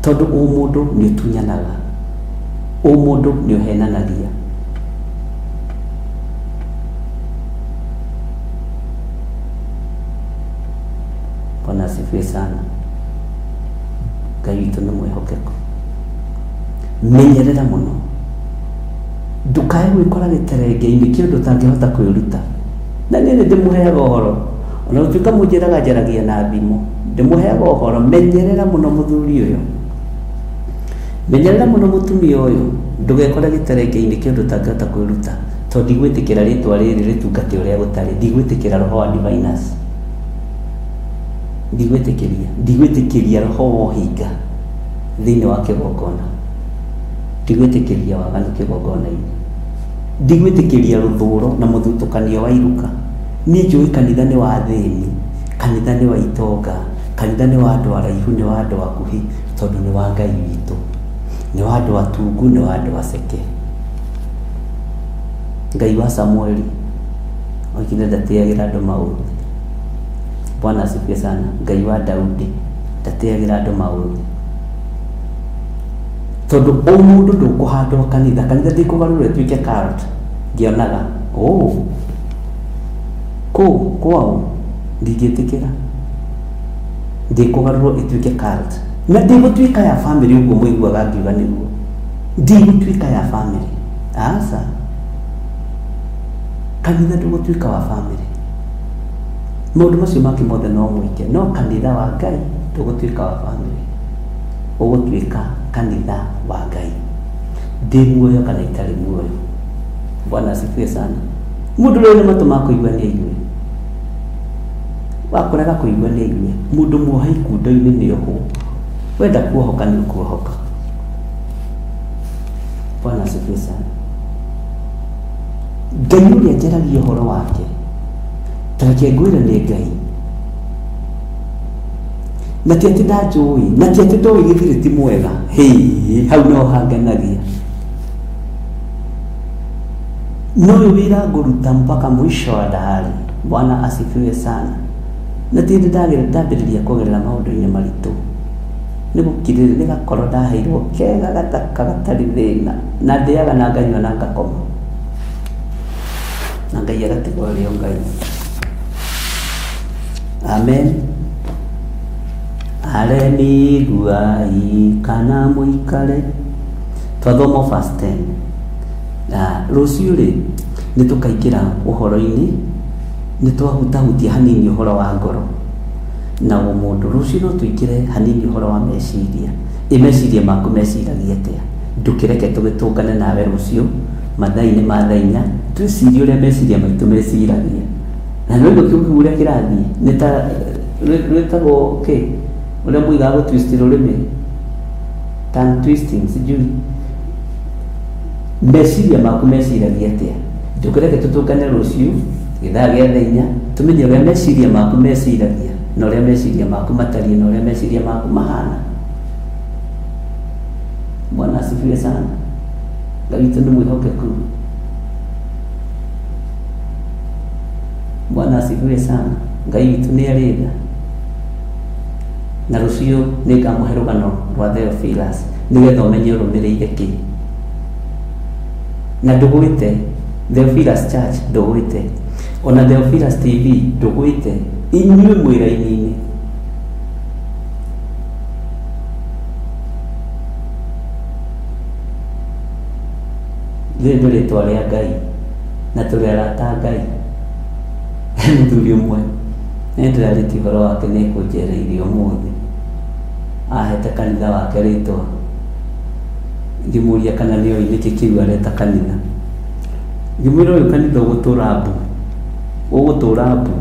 tondũ mũndũ nĩ ũtunyanaga, mũndũ nĩ ũhenanagia. Bwana asifiwe sana. Ngai witũ nĩ mwĩhokeku. Menyerera mũno, ndũkae gwĩkora gĩterenge-inĩ kĩa ũndũ ũtangĩhota kwĩruta. Na niĩ ndĩmũheaga ũhoro, ona gũtuĩka mũnjĩraga njaragia na thimũ, ndĩmũheaga ũhoro. Menyerera mũno mũthuri ũyũ, menyerera mũno mũtumia ũyũ, ndũgekore gĩterenge-inĩ kĩa ũndũ ũtangĩhota kwĩruta, tondũ ndigwĩtĩkĩra rĩtwa rĩrĩ rĩtungate ũrĩa gũtarĩ. Ndigwĩtĩkĩra roho wa diviners, ndigwĩtĩkĩria roho wa ũhinga thĩinĩ wa kĩgongona, ndigwĩtĩkĩria waganu kĩgongona-inĩ, ndigwĩtĩkĩria rũthũũro na mũthutũkanio wa iruka. Niĩ njũĩ kanitha nĩ wa thĩni, kanitha nĩ wa itonga, kanitha nĩ wa andũ araihu, nĩ wa andũ akuhĩ, tondũ nĩ wa Ngai witũ, nĩ wa andũ atungu, nĩ wa andũ aceke. Ngai wa Samueli oigire ndatĩagĩra andũ maũthĩ. Bwana asifiwe sana. Ngai wa Daudi ndatĩagĩra andũ maũthĩ, tondũ o mũndũ ndũkũhandwo kanitha ndĩkũgarũrwo ĩtuĩke cult. Ngĩonaga kwao ndingĩtĩkĩra ndĩkũgarũrwo ĩtuĩke cult. na ndigũtuĩka ya family ũguo mũiguaga ngiuga nĩguo, ndigũtuĩka ya family. Aca, kanitha ndũgũtuĩka wa family. Maũndũ macio mangĩ mothe no mũingĩ, no kanitha wa Ngai ndũgũtuĩka wa family, ũgũtuĩka kanitha wa Ngai. Ndĩ muoyo kana itarĩ muoyo. Bwana asifiwe sana. Mũndũ ũrĩa nĩ matũ ma kũigua nĩ aigue, wakũrega kũigua nĩ aigue. Mũndũ muoha ikundo-inĩ nĩ oho, wenda kuohoka nĩ kuohoka. Bwana asifiwe sana. Ngai ũrĩa njaragia ũhoro wake, tareke ngwĩre nĩ Ngai, na ti atĩ ndanjũĩ, na ti atĩ ndoĩ gĩthirĩ ti mwega. Hau no hanganagia. No wĩra ngũruta mpaka mwisho wa dahari. Bwana asifiwe sana. Na ti ndambĩrĩria kũgerera maũndũ-inĩ maritũ, nĩ gũkirĩrĩria gakorwo ndaheirwo kega gataka gatarĩ thĩna, na ndĩaga na nganyua na ngakoma, na Ngai agatigwo arĩ o Ngai. Amen. Aremi guai kana muikare. Twathoma verse 10. Na rũciũ rĩ nĩ tũkaingĩra ũhoro-inĩ, nĩ twahutahutia hanini ũhoro wa ngoro na mũndũ. Rũciũ no tũingĩre hanini ũhoro wa meciria. Meciria maku meciragia atĩa? Ndũkĩreke tũgĩtũngane nawe rũciũ mathaa-inĩ ma thaa 4 twĩcirie ũrĩa meciria maitũ meciragia. Na nĩ ũndũ ũrĩa kĩrathiĩ nĩ ta rwĩtagwo ũrĩa mũigaga gũtwist rũrĩmĩ, tongue twisting, sijui. Meciria maku meciragia atĩa? Ndũkĩreke tũtũngane rũciũ gĩthaa gĩa thaa 4 tũmenye ũrĩa meciria maku meciragia na ũrĩa meciria maku matariĩ na ũrĩa meciria maku mahana. Bwana asifiwe sana. Ngai witũ nĩ mwĩhokeku. Bwana asifiwe sana. Ngai witũ nĩ arĩ tha. Na rũciũ nĩ ngamũhe rũgano rwa Theophilus nĩgetha ũmenye ũrũmĩrĩire kĩ. Na ndũgwĩte Theophilus Church, ndũgwĩte ona Theophilus TV, ndũgwĩte inyuĩ mwĩra-inĩ. Rĩrĩ nĩ rĩtwa rĩa Ngai na tũrĩ arata Ngai. Mũthuri ũmwe nĩ ndĩrarĩtie ũhoro wake nĩ kũnjereire ũmũthĩ, ahete kanitha wake rĩtwa. Ngĩmũria kana nĩ oĩ nĩkĩ kĩu areta kanitha. Ngĩmwĩra ũyũ kanitha ũgũtũra mbu, ũgũtũra mbu.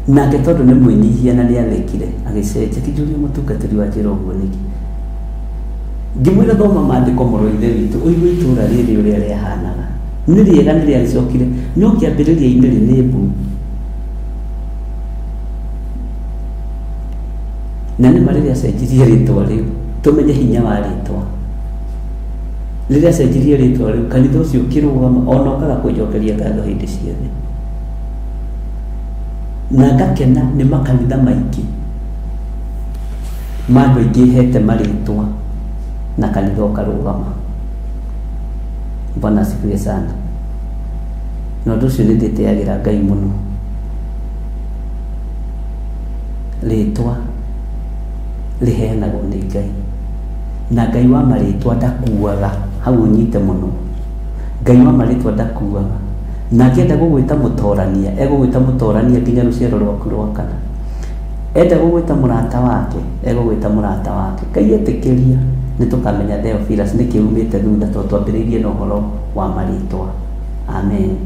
Nake tondũ nĩ mwĩnyihia na nĩ athekire agĩcenjia, kĩnjũria mũtungatĩri wa njĩra ũguo nĩkĩ. Ngĩmwĩra thoma maandĩko mũrũ ithe witũ ũigue itũra rĩrĩ ũrĩa rĩahanaga, nĩ rĩega nĩ rĩagĩcokire, no kĩambĩrĩria-inĩ rĩ nĩ mbu. Na nĩ marĩ rĩacenjirie rĩtwa rĩu, tũmenye hinya wa rĩtwa. Rĩrĩa cenjirie rĩtwa rĩu kanitha ũcio ũkĩrũgama ona ũkaga kwĩnjokeria ngatho hĩndĩ ciothe. Na ngakena nĩ makanitha maingĩ ma andũ aingĩ hete marĩtwa na kanitha ũkarũgama. Bwana asifiwe sana. Na ũndũ ũcio nĩ ndĩtĩagĩra Ngai mũno. Rĩtwa rĩheanagwo nĩ Ngai, na Ngai wa marĩtwa ndakuaga. Hau ũnyite mũno, Ngai wa marĩtwa ndakuaga. Na angĩenda gũgwĩta mũtorania, egũgwĩta mũtorania nginya rũciaro rwaku rwa kana. Enda gũgwĩta mũrata wake, egũgwĩta mũrata wake. Ngai etĩkĩria nĩ tũkamenya Theophilus nĩ kĩumĩte thutha tondũ twambĩrĩirie na ũhoro wa marĩtwa. Amen.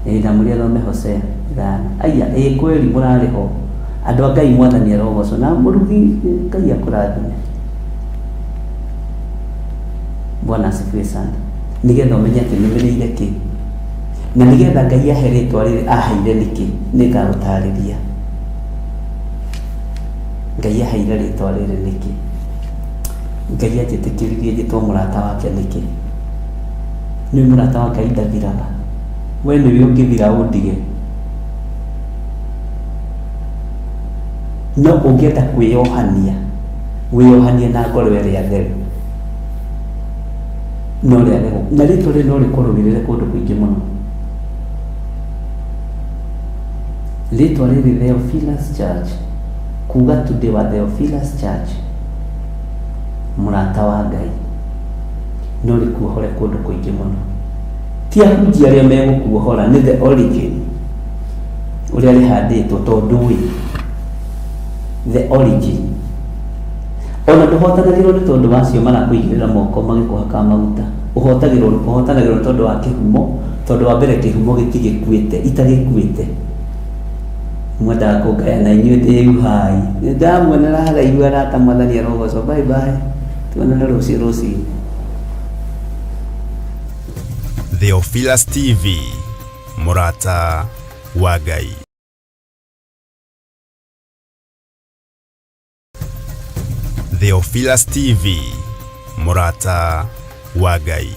Ndamũria thome Hosea 5. Aya, kweli mũrarĩ ho andũ a Ngai, Mwathani arogocwo na mũrugi Ngai akũrathime. Bwana asifiwe sana. Nĩgetha ũmenye atĩ nĩũmĩrĩire kĩ, na nĩgetha Ngai ahe rĩtwa rĩrĩ aheire nĩkĩ, nĩngagũtarĩria. Ngai aheire rĩtwa rĩrĩ nĩkĩ. Ngai anjĩtĩkĩririe njĩtwo mũrata wake nĩkĩ. Nĩ mũrata wa Ngai ndathiraga, we nĩwe ũngĩthira ũndige. No ũngĩenda kwĩyohania, wĩyohanie na ngoro ĩrĩa theru. No rĩagego na rĩtwa rĩrĩ no rĩkũrũgĩrĩre kũndũ kũingĩ mũno. Rĩtwa rĩrĩ Theophilus Church kuga today wa Theophilus Church murata wa Ngai no rikuohore kundu kuingi muno ti ahunjia aria megukuohora ni the origin uria rihanditwo tondu wi the origin ona nduhotanagirwo ni tondu wacio marakuigirira moko magikuhaka maguta uhotanagirwo ni tondu wa kihumo tondu wa mbere kihumo gitigikuite itagikuite mwenda kugaya na inyuĩ ndĩ uhai ndamwonera haraihu arata mwathani arogocwo bye bye tuonane rũciũ rũcinĩ. Theophilus TV, mũrata wa Ngai. Theophilus TV, mũrata wa Ngai.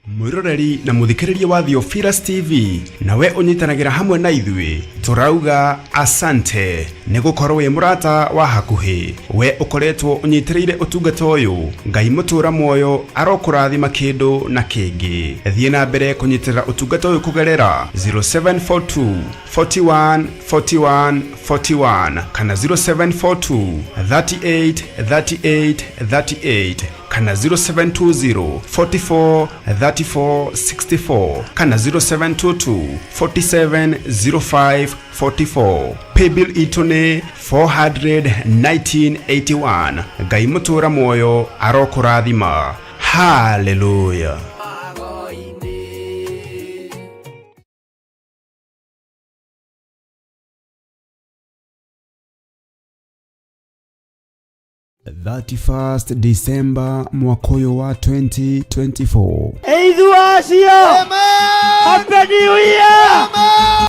Mwiroreri na muthikiriria wa Theophilus TV nawe unyitanagira hamwe na ithui turauga asante ni gukorwo wi murata wa hakuhi we ukoretwo unyitireire utungata uyu Ngai mutura moyo arokurathima kindu na kingi thie na mbere kunyitirira utungata uyu kugerera 0742 41 41 41 kana 0742 38 38 38 kana 0720 44 34 64 kana 0722 47 05 44 paybill itone 41981 Ngai mutura moyo arokurathima. Hallelujah. The 31st December mwakoyo wa 2024. Happy New Year!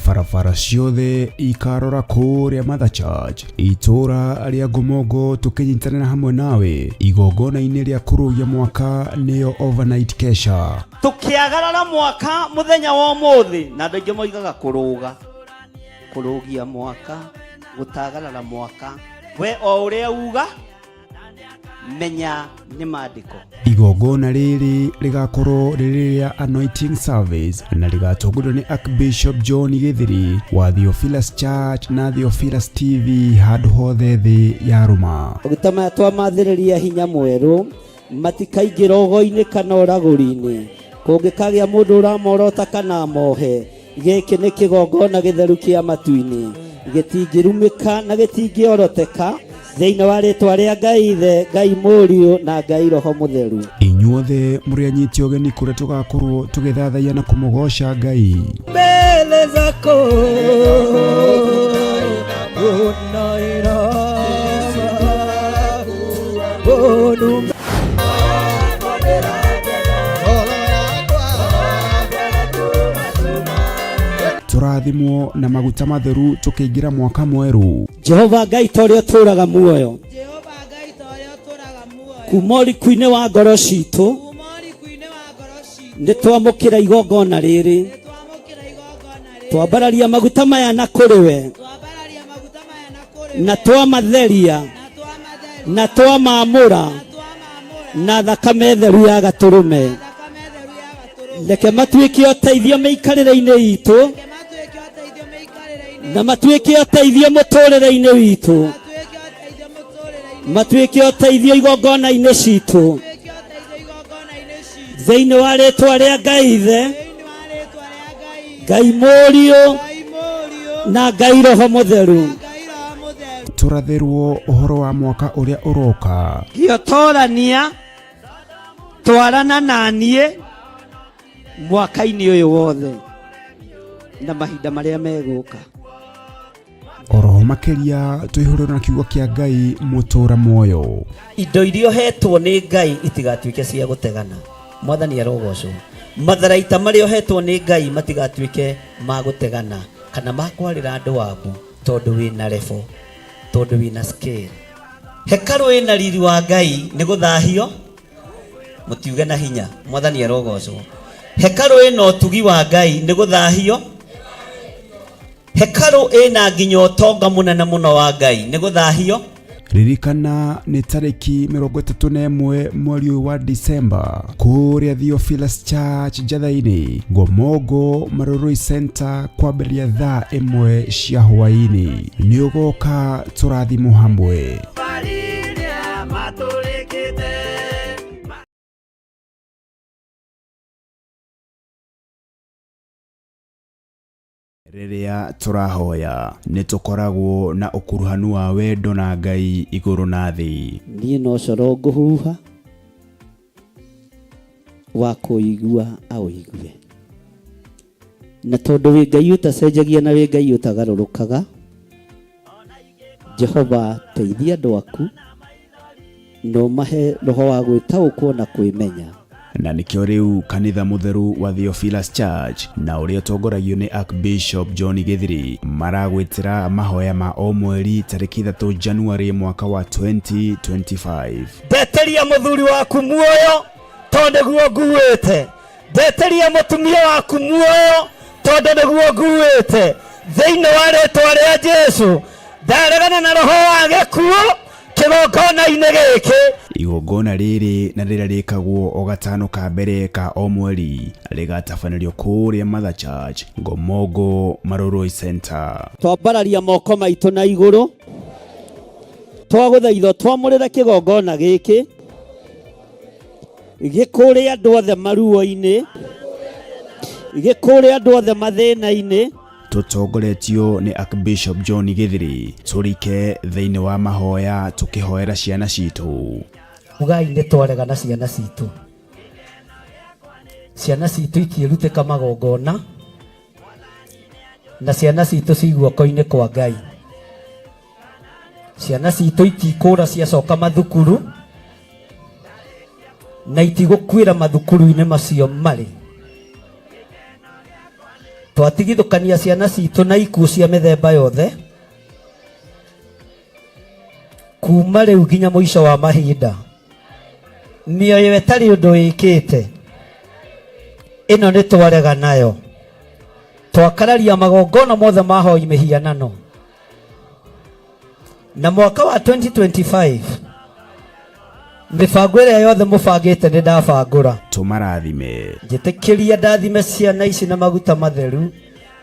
Farafara ciothe ikarora kuria Mother Church itura ria Gomogo tukinyitana hamwe nawe igongona-ini ria kurugia mwaka niyo overnight kesha tukiagarara mwaka muthenya wa muthi na ndu ingi moigaga kurugia mwaka gutagarara mwaka we o uria uga menya ni maandiko. Igongona riri rigakorwo riri ria anointing service na rigatongorwo ni Archbishop John Githiri wa Theophilus Church na Theophilus TV handu hothe thi ya Roma. Ugitama twamathiriria hinya mweru matikaingira ogo-ini kana oraguri-ini kungikagia mundu uramorota kana mohe giki ni kigongona githeru kia matu-ini gitingirumika na gitingioroteka thiini wa ritwa ria Ngai Ithe Ngai Mũriũ na Ngai Roho Mũtheru. Inyuothe muri anyiti ogeni kuria tugakorwo tugithathaia na kumugoca Ngai mbele zako turathimwo na maguta matheru tukiingira mwaka mweru. Jehova Ngai toria turaga muoyo kumori kuine wa ngoro citu nitwamukira igongona riri twambararia maguta maya na kuriwe na twamatheria na twamamura na thakame theru ya gaturume reke matuike uteithio miikarire-ini itu na matuike uteithio muturire-ini witu matuike uteithio igongona-ini citu thiini wa ritwa ria Ngai Ithe Ngai Mũriũ na Ngai Roho Mũtheru. Turatherwo uhoro wa mwaka uria uroka giotorania twarana nanie mwaka-inĩ ũyũ wothe na mahinda marĩa megũka. Oro makeria twihurira na kiugo kia Ngai mutura moyo. Indo iria hetwo nĩ Ngai itigatuĩke cia gũtegana. Mwathani arogocwo. Matharaita marĩa hetwo nĩ Ngai matigatuĩke ma gũtegana kana ma kwarĩra andũ aku tondũ wĩna lebo, tondũ wĩna scale. Hekalu ĩna riri wa Ngai nĩ gũthahio mũtiuge na hinya. Mwathani arogocwo. Hekalu ĩna ũtugi wa Ngai nĩ gũthahio. Hekalu ĩna nginya ũtonga mũnene mũno wa Ngai nĩ gũthahio. Ririkana nĩ tarĩki 31 mweri wa Disemba kũrĩa Theophilus Church Njathainĩ, Ngomongo Maroroi Center kwambĩrĩria thaa 1 cia hwaĩ-inĩ. Nĩ ũgoka tũrathimwo hamwe. Rĩrĩa tũrahoya nĩ tũkoragwo na ũkuruhanu wa wendo na Ngai igũrũ na thĩ. Niĩ no coro ngũhuha wa kũigua aũigue. Na tondũ wĩ Ngai ũtacenjagia na wĩ Ngai ũtagarũrũkaga, Jehova teithia andũ aku no mahe roho wa gwĩtaũkwo na kwĩmenya. Na nikio riu kanitha mutheru wa Theophilus Church na uria tongoragio ni Archbishop John Githiri maragwitira mahoya ma o mweri tariki 3 January mwaka wa 2025. Ndeteria muthuri waku muoyo tondu niguo nguite. Ndeteria mutumia waku muoyo tondu niguo nguite. Thiini wa rĩĩtwa rĩa Jesu ndaregana na roho wa gĩkuũ kĩgongona-inĩ gĩkĩ. Igongona rĩrĩ na rĩrĩa rĩkagwo o gatano ka mbere ka o mweri rĩgatabanĩrio kũrĩa Mother Church, Ngomongo Maroroi Center. Twambararia moko maitũ na igũrũ twagũthaitha twamũrĩre kĩgongona gĩkĩ gĩkũrĩ andũ othe maruo-inĩ, gĩkũrĩ andũ othe mathĩna-inĩ. Tutongoretio ni Archbishop John Githiri turike thĩinĩ wa mahoya tukihoera ciana citũ. Ugai nĩ twarega na ciana citũ. Ciana citũ itiĩrutĩka magongona na ciana citũ ci guoko-inĩ kwa Ngai. Ciana citũ itikũra ciacoka mathukuru na itigũkuĩra mathukuru-inĩ macio marĩ. Twatigithũkania ciana citũ na ikuũ cia mĩthemba yothe kuma rĩu nginya mũico wa mahinda. Mĩoyo ĩtarĩ ũndũ ĩkĩte ĩno nĩ twarega nayo. Twakararia magongona mothe mahoi mĩhianano. Na mwaka wa 2025 mibango ĩrĩa yothe mũbangĩte nĩ ndabangũra. Tũmarathime. Njĩtĩkĩria ndathime ciana ici na maguta matheru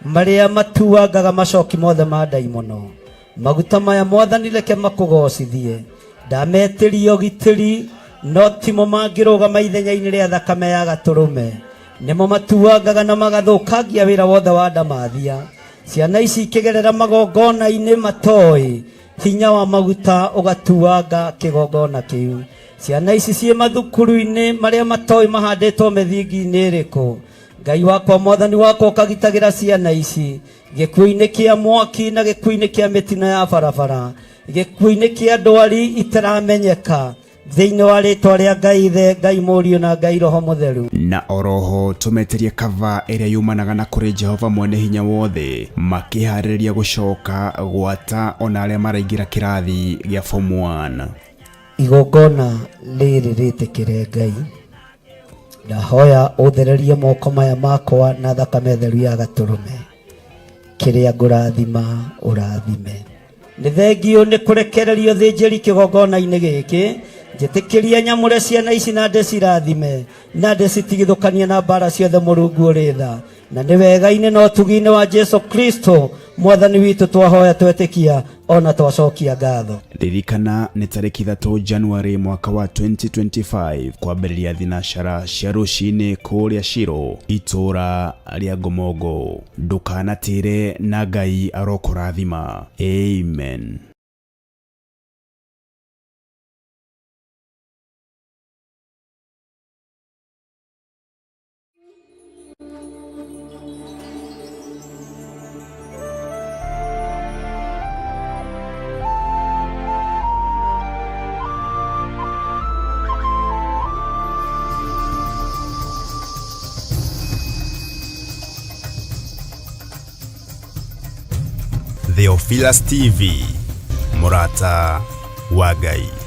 marĩa matuangaga macoki mothe ma ndaimono. Maguta maya Mwathani reke makũgocithie. Ndametĩria ũgitĩri no timo mangĩrũgama ithenya-inĩ rĩa thakame ya gatũrũme. Nĩmo matuangaga na magathũkangia wĩra wothe wa ndamathia. Ciana ici ikĩgerera magongona-inĩ matoĩ hinya wa maguta ũgatuanga kĩgongona kĩu. Ciana ici ciĩ mathukuru-inĩ marĩa matoĩ mahandĩtwo mĩthingi-inĩ ĩrĩkũ. Ngai wakwa Mwathani wakwa ũkagitagĩra ciana ici gĩkuũ-inĩ kĩa mwaki na gĩkuũ-inĩ kĩa mĩtino ya barabara, gĩkuũ-inĩ kĩa ndwari itaramenyeka. Thĩinĩ wa rĩĩtwa rĩa Ngai Ithe, Ngai Mũriũ na Ngai Roho Mũtheru. Na oroho tũmeterie kava ĩrĩa yumanaga na kũrĩ Jehova mwene hinya wothe makĩharĩrĩria gũcoka gwata ona arĩa maraingĩra kĩrathi gĩa form 1. Igongona rĩrĩ rĩtĩkĩre Ngai. Ndahoya ũthererie moko maya makwa na thakame theru ya gatũrũme. Kĩrĩa ngũrathima ũrathime. Nĩ thengio nĩ kũrekererio thĩnjĩri kĩgongona-inĩ gĩkĩ. Njĩtĩkĩria nyamũre ciana ici na ndĩcirathime na ndĩcitigithũkanie na mbara ciothe Mũrungu ũrĩ tha. Na nĩ wega-inĩ na ũtugi-inĩ wa Jesu Kristo Mwathani witũ twahoya twetĩkia ona twacokia ngatho. Ririkana nĩ tarĩki 3 January mwaka wa 2025 kwambĩrĩria thinacara cia rũcinĩ kũrĩa Shiro itũra rĩa Ngomongo. Ndũkanatĩre na Ngai arokũrathima. Amen. Theophilus TV, Murata wa Ngai.